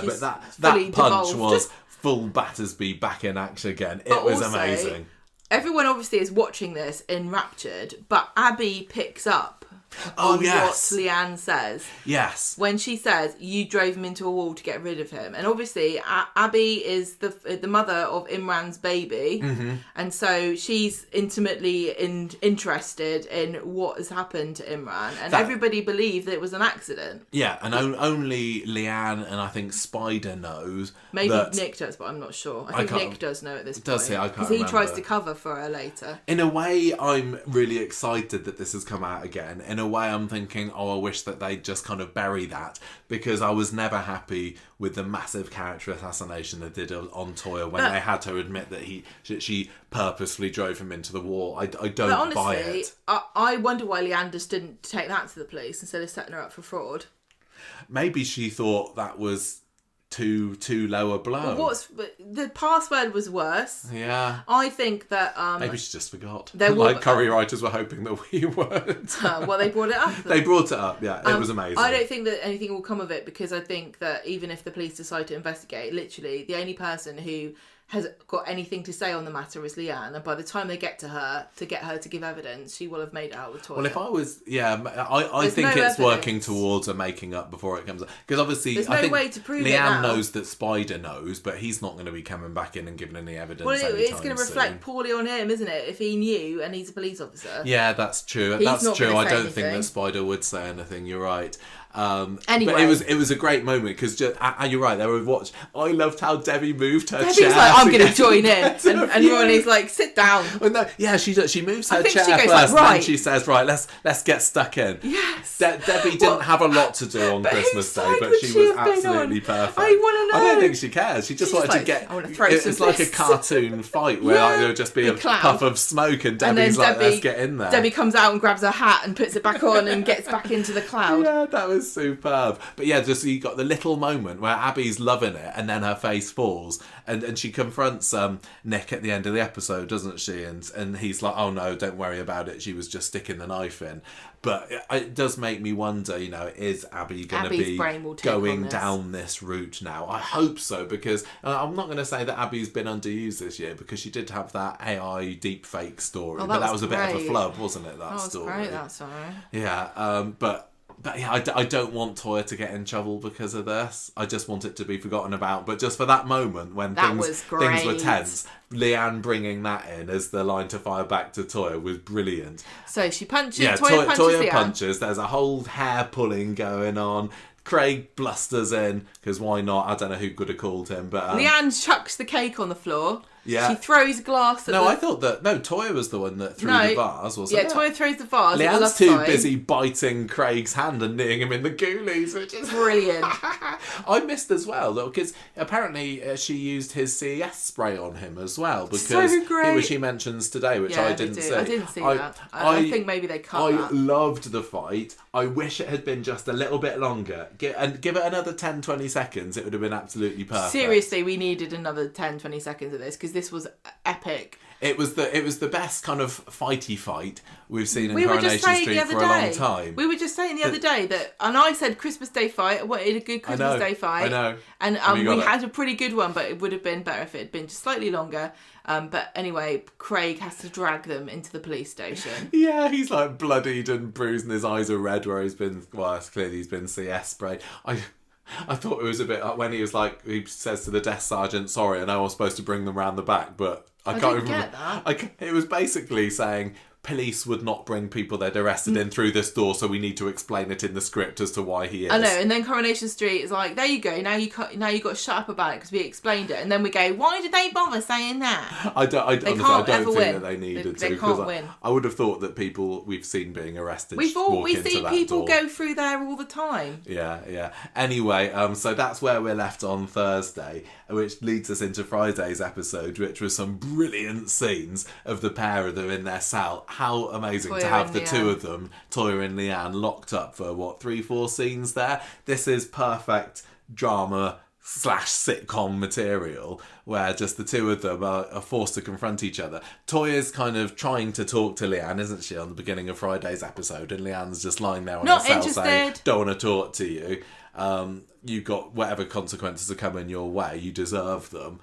She's but that punch was full Battersby back in action again. It was amazing.
Everyone obviously is watching this enraptured, but Abby picks up on what Leanne says.
Yes.
When she says, you drove him into a wall to get rid of him. And obviously, Abby is the mother of Imran's baby.
Mm-hmm.
And so she's intimately interested in what has happened to Imran. And everybody believed that it was an accident.
Yeah, and only Leanne and I think Spider knows.
Maybe Nick does, but I'm not sure. I think Nick does know at this point.
Does he? I can't
remember. Because he tries to cover for her later.
In a way, I'm really excited that this has come out again. In a way, I'm thinking, I wish that they'd just kind of bury that, because I was never happy with the massive character assassination they did on Toya when they had to admit that she purposefully drove him into the wall. I don't buy it.
I wonder why Leanne just didn't take that to the police instead of setting her up for fraud.
Maybe she thought that was too low a blow.
Well, the password was worse.
Yeah.
I think that
maybe she just forgot. Like curry writers were hoping that we weren't.
Well, they brought it up.
They brought it up. Yeah, it was amazing.
I don't think that anything will come of it, because I think that even if the police decide to investigate, literally the only person who has got anything to say on the matter is Leanne, and by the time they get to her to get her to give evidence, she will have made it out with Toya.
Well, if I was, I think it's working towards a making up before it comes up, because obviously
there's
I think
way to prove
Leanne
it now.
knows that Spider knows, but he's not going to be coming back in and giving any evidence.
Well, it's going to reflect poorly on him, isn't it? If he knew and he's a police officer.
Yeah, that's true. That's true. I don't think that Spider would say anything. You're right.
Anyway,
but it was a great moment, because you're right. They were watching. I loved how Debbie moved her chair.
Debbie's like, I'm going to join in, and Ronnie's like, sit down.
Well, no, yeah, she moves her chair first, and then she says, right, let's get stuck in.
Yes.
Debbie didn't have a lot to do on Christmas Day, but she was absolutely perfect.
I want to know.
I don't think she cares. She just wanted to get.
I want to throw some
It's like a cartoon fight where there would just be a puff of smoke, and Debbie's like, let's get in there.
Debbie comes out and grabs her hat and puts it back on and gets back into the cloud.
Yeah, that was superb. But yeah, just you got the little moment where Abby's loving it, and then her face falls, and she confronts Nick at the end of the episode, doesn't she? And he's like, oh no, don't worry about it. She was just sticking the knife in. But it does make me wonder, is Abby going to be going down this route now? I hope so, because I'm not going to say that Abby's been underused this year, because she did have that AI deepfake story, but that was a bit of a flub, wasn't it? That story.
That was great, that story.
Yeah, but yeah, I don't want Toya to get in trouble because of this. I just want it to be forgotten about. But just for that moment when things were tense, Leanne bringing that in as the line to fire back to Toya was brilliant.
So she punches.
Yeah,
Toya
punches. There's a whole hair pulling going on. Craig blusters in, because why not? I don't know who could have called him, but
Leanne chucks the cake on the floor.
Yeah.
She throws glass at
I thought that... No, Toya was the one that threw the vase, wasn't it?
Yeah, Toya throws the vase.
Leanne's too busy biting Craig's hand and kneeing him in the ghoulies, which is...
Brilliant.
I missed as well, though, because apparently she used his CES spray on him as well, because
so great.
Which he mentions today, which I didn't see.
I didn't see that. I think maybe they cut that.
I loved the fight. I wish it had been just a little bit longer. Give it another 10-20 seconds. It would have been absolutely perfect.
Seriously, we needed another 10-20 seconds of this, because this was epic.
It was the best kind of fighty fight we've seen in Coronation Street for a long time.
We were just saying the other day that, and I said Christmas Day fight. I wanted a good Christmas Day fight.
I know.
And we had a pretty good one, but it would have been better if it had been just slightly longer. But anyway, Craig has to drag them into the police station.
Yeah, he's like bloodied and bruised, and his eyes are red where he's been. Well, clearly he's been CS sprayed. I thought it was a bit when he was like, he says to the desk sergeant, "Sorry, I know I was supposed to bring them round the back, but I can't remember."
Get that.
It was basically saying police would not bring people they'd arrested in through this door, so we need to explain it in the script as to why he is.
I know, and then Coronation Street is like, there you go, now you got to shut up about it because we explained it, and then we go, why did they bother saying that?
I don't think that they needed to.
They can't win.
I would have thought that people we've seen being arrested.
We see people go through there all the time.
Yeah. Anyway, so that's where we're left on Thursday, which leads us into Friday's episode, which was some brilliant scenes of the pair of them in their cell. How amazing to have the two of them, Toya and Leanne, locked up for 3-4 scenes there. This is perfect drama / sitcom material where just the two of them are forced to confront each other. Toya's kind of trying to talk to Leanne, isn't she, on the beginning of Friday's episode, and Leanne's just lying there on her cell saying, "Don't want to talk to you. You got whatever consequences are coming your way, you deserve them."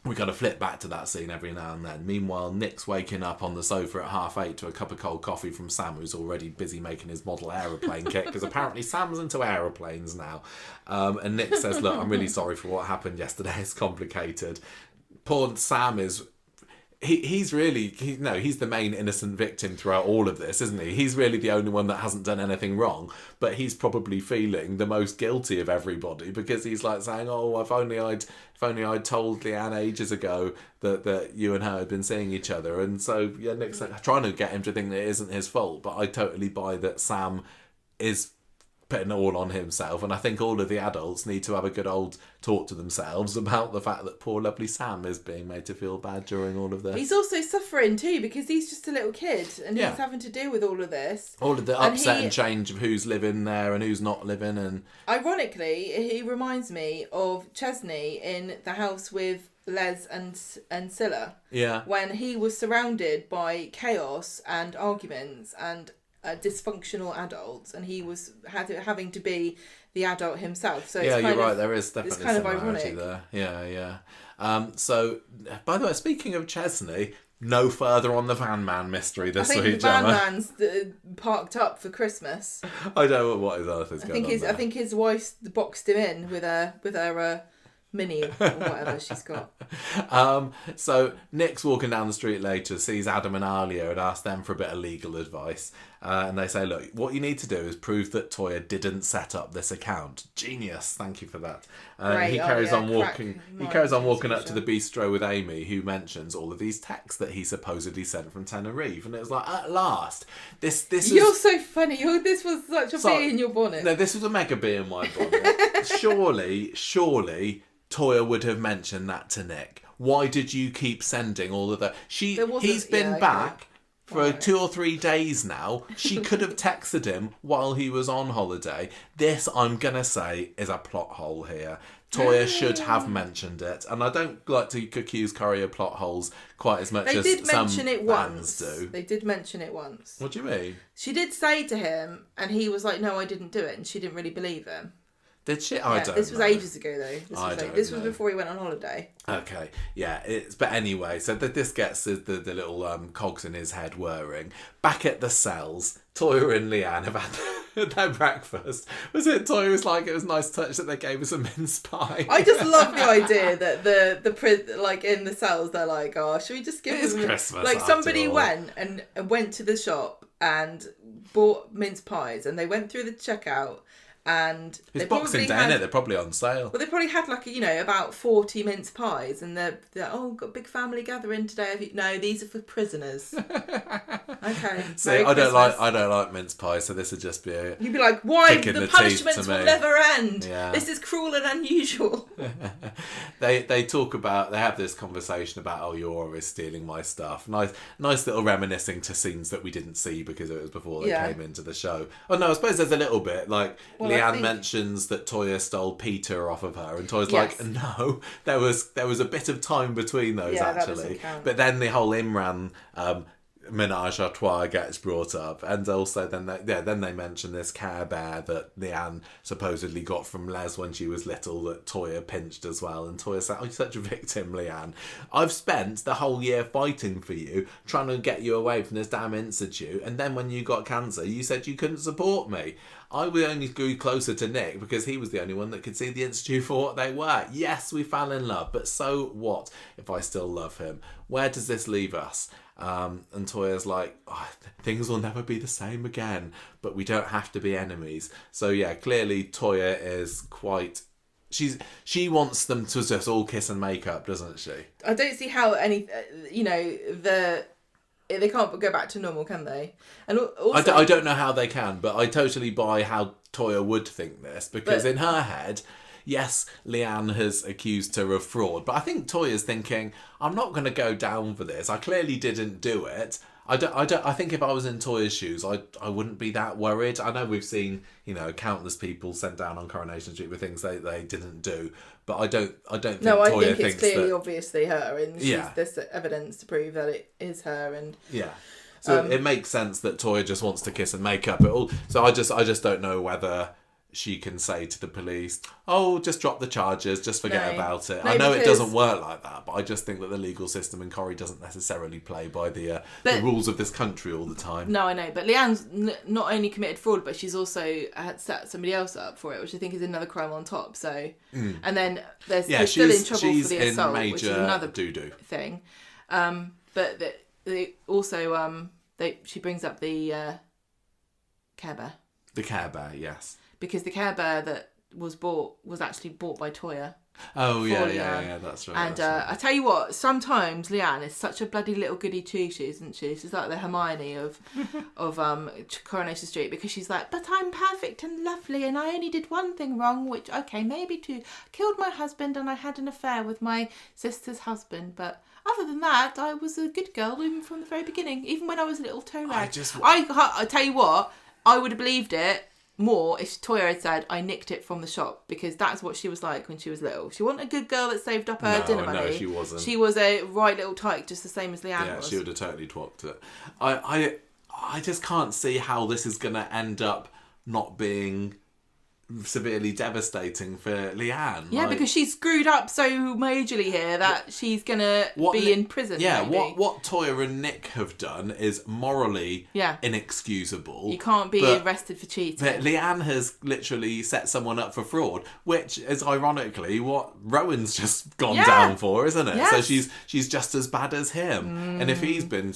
We kind of flip back to that scene every now and then. Meanwhile, Nick's waking up on the sofa at 8:30 to a cup of cold coffee from Sam, who's already busy making his model aeroplane kit, because apparently Sam's into aeroplanes now. And Nick says, "Look, I'm really sorry for what happened yesterday. It's complicated." Poor Sam is... He's the main innocent victim throughout all of this, isn't he? He's really the only one that hasn't done anything wrong, but he's probably feeling the most guilty of everybody, because he's like saying, "Oh, if only I'd told Leanne ages ago that you and her had been seeing each other." And so Nick's like, trying to get him to think that it isn't his fault, but I totally buy that Sam is putting it all on himself, and I think all of the adults need to have a good old talk to themselves about the fact that poor lovely Sam is being made to feel bad during all of this.
He's also suffering too, because he's just a little kid and he's having to deal with all of this.
All of the upset and change of who's living there and who's not living. And
ironically, he reminds me of Chesney in The House with Les and Scylla.
Yeah.
When he was surrounded by chaos and arguments and dysfunctional adults, and he was having to be the adult himself. So it's
you're right. There is definitely
it's kind of
similarity
ironic
there. Yeah. So, by the way, speaking of Chesney, no further on the Van Man mystery this week.
I think the Van Man's parked up for Christmas.
I don't know what his earth is going on there.
I think his wife boxed him in with her Mini or whatever she's got.
So Nick's walking down the street later, sees Adam and Alia, and asks them for a bit of legal advice. And they say, "Look, what you need to do is prove that Toya didn't set up this account." Genius, thank you for that. He carries on walking. He carries on walking up to the bistro with Amy, who mentions all of these texts that he supposedly sent from Tenerife, and it was like, at last, this.
You're so funny. This was such a bee in your bonnet.
No, this was a mega bee in my bonnet. Surely. Toya would have mentioned that to Nick. Why did you keep sending all of that? He's been back for 2 or 3 days now. She could have texted him while he was on holiday. This, I'm going to say, is a plot hole here. Toya should have mentioned it. And I don't like to accuse Curry of plot holes quite as much as some fans do.
They did mention it once.
What do you mean?
She did say to him, and he was like, "No, I didn't do it." And she didn't really believe him.
Did she? I don't know.
This was ages ago, though. This was before he went on holiday.
Okay, yeah. But anyway, so this gets the little cogs in his head whirring. Back at the cells, Toya and Leanne have had their breakfast. Was it Toya was like, it was a nice touch that they gave us a mince pie?
I just love the idea that the like in the cells, they're like, "Oh, should we just give them..."
Christmas,
like somebody went to the shop and bought mince pies, and they went through the checkout. And
it's Boxing Day, isn't it? They're probably on sale.
Well, they probably had about 40 mince pies, and they're got a big family gathering today. No, these are for prisoners. Okay.
See, I don't like mince pies, so this would just be a...
You'd be like, why? The punishments will never end. Yeah. This is cruel and unusual.
They talk about, they have this conversation about, "Oh, you're always stealing my stuff." Nice little reminiscing to scenes that we didn't see because it was before they came into the show. Oh no, I suppose there's a little bit like Leanne mentions that Toya stole Peter off of her, and Toya's like, no, there was a bit of time between those actually. But then the whole Imran menage a trois gets brought up, and also then they mention this Care Bear that Leanne supposedly got from Les when she was little that Toya pinched as well, and Toya said, "Oh, you're such a victim, Leanne. I've spent the whole year fighting for you, trying to get you away from this damn institute, and then when you got cancer you said you couldn't support me. I only grew closer to Nick because he was the only one that could see the institute for what they were. Yes, we fell in love, but so what if I still love him? Where does this leave us?" And Toya's like, things will never be the same again, but we don't have to be enemies. So yeah, clearly Toya is quite... She wants them to just all kiss and make up, doesn't she?
I don't see how they can't go back to normal, can they? And also,
I don't know how they can, but I totally buy how Toya would think this, because in her head... Yes, Leanne has accused her of fraud, but I think Toya's thinking, I'm not going to go down for this. I clearly didn't do it. I think if I was in Toya's shoes, I wouldn't be that worried. I know we've seen, countless people sent down on Coronation Street with things they didn't do, but I don't think
No, I
Toya
think it's clearly obviously her, and there's evidence to prove that it is her, and
so it makes sense that Toya just wants to kiss and make up. So I just don't know whether she can say to the police, "Oh, just drop the charges, just forget about it." I know it doesn't work like that, but I just think that the legal system in Corrie doesn't necessarily play by the rules of this country all the time.
No, I know, but Leanne's not only committed fraud, but she's also had set somebody else up for it, which I think is another crime on top. So, and then they're still in trouble for the assault, which is another
doo-doo
thing. But they also she brings up the Care Bear.
The Care Bear, yes.
Because the Care Bear that was actually bought by Toya.
Oh, yeah, that's right.
And I tell you what, sometimes Leanne is such a bloody little goody two-shoes, isn't she? She's like the Hermione of Coronation Street, because she's like, but I'm perfect and lovely, and I only did one thing wrong, which, okay, maybe two. Killed my husband, and I had an affair with my sister's husband, but... Other than that, I was a good girl even from the very beginning, even when I was a little toe rag. I tell you what, I would have believed it more if Toya had said, I nicked it from the shop, because that's what she was like when she was little. She wasn't a good girl that saved up her dinner money.
No, she wasn't.
She was a right little tyke, just the same as Leanne was.
Yeah, she would have totally twacked it. I just can't see how this is going to end up not being severely devastating for Leanne.
Yeah, because she's screwed up so majorly here that she's gonna be in prison.
Yeah,
maybe.
what Toya and Nick have done is morally inexcusable.
You can't be arrested for cheating.
But Leanne has literally set someone up for fraud, which is ironically what Rowan's just gone down for, isn't it?
Yes.
So she's just as bad as him. And if he's been,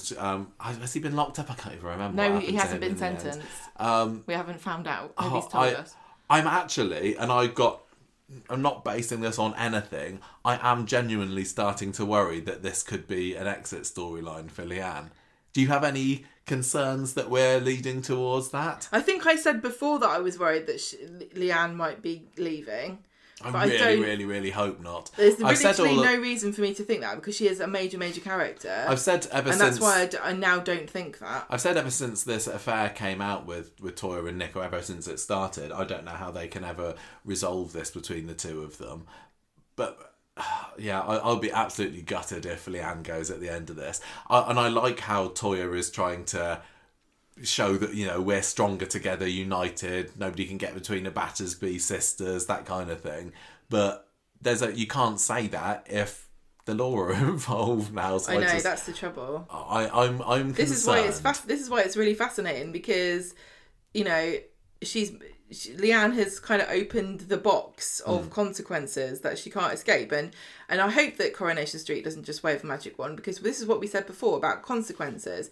has he been locked up? I can't even remember.
No, he hasn't been sentenced. We haven't found out. Nobody's told us.
I'm actually, and I'm not basing this on anything, I am genuinely starting to worry that this could be an exit storyline for Leanne. Do you have any concerns that we're leading towards that?
I think I said before that I was worried that Leanne might be leaving.
I really hope not.
There's literally no reason for me to think that, because she is a major character.
I've said ever since...
And that's why I now don't think that.
I've said ever since this affair came out with Toya and Nick, or ever since it started, I don't know how they can ever resolve this between the two of them. But... yeah, I'll be absolutely gutted if Leanne goes at the end of this. And I like how Toya is trying to show that, we're stronger together, united, nobody can get between the Battersby sisters, that kind of thing. But you can't say that if the law are involved now. So
that's the trouble.
I'm concerned.
This is why it's really fascinating, because Leanne has kind of opened the box of consequences that she can't escape, and I hope that Coronation Street doesn't just wave a magic wand, because this is what we said before about consequences.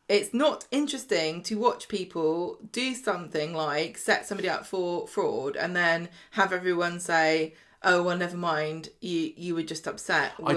It's not interesting to watch people do something like set somebody up for fraud and then have everyone say, oh, well, never mind, you were just upset. I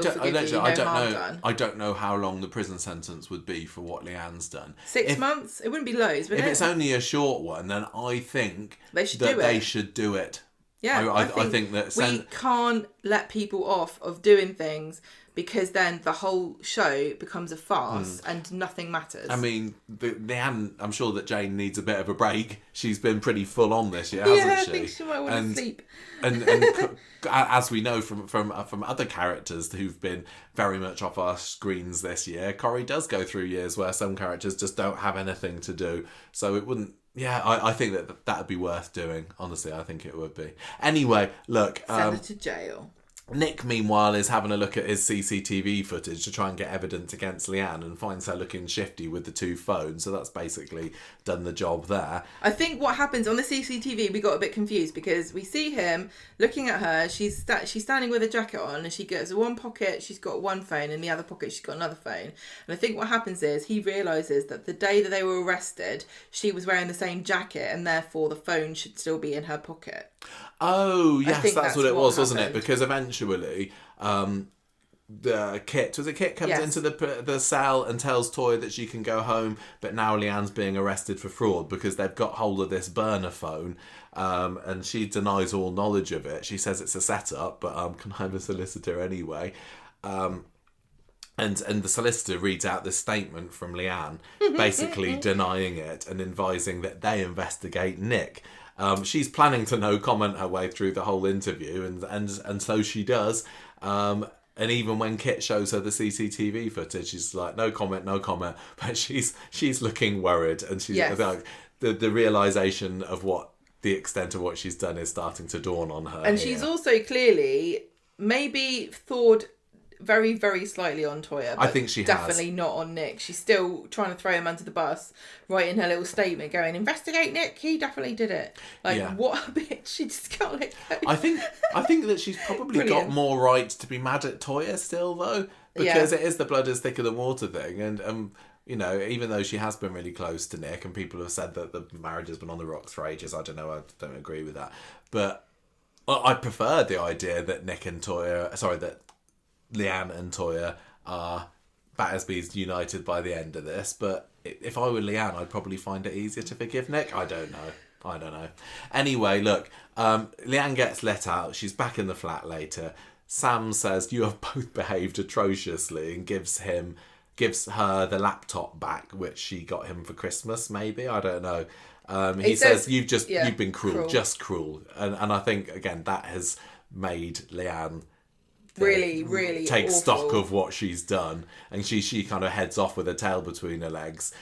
don't know how long the prison sentence would be for what Leanne's done.
6 months? It wouldn't be loads, would it?
If it's only a short one, then I think they should do it.
Yeah,
I think that
we can't let people off of doing things because then the whole show becomes a farce and nothing matters.
I mean, Leanne, I'm sure that Jane needs a bit of a break. She's been pretty full on this year, hasn't she?
Yeah, I think she might want to sleep.
And as we know from other characters who've been very much off our screens this year, Corrie does go through years where some characters just don't have anything to do. So it wouldn't... Yeah, I think that would be worth doing. Honestly, I think it would be. Anyway, look...
Send her to jail.
Nick, meanwhile, is having a look at his CCTV footage to try and get evidence against Leanne and finds her looking shifty with the two phones. So that's basically done the job there.
I think what happens on the CCTV, we got a bit confused because we see him looking at her. She's standing with a jacket on and she goes in one pocket, she's got one phone, in the other pocket she's got another phone. And I think what happens is he realises that the day that they were arrested, she was wearing the same jacket and therefore the phone should still be in her pocket.
Oh, yes, that's what it was,
happened.
wasn't it? Because eventually, Kit comes into the cell and tells Toya that she can go home, but now Leanne's being arrested for fraud because they've got hold of this burner phone, and she denies all knowledge of it. She says it's a setup, but can I have a solicitor anyway? And the solicitor reads out this statement from Leanne, basically denying it and advising that they investigate Nick. She's planning to no comment her way through the whole interview, and so she does. And even when Kit shows her the CCTV footage, she's like, no comment. But she's looking worried, and she's like, the realization of what the extent of what she's done is starting to dawn on her.
And she's also clearly maybe thought very, very slightly on Toya, but
I think she
definitely
has.
not on Nick. She's still trying to throw him under the bus, writing her little statement going, investigate Nick, he definitely did it. What a bitch. She just got let go.
I think that she's probably got more right to be mad at Toya still, though, because it is the blood is thicker than water thing, and you know, even though she has been really close to Nick, and people have said that the marriage has been on the rocks for ages, I don't know, I don't agree with that, but I prefer the idea that that Leanne and Toya are Battersby's united by the end of this, but if I were Leanne, I'd probably find it easier to forgive Nick. I don't know. Anyway, look, Leanne gets let out. She's back in the flat later. Sam says, you have both behaved atrociously, and gives her the laptop back, which she got him for Christmas, maybe. I don't know. He says you've been cruel, just cruel. And I think, again, that has made Leanne
really
take
awful
stock of what she's done, and she kind of heads off with her tail between her legs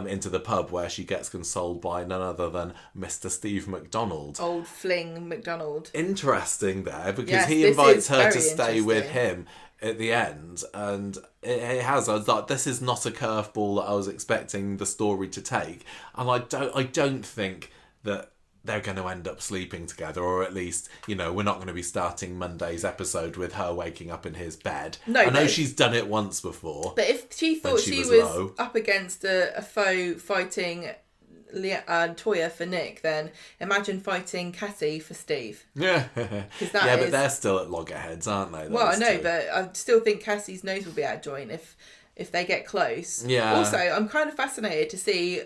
into the pub, where she gets consoled by none other than Mr. Steve McDonald.
Old fling McDonald.
Interesting there, because he invites her to stay with him at the end, and I was like, this is not a curveball that I was expecting the story to take, and I don't think that they're going to end up sleeping together, or at least, you know, we're not going to be starting Monday's episode with her waking up in his bed. No, I know she's done it once before.
But if she thought she was up against a foe fighting Toya for Nick, then imagine fighting Cassie for Steve.
Yeah, but they're still at loggerheads, aren't they?
Well, I know, but I still think Cassie's nose will be out of joint if they get close.
Yeah.
Also, I'm kind of fascinated to see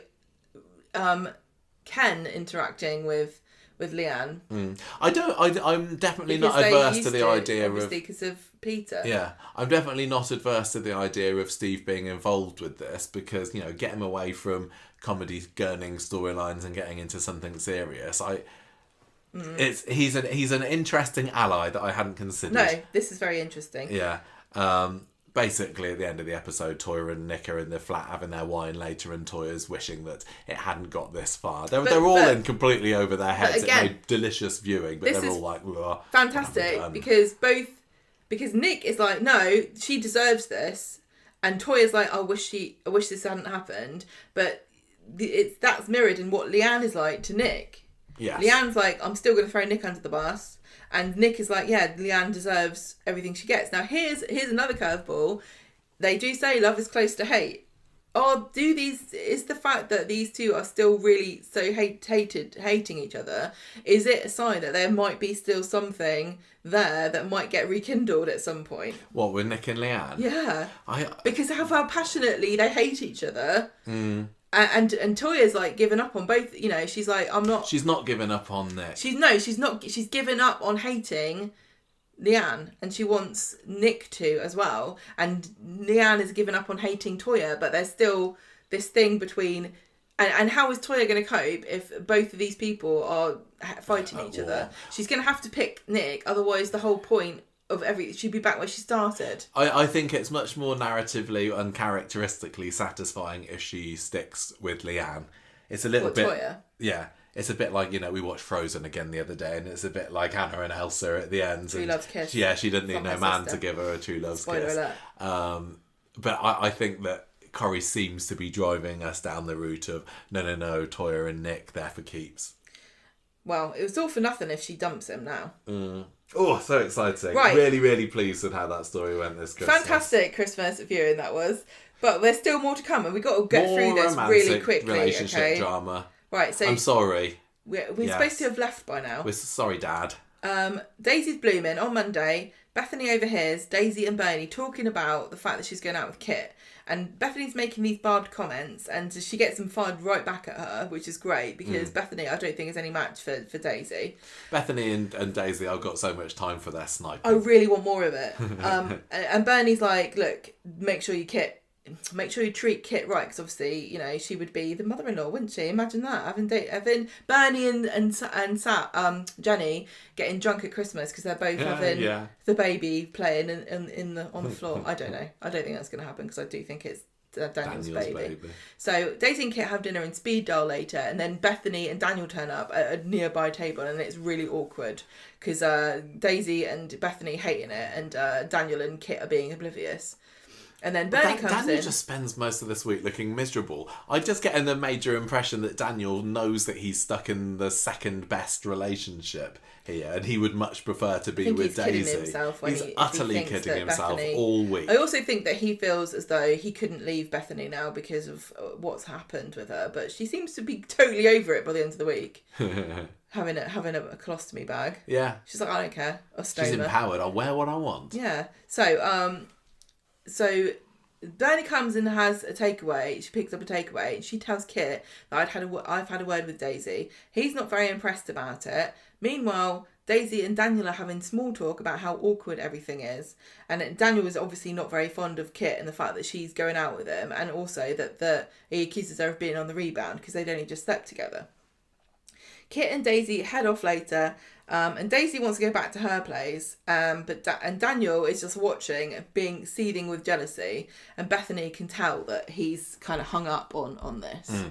Ken interacting with Leanne.
I'm definitely not adverse to the idea of,
because of Peter.
Yeah, I'm definitely not adverse to the idea of Steve being involved with this, because, you know, get him away from comedy gurning storylines and getting into something serious. He's an interesting ally that I hadn't considered.
No, this is very interesting.
Yeah. Basically, at the end of the episode, Toya and Nick are in the flat having their wine later, and Toya's wishing that it hadn't got this far. They're all in completely over their heads. Again, it made delicious viewing, but they're all like,
fantastic, because Nick is like, no, she deserves this, and Toya's like, I wish this hadn't happened, but that's mirrored in what Leanne is like to Nick.
Yes.
Leanne's like, I'm still going to throw Nick under the bus. And Nick is like, yeah, Leanne deserves everything she gets. Now, here's another curveball. They do say love is close to hate. Is the fact that these two are still really so hating each other, is it a sign that there might be still something there that might get rekindled at some point?
What, with Nick and Leanne?
Yeah. Because of how passionately they hate each other. And Toya's like given up on both. You know, she's like, I'm not.
She's not given up on Nick.
She's not. She's given up on hating Leanne, and she wants Nick to as well. And Leanne has given up on hating Toya, but there's still this thing between. And how is Toya going to cope if both of these people are fighting each other? She's going to have to pick Nick, otherwise the whole point of she'd be back where she started.
I think it's much more narratively and characteristically satisfying if she sticks with Leanne. It's a little bit...
Toya?
Yeah. It's a bit like, you know, we watched Frozen again the other day, and it's a bit like Anna and Elsa at the end.
True love's kiss.
Yeah, she didn't need no man to give her a true love's kiss.
Alert.
But I think that Corrie seems to be driving us down the route of, no, Toya and Nick, they're for keeps.
Well, it was all for nothing if she dumps him now.
Oh, so exciting.
Right.
Really, really pleased with how that story went this Christmas.
Fantastic Christmas viewing that was. But there's still more to come, and we've got to get through this really quickly.
Relationship drama.
Right, so...
I'm sorry.
We're supposed to have left by now.
We're sorry, Dad.
Daisy's blooming. On Monday, Bethany overhears Daisy and Bernie talking about the fact that she's going out with Kit. And Bethany's making these barbed comments, and she gets them fired right back at her, which is great, because Bethany, I don't think, is any match for Daisy. Bethany
and Daisy, I've got so much time for their sniping.
I really want more of it. And Bernie's like, look, make sure you treat Kit right, because obviously, you know, she would be the mother-in-law, wouldn't she? Imagine that, having Bernie and Jenny getting drunk at Christmas because they're both having the baby playing on the floor. I don't know. I don't think that's going to happen, because I do think it's Daniel's baby. So Daisy and Kit have dinner in speed dial later, and then Bethany and Daniel turn up at a nearby table, and it's really awkward because Daisy and Bethany hating it, and Daniel and Kit are being oblivious. And then Bernie comes in.
Daniel just spends most of this week looking miserable. I just get the major impression that Daniel knows that he's stuck in the second best relationship here, and he would much prefer to be with Daisy. He's utterly kidding himself all week.
I also think that he feels as though he couldn't leave Bethany now because of what's happened with her, but she seems to be totally over it by the end of the week. having a colostomy bag.
Yeah.
She's like, I don't care.
She's empowered. I'll wear what I want.
Yeah. So Bernie comes and has a takeaway. She picks up a takeaway, and she tells Kit that I've had a word with Daisy. He's not very impressed about it. Meanwhile, Daisy and Daniel are having small talk about how awkward everything is. And Daniel is obviously not very fond of Kit and the fact that she's going out with him, and also that he accuses her of being on the rebound because they'd only just slept together. Kit and Daisy head off later, and Daisy wants to go back to her place, but Daniel is just watching, seething with jealousy, and Bethany can tell that he's kind of hung up on this.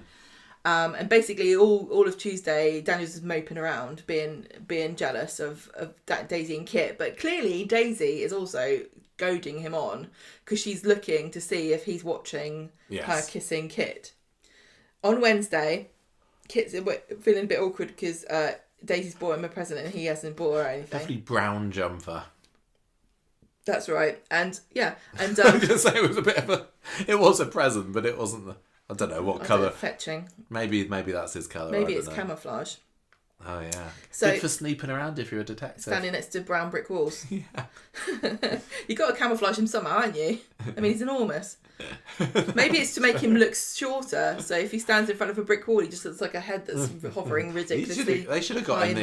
And basically all of Tuesday, Daniel's just moping around, being jealous of Daisy and Kit, but clearly Daisy is also goading him on because she's looking to see if he's watching her kissing Kit. On Wednesday, Kit's feeling a bit awkward because Daisy's bought him a present and he hasn't bought her anything.
Lovely brown jumper.
That's right. And I
was going to say it was a present, but it wasn't I don't know what colour.
Fetching.
Maybe that's his colour.
Maybe it's camouflage.
Oh yeah.
So,
good for sneaking around if you're a detective.
Standing next to brown brick walls.
Yeah.
You got to camouflage him somehow, haven't you? I mean, he's enormous. Maybe it's to make him look shorter. So if he stands in front of a brick wall, he just looks like a head that's hovering ridiculously.
They should have got in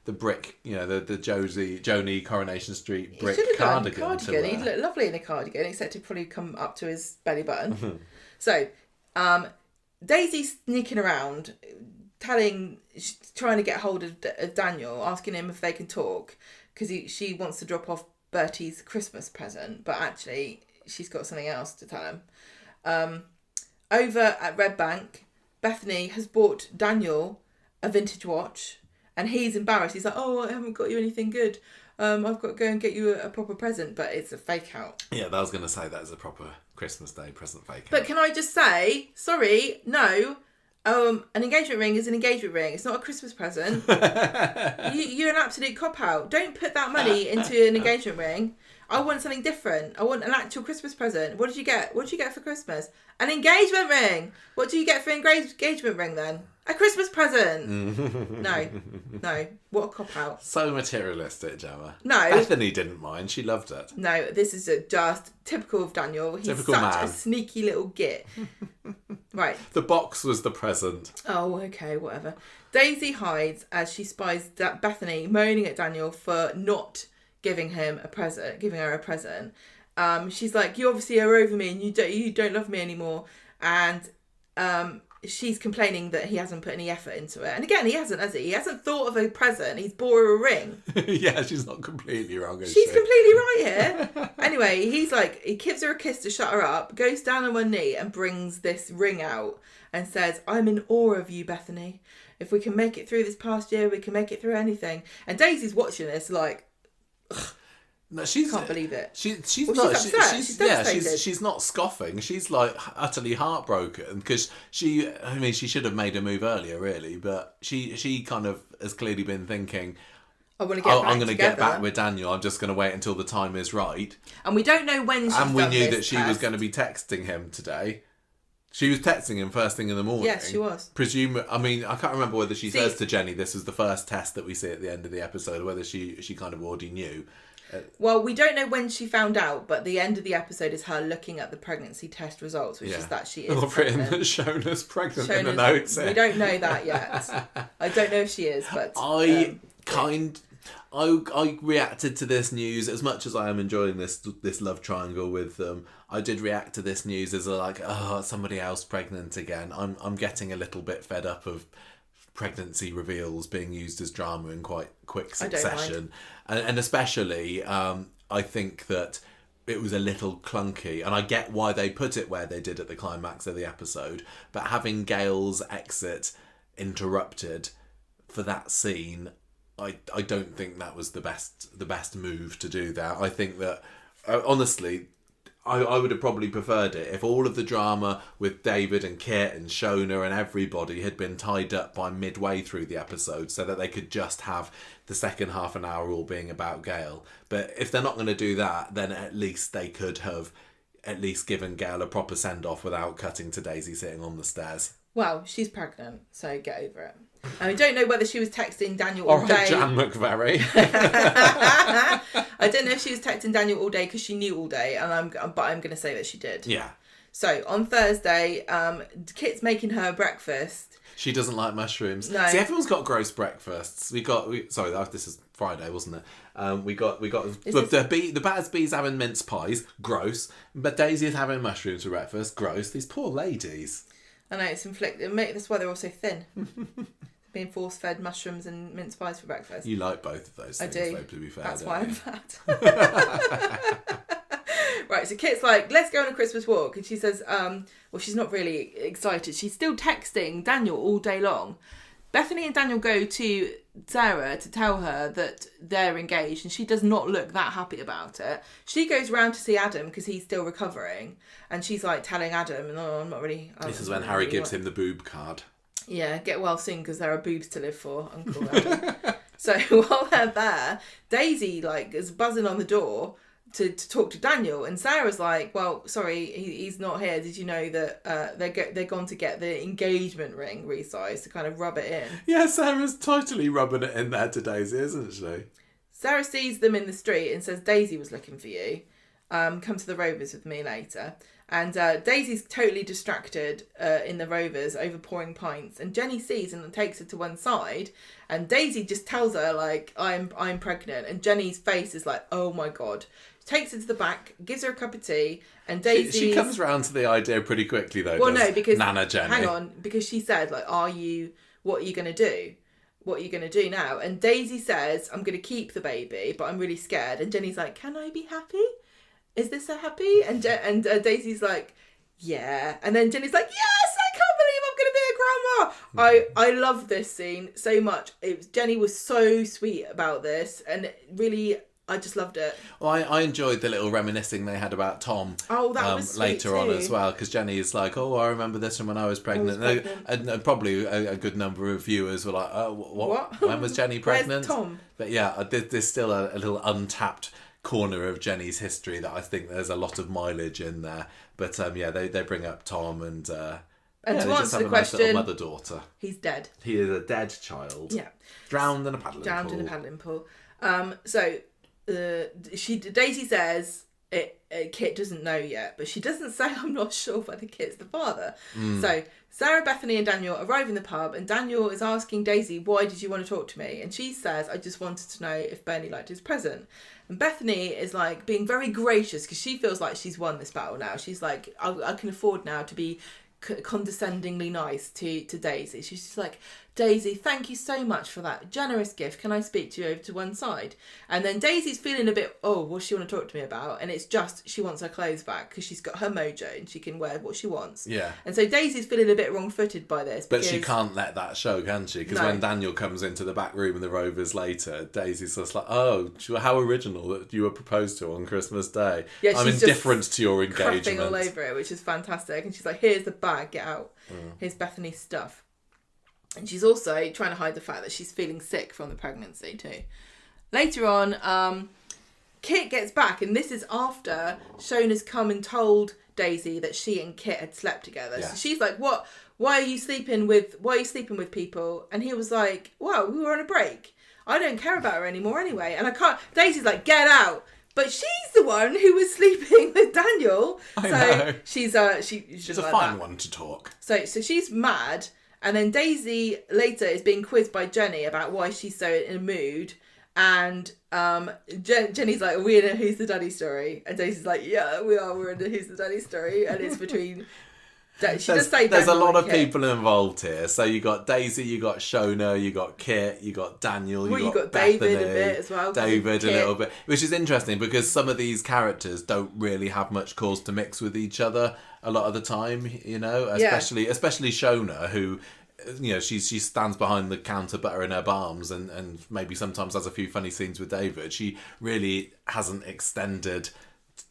the brick, you know, the Joni Coronation Street brick cardigan.
He'd look lovely in a cardigan, except he'd probably come up to his belly button. So, Daisy's sneaking around, trying to get hold of Daniel, asking him if they can talk because she wants to drop off Bertie's Christmas present, but actually she's got something else to tell him. Over at Red Bank, Bethany has bought Daniel a vintage watch, and he's embarrassed. He's like, "Oh, I haven't got you anything good. I've got to go and get you a proper present," but it's a fake out.
Yeah, I was going to say that is a proper Christmas Day present fake out.
But can I just say, sorry, no. An engagement ring is an engagement ring. It's not a Christmas present. You're an absolute cop-out. Don't put that money into an engagement ring. I want something different. I want an actual Christmas present. What did you get? What did you get for Christmas? An engagement ring. What do you get for an engagement ring then? A Christmas present. No. What a cop-out.
So materialistic, Gemma.
No.
Bethany didn't mind. She loved it.
No, this is just typical of Daniel. He's such a sneaky little git. Right.
The box was the present.
Oh, okay, whatever. Daisy hides as she spies Bethany moaning at Daniel for not giving her a present. She's like, you obviously are over me and you don't love me anymore. And she's complaining that he hasn't put any effort into it. And again, he hasn't, has he? He hasn't thought of a present. He's bought her a ring.
Yeah, she's not completely wrong, is
She's
she?
completely right here. Anyway, he gives her a kiss to shut her up, goes down on one knee and brings this ring out and says, I'm in awe of you, Bethany. If we can make it through this past year, we can make it through anything. And Daisy's watching this like, ugh.
No, she's
Can't believe it.
She's
well,
not.
She's devastated.
She's not scoffing. She's like utterly heartbroken because she should have made a move earlier, really, but she kind of has clearly been thinking,
I'm going to
get back with Daniel. I'm just going to wait until the time is right.
And we don't know when.
And we knew that she was going to be texting him today. She was texting him first thing in the morning.
Yes, she was.
I can't remember whether she says to Jenny, this is the first test that we see at the end of the episode, or whether she kind of already knew.
Well, we don't know when she found out, but the end of the episode is her looking at the pregnancy test results, which is that she is pregnant.
That Shona's pregnant in the notes.
We don't know that yet. I don't know if she is, but...
I reacted to this news as much as I am enjoying this love triangle with them. I did react to this news as somebody else pregnant again. I'm getting a little bit fed up of pregnancy reveals being used as drama in quite quick succession, and especially I think that it was a little clunky, and I get why they put it where they did at the climax of the episode, but having Gail's exit interrupted for that scene, I don't think that was the best move to do that. I think that honestly, I would have probably preferred it if all of the drama with David and Kit and Shona and everybody had been tied up by midway through the episode so that they could just have the second half an hour all being about Gail. But if they're not going to do that, then at least they could have at least given Gail a proper send-off without cutting to Daisy sitting on the stairs.
Well, she's pregnant, so get over it. I don't know whether she was texting Daniel all day.
Or Jan McVerry.
I don't know if she was texting Daniel all day because she knew all day, but I'm going to say that she did.
Yeah.
So on Thursday, Kit's making her breakfast.
She doesn't like mushrooms.
No.
See, everyone's got gross breakfasts. This is Friday, wasn't it? The Battersby's having mince pies, gross. But Daisy is having mushrooms for breakfast, gross. These poor ladies.
I know, it's inflicted. That's why they're all so thin. Being force-fed mushrooms and mince pies for breakfast.
You like both of those things,
I do.
though, to be fair.
That's why I'm fat. Right, so Kit's like, let's go on a Christmas walk. And she says, she's not really excited. She's still texting Daniel all day long. Bethany and Daniel go to Sarah to tell her that they're engaged, and she does not look that happy about it. She goes round to see Adam because he's still recovering, and she's like telling Adam, I'm not really...
This is when Harry gives him the boob card.
Yeah, get well soon because there are boobs to live for, Uncle Adam. So while they're there, Daisy is buzzing on the door to talk to Daniel, and Sarah's like, well, sorry, he's not here. Did you know that they're gone to get the engagement ring resized to kind of rub it in?
Yeah, Sarah's totally rubbing it in there to Daisy, isn't she?
Sarah sees them in the street and says, Daisy was looking for you. Come to the Rovers with me later. And Daisy's totally distracted in the Rovers over pouring pints, and Jenny sees and takes her to one side, and Daisy just tells her I'm pregnant, and Jenny's face is like, oh my god. Takes her to the back, gives her a cup of tea, and Daisy...
She comes round to the idea pretty quickly, though,
well, no, because...
Nana Jenny.
Hang on, because she said, what are you going to do? What are you going to do now? And Daisy says, I'm going to keep the baby, but I'm really scared. And Jenny's like, can I be happy? Is this a happy? And Daisy's like, yeah. And then Jenny's like, yes, I can't believe I'm going to be a grandma. I love this scene so much. Jenny was so sweet about this, and really... I just loved it.
Well, I enjoyed the little reminiscing they had about Tom.
Oh, that was sweet
later on as well, because Jenny is like, I remember this from when I was pregnant. And probably a good number of viewers were like, what? When was Jenny pregnant?
Where's Tom?
But yeah, there's still a little untapped corner of Jenny's history that I think there's a lot of mileage in there. But they bring up Tom and to
answer the question,
mother-daughter.
He's dead.
He is a dead child.
Yeah.
Drowned in a paddling pool.
Daisy says, Kit doesn't know yet, but she doesn't say, I'm not sure whether Kit's the father. So Sarah, Bethany and Daniel arrive in the pub, and Daniel is asking Daisy, why did you want to talk to me? And she says, I just wanted to know if Bernie liked his present. And Bethany is like being very gracious because she feels like she's won this battle now. She's like, I can afford now to be condescendingly nice to Daisy. She's just like, Daisy, thank you so much for that generous gift. Can I speak to you over to one side? And then Daisy's feeling a bit, what's she want to talk to me about? And it's just she wants her clothes back because she's got her mojo and she can wear what she wants.
Yeah.
And so Daisy's feeling a bit wrong-footed by this.
But she can't let that show, can she? Because when Daniel comes into the back room in the Rovers later, Daisy's just like, how original that you were proposed to on Christmas Day.
Yeah,
I'm indifferent to your engagement.
Crapping all over it, which is fantastic. And she's like, here's the bag, get out. Here's Bethany's stuff. And she's also trying to hide the fact that she's feeling sick from the pregnancy too. Later on, Kit gets back, and this is after Shona's come and told Daisy that she and Kit had slept together. Yeah. So she's like, "What? Why are you sleeping with people?" And he was like, "Well, we were on a break. I don't care about her anymore anyway." And I can't. Daisy's like, "Get out!" But she's the one who was sleeping with Daniel.
I know.
She's
a
like
fine
that.
one to talk.
So she's mad. And then Daisy later is being quizzed by Jenny about why she's so in a mood. And Jenny's like, are we in a Who's the Daddy story? And Daisy's like, yeah, we are. We're in a Who's the Daddy story. And it's between... There's
a lot of people involved here. So you got Daisy, you got Shona, you got Kit, you got Daniel, you got Bethany,
David a bit as well.
David a little bit, which is interesting because some of these characters don't really have much cause to mix with each other a lot of the time. You know, especially Shona, who, you know, she stands behind the counter buttering her balms and maybe sometimes has a few funny scenes with David. She really hasn't extended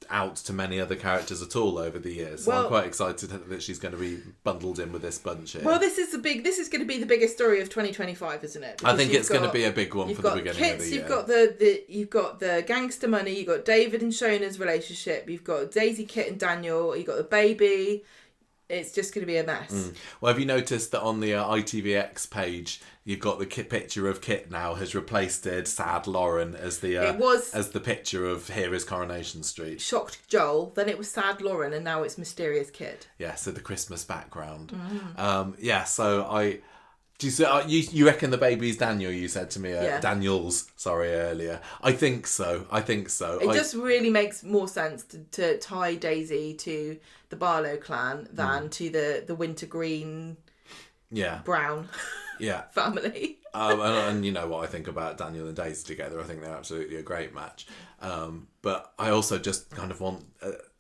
out to many other characters at all over the years. So I'm quite excited that she's going to be bundled in with this bunch here.
Well, this is going to be the biggest story of 2025, isn't it?
Because I think it's going to be a big one for the beginning of the year.
You've got the gangster money, you've got David and Shona's relationship, you've got Daisy, Kit and Daniel, you've got the baby. It's just going to be a mess.
Well, have you noticed that on the ITVX page, you've got the picture of Kit now has replaced Sad Lauren as the picture of Here Is Coronation Street.
Shocked Joel, then it was Sad Lauren, and now it's Mysterious Kid.
Yeah, so the Christmas background. You reckon the baby's Daniel? You said to me, Daniel's. Sorry, earlier. I think so.
It just really makes more sense to tie Daisy to the Barlow clan than to the wintergreen, brown, family.
And you know what I think about Daniel and Daisy together. I think they're absolutely a great match. But I also just kind of want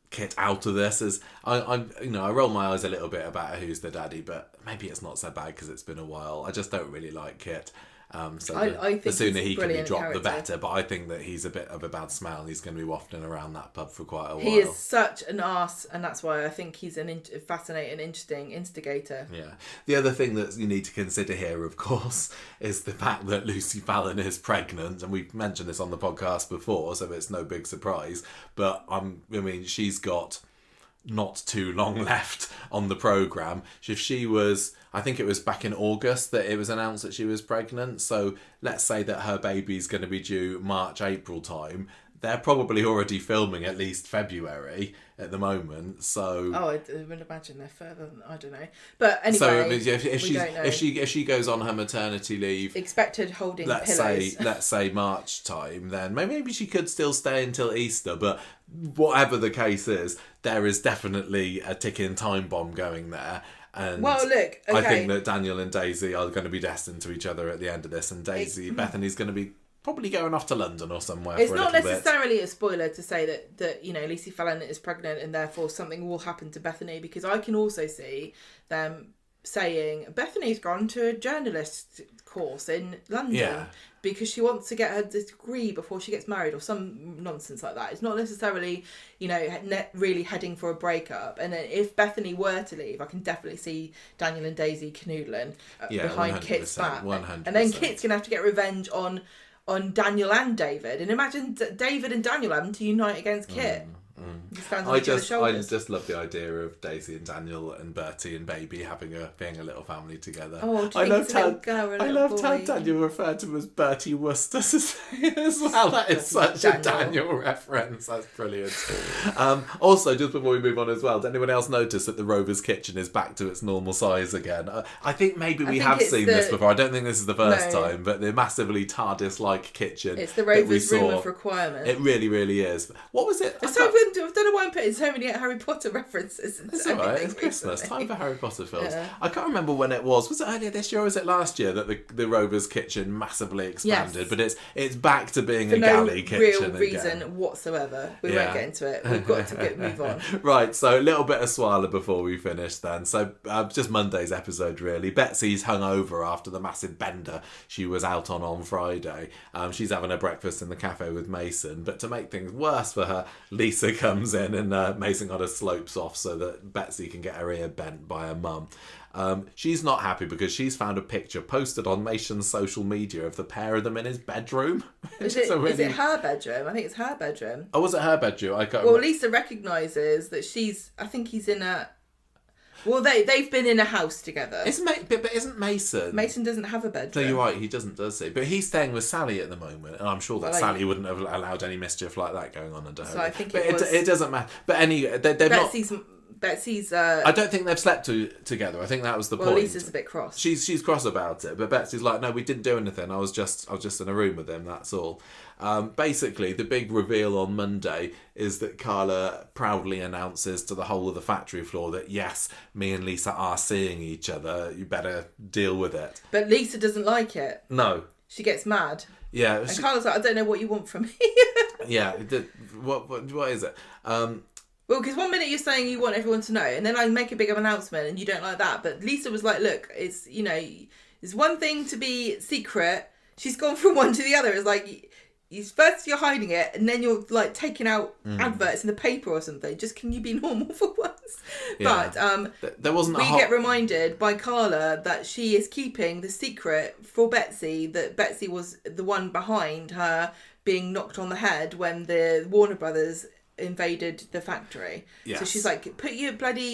Kit out of this. As I roll my eyes a little bit about Who's the Daddy, but maybe it's not so bad because it's been a while. I just don't really like Kit. The sooner he can be dropped, the better. But I think that he's a bit of a bad smell, and he's going to be wafting around that pub for quite a while.
He is such an arse, and that's why I think he's a fascinating, interesting instigator.
Yeah. The other thing that you need to consider here, of course, is the fact that Lucy Fallon is pregnant, and we've mentioned this on the podcast before, so it's no big surprise. But she's got not too long left on the programme. If she was, I think it was back in August that it was announced that she was pregnant. So let's say that her baby's going to be due March, April time. They're probably already filming at least February at the moment. So
I would imagine they're further than, I don't know. But anyway, so
if she goes on her maternity leave,
expected holding
let's say March time, then maybe she could still stay until Easter. But whatever the case is, there is definitely a ticking time bomb going there. And I think that Daniel and Daisy are going to be destined to each other at the end of this, and Bethany's going to be probably going off to London or somewhere.
It's not necessarily a spoiler to say that Lucy Fallon is pregnant and therefore something will happen to Bethany, because I can also see them saying Bethany's gone to a journalist course in London because she wants to get her degree before she gets married or some nonsense like that. It's not necessarily, really heading for a breakup. And if Bethany were to leave, I can definitely see Daniel and Daisy canoodling behind 100%, Kit's back. 100%. And then Kit's going to have to get revenge on Daniel and David. And imagine David and Daniel having to unite against Kit.
I just love the idea of Daisy and Daniel and Bertie and Baby being a little family together.
Oh, I loved how
Daniel referred to him as Bertie Wooster as well. That is such a Daniel reference. That's brilliant. Also, just before we move on as well, did anyone else notice that the Rover's kitchen is back to its normal size again? I think maybe we have seen this before. I don't think this is the first time, but the massively TARDIS-like kitchen.
It's the Rover's room of requirement.
It really, really is. What was it?
I don't know why I'm putting so many Harry Potter references into
everything. Alright, it's Christmas. Time for Harry Potter films. Yeah. I can't remember when it was. Was it earlier this year or was it last year that the Rover's kitchen massively expanded? Yes. But it's back to being a galley kitchen
for no real reason whatsoever. We won't get into it. We've got to move on.
Right, so a little bit of swallow before we finish then. So just Monday's episode really. Betsy's hungover after the massive bender she was out on Friday. She's having her breakfast in the cafe with Mason, but to make things worse for her, Lisa comes in and Mason got her slopes off so that Betsy can get her ear bent by her mum. She's not happy because she's found a picture posted on Mason's social media of the pair of them in his bedroom.
Is it her bedroom? I think it's her bedroom.
Oh, was it her bedroom? I can't
remember. Lisa recognises that I think he's in a... Well, they've been in a house together.
But isn't Mason...
Mason doesn't have a bedroom.
No, you're right, he doesn't, does he? But he's staying with Sally at the moment, and I'm sure that Sally wouldn't have allowed any mischief like that going on under her.
So I think
it doesn't matter. But anyway,
Betsy's...
I don't think they've slept together. I think that was the point.
Well, Lisa's a bit cross.
She's cross about it, but Betsy's like, no, we didn't do anything. I was just in a room with him, that's all. Basically, the big reveal on Monday is that Carla proudly announces to the whole of the factory floor that, yes, me and Lisa are seeing each other. You better deal with it.
But Lisa doesn't like it.
No.
She gets mad.
Yeah.
And Carla's like, I don't know what you want from me.
Yeah. What is it?
Well, because one minute you're saying you want everyone to know, and then I make a big announcement and you don't like that. But Lisa was like, look, it's one thing to be secret. She's gone from one to the other. It's like, first you're hiding it, and then you're like taking out adverts in the paper or something. Just can you be normal for once? Yeah. But
there wasn't.
We get reminded by Carla that she is keeping the secret for Betsy. That Betsy was the one behind her being knocked on the head when the Warner Brothers invaded the factory. Yes. So she's like,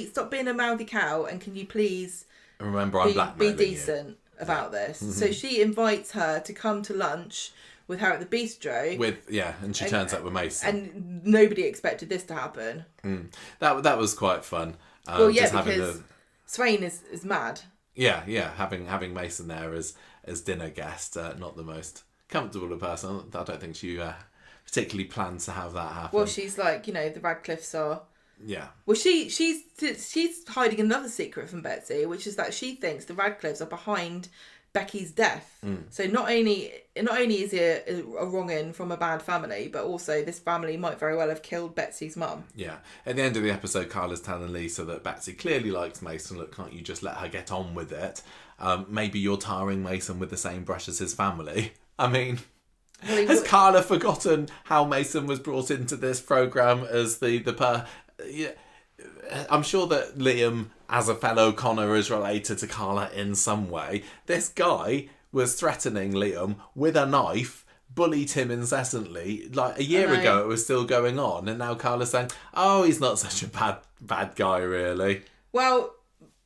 stop being a mouthy cow, and can you please
remember I'm blackmailing
be decent about this. Mm-hmm. So she invites her to come to lunch with her at the Bistro.
And she turns up with Mason.
And nobody expected this to happen.
That was quite fun.
Because Swain is mad.
Yeah, having Mason there as dinner guest, not the most comfortable person. I don't think she particularly plans to have that happen.
Well, she's like, the Radcliffes are...
Yeah.
Well, she's hiding another secret from Betsy, which is that she thinks the Radcliffes are behind Becky's death. So not only is he a wrong-in from a bad family, but also this family might very well have killed Betsy's mum.
Yeah. At the end of the episode, Carla's telling Lisa that Betsy clearly likes Mason. Look, can't you just let her get on with it? Maybe you're tarring Mason with the same brush as his family. I mean... Has Carla forgotten how Mason was brought into this programme as I'm sure that Liam, as a fellow Connor, is related to Carla in some way. This guy was threatening Liam with a knife, bullied him incessantly. Like a year ago it was still going on, and now Carla's saying, oh, he's not such a bad guy, really.
Well,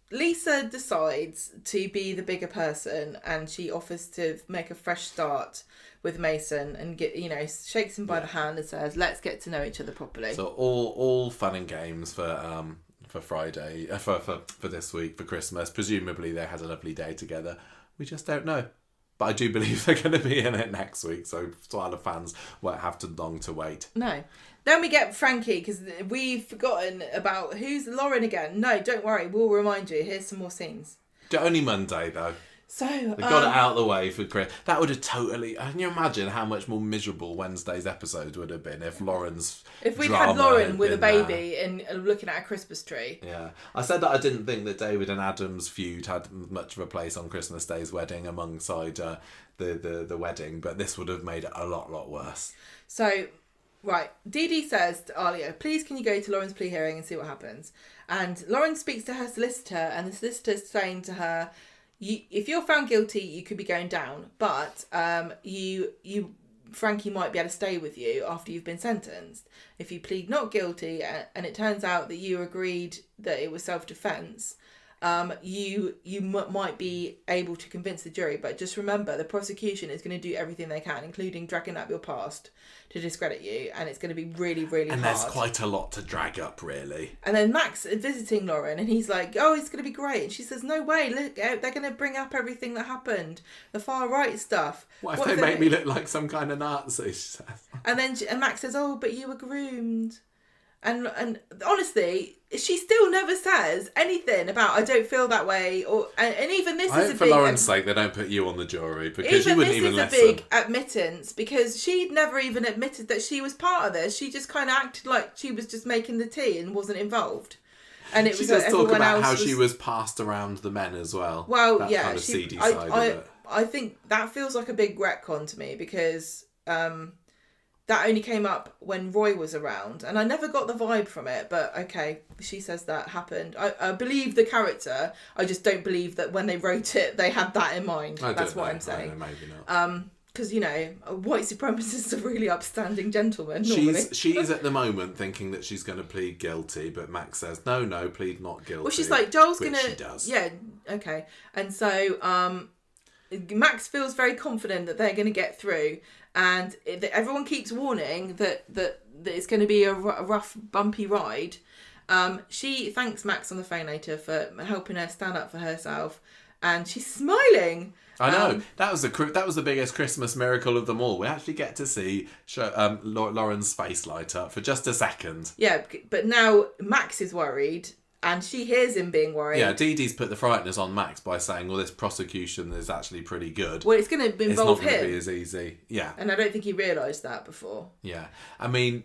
Lisa decides to be the bigger person, and she offers to make a fresh start with Mason and shakes him by the hand and says, let's get to know each other properly.
So all fun and games for Friday, for this week, for Christmas. Presumably they had a lovely day together. We just don't know. But I do believe they're going to be in it next week, so Twilight fans won't have to long to wait.
No. Then we get Frankie, because we've forgotten about who's Lauren again. No, don't worry, we'll remind you. Here's some more scenes.
Only Monday, though.
So
they got it out of the way for Chris. That would have totally... Can you imagine how much more miserable Wednesday's episode would have been if Lauren's
If we'd had Lauren with a baby and looking at a Christmas tree.
Yeah. I said that I didn't think that David and Adam's feud had much of a place on Christmas Day's wedding alongside the wedding, but this would have made it a lot worse.
So... Right, Dee Dee says to Alia, please can you go to Lauren's plea hearing and see what happens? And Lauren speaks to her solicitor, and the solicitor's saying to her, if you're found guilty, you could be going down, but you Frankie might be able to stay with you after you've been sentenced. If you plead not guilty and it turns out that you agreed that it was self-defense, you might be able to convince the jury. But just remember, the prosecution is going to do everything they can, including dragging up your past, to discredit you, and it's going to be really, really hard.
And there's quite a lot to drag up, really.
And then Max is visiting Lauren, and he's like, "Oh, it's going to be great." And she says, "No way! Look, they're going to bring up everything that happened, the far right stuff.
What if they make me look like some kind of Nazi?"
And then Max says, "Oh, but you were groomed." And honestly, she still never says anything about "I don't feel that way," and even this is a
for
big.
Lauren's sake, they don't put you on the jury because you wouldn't even listen.
This is a big admittance because she'd never even admitted that she was part of this. She just kind of acted like she was just making the tea and wasn't involved. And it was
does talk about how she was passed around the men as well.
Well,
that
yeah,
kind of seedy side of it.
I think that feels like a big retcon to me because. That only came up when Roy was around, and I never got the vibe from it, but okay, she says that happened. I believe the character, I just don't believe that when they wrote it, they had that in mind. That's what I'm saying.
Maybe not.
Because, white supremacists are really upstanding gentlemen.
She's at the moment thinking that she's going to plead guilty, but Max says, no, plead not guilty.
Well, she's like, Joel's going to...
She does.
Yeah, okay. And so Max feels very confident that they're going to get through. And everyone keeps warning that it's going to be a rough, bumpy ride. She thanks Max on the phone later for helping her stand up for herself, and she's smiling.
I know that was the biggest Christmas miracle of them all. We actually get to see Lauren's face light up for just a second.
Yeah, but now Max is worried. And she hears him being worried.
Yeah, Dee Dee's put the frighteners on Max by saying, well, this prosecution is actually pretty good.
Well, it's going to involve him. It's not going
to be as easy. Yeah.
And I don't think he realised that before.
Yeah. I mean,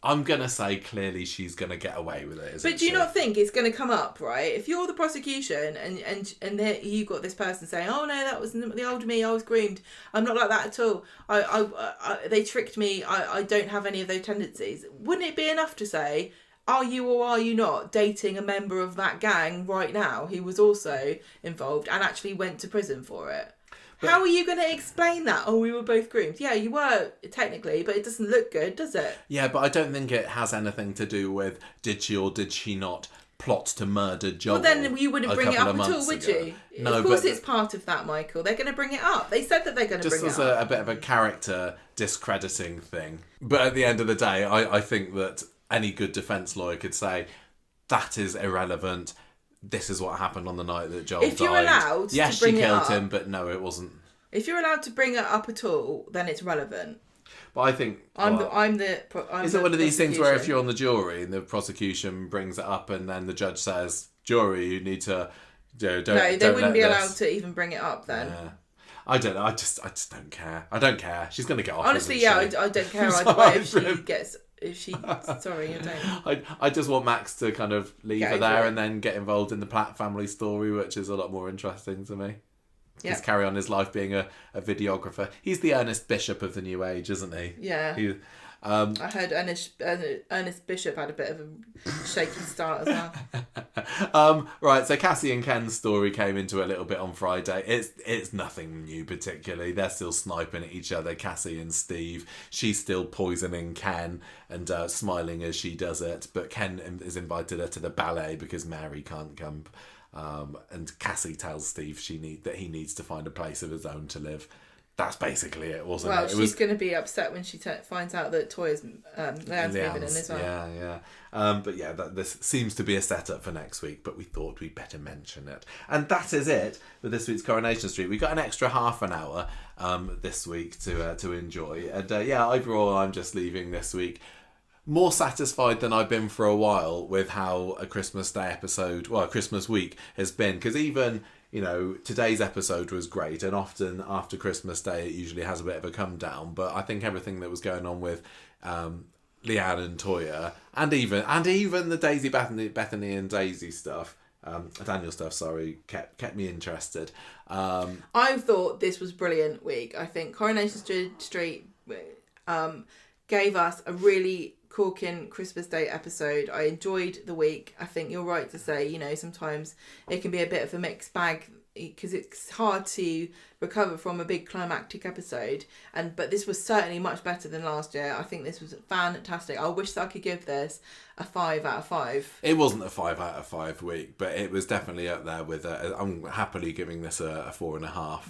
I'm going to say clearly she's going to get away with it,
But do you not think it's going to come up, right? If you're the prosecution and you got this person saying, "Oh, no, that was the old me, I was groomed. I'm not like that at all. They tricked me. I don't have any of those tendencies." Wouldn't it be enough to say... Are you or are you not dating a member of that gang right now who was also involved and actually went to prison for it? But how are you going to explain that? Oh, we were both groomed. Yeah, you were, technically, but it doesn't look good, does it?
Yeah, but I don't think it has anything to do with did she or did she not plot to murder Joel.
Well, then you wouldn't bring it up at all, would you? No, of course it's part of that, Michael. They're going to bring it up. They said that they're going to bring it up.
Just as a bit of a character discrediting thing. But at the end of the day, I think that any good defence lawyer could say, that is irrelevant. This is what happened on the night that Joel died.
If you're allowed to bring it up...
Yes, she killed him, but no, it wasn't.
If you're allowed to bring it up at all, then it's relevant.
But I think... Is it one of these things where if you're on the jury and the prosecution brings it up and then the judge says, jury, you need to...
No, they wouldn't be allowed to even bring it up then.
Yeah. I don't know. I just don't care. I don't care. She's going to get off.
Honestly, yeah, I don't care either way if she gets... Sorry, I don't.
I just want Max to kind of leave her there and then get involved in the Platt family story, which is a lot more interesting to me. Just carry on his life being a videographer. He's the Ernest Bishop of the new age, isn't he?
Yeah. I heard Ernest Bishop had a bit of a shaky start as well.
Right, so Cassie and Ken's story came into a little bit on Friday. It's nothing new particularly. They're still sniping at each other, Cassie and Steve. She's still poisoning Ken and smiling as she does it. But Ken has invited her to the ballet because Mary can't come. And Cassie tells Steve that he needs to find a place of his own to live. That's basically it, wasn't it?
Well, she's going to be upset when she finds out that Toya's Leanne's moving in as well.
Yeah. But yeah, this seems to be a setup for next week, but we thought we'd better mention it. And that is it for this week's Coronation Street. We got an extra half an hour this week to enjoy. And overall, I'm just leaving this week more satisfied than I've been for a while with how a Christmas Christmas week has been. Because even... today's episode was great, and often after Christmas Day it usually has a bit of a come down, but I think everything that was going on with Leanne and Toya, and even the Daisy Bethany and Daisy stuff, Daniel stuff, kept me interested.
I thought this was a brilliant week. I think Coronation Street gave us a really corking Christmas Day episode. I enjoyed the week. I think you're right to say, sometimes it can be a bit of a mixed bag because it's hard to recover from a big climactic episode, but this was certainly much better than last year. I think this was fantastic. I wish that I could give this a 5 out of 5.
It wasn't a 5 out of 5 week, but it was definitely up there with I'm happily giving this a 4.5.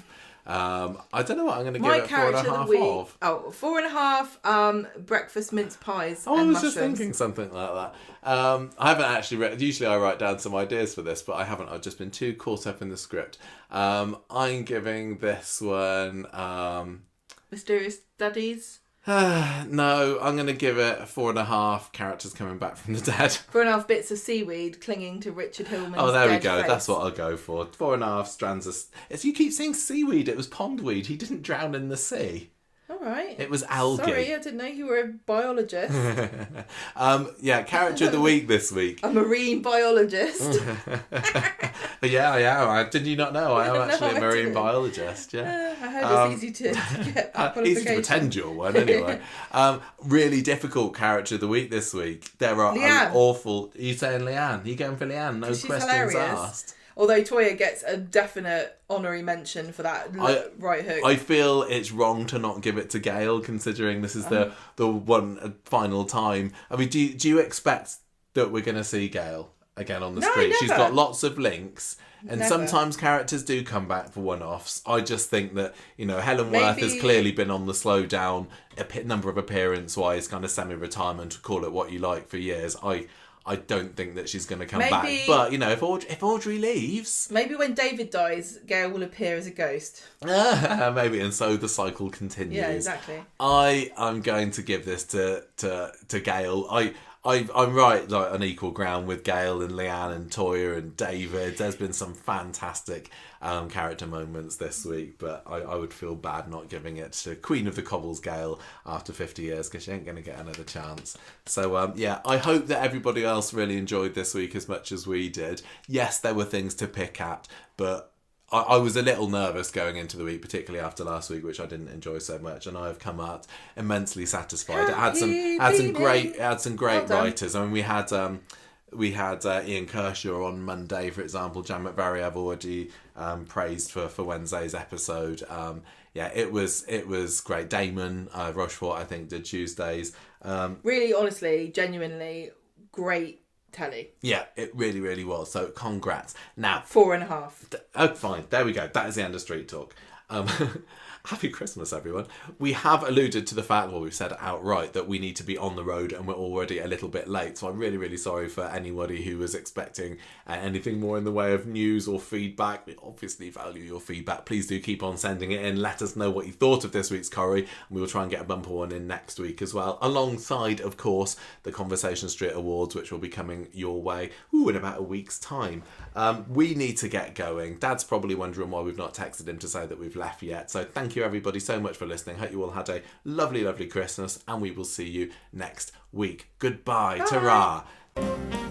I don't know what I'm going to give it 4.5 of.
Oh, 4.5. Breakfast mince pies.
Oh,
and
I was
mushrooms.
just thinking something like that. I haven't actually usually I write down some ideas for this, but I haven't. I've just been too caught up in the script. I'm giving this one
Mysterious Studies.
No, I'm going to give it a 4.5 characters coming back from the dead.
4.5 bits of seaweed clinging to Richard Hillman's
Oh, there we go.
face.
That's what I'll go for. 4.5 strands of... If you keep saying seaweed, it was pondweed. He didn't drown in the sea.
All right.
It was algae.
Sorry, I didn't know you were a biologist.
Character of the week this week.
A marine biologist.
Yeah, I am. Did you not know? I am actually a marine biologist. Yeah.
I heard it's easy to get that qualification.
Easy to pretend you're one, anyway. Really difficult character of the week this week. There are awful... Are you saying Leanne? Are you going for Leanne? No questions asked.
Although Toya gets a definite honorary mention for that right hook.
I feel it's wrong to not give it to Gail, considering this is the one final time. I mean, do you expect that we're going to see Gail again on the street?
Never.
She's got lots of links, and
Never.
sometimes characters do come back for one-offs. I just think that, Helen Worth has clearly been on the slow down number of appearance-wise, kind of semi-retirement, call it what you like, for years. I don't think that she's going to come back. But, if Audrey leaves...
Maybe when David dies, Gail will appear as a ghost.
Maybe, and so the cycle continues.
Yeah, exactly.
I'm going to give this to Gail. I'm right, like, on equal ground with Gail and Leanne and Toya and David. There's been some fantastic character moments this week, but I would feel bad not giving it to Queen of the Cobbles Gail after 50 years, because she ain't going to get another chance. So, I hope that everybody else really enjoyed this week as much as we did. Yes, there were things to pick at, but I was a little nervous going into the week, particularly after last week, which I didn't enjoy so much, and I have come out immensely satisfied. It had some great writers. I mean, we had Ian Kershaw on Monday, for example. Jan McVary I've already praised for Wednesday's episode. It was great. Damon Rochefort, I think, did Tuesdays.
Really, honestly, genuinely great telly.
Yeah, it really, really was. So congrats. Now
4.5.
Oh, fine. There we go. That is the end of Street Talk. Happy Christmas, everyone. We have alluded to the fact, we've said outright, that we need to be on the road and we're already a little bit late. So I'm really, really sorry for anybody who was expecting anything more in the way of news or feedback. We obviously value your feedback. Please do keep on sending it in. Let us know what you thought of this week's Corrie, and we will try and get a bumper one in next week as well. Alongside, of course, the Conversation Street Awards, which will be coming your way in about a week's time. We need to get going. Dad's probably wondering why we've not texted him to say that we've left yet. So thank you everybody so much for listening. Hope you all had a lovely, lovely Christmas, and we will see you next week. Goodbye.
Bye.
Ta-ra.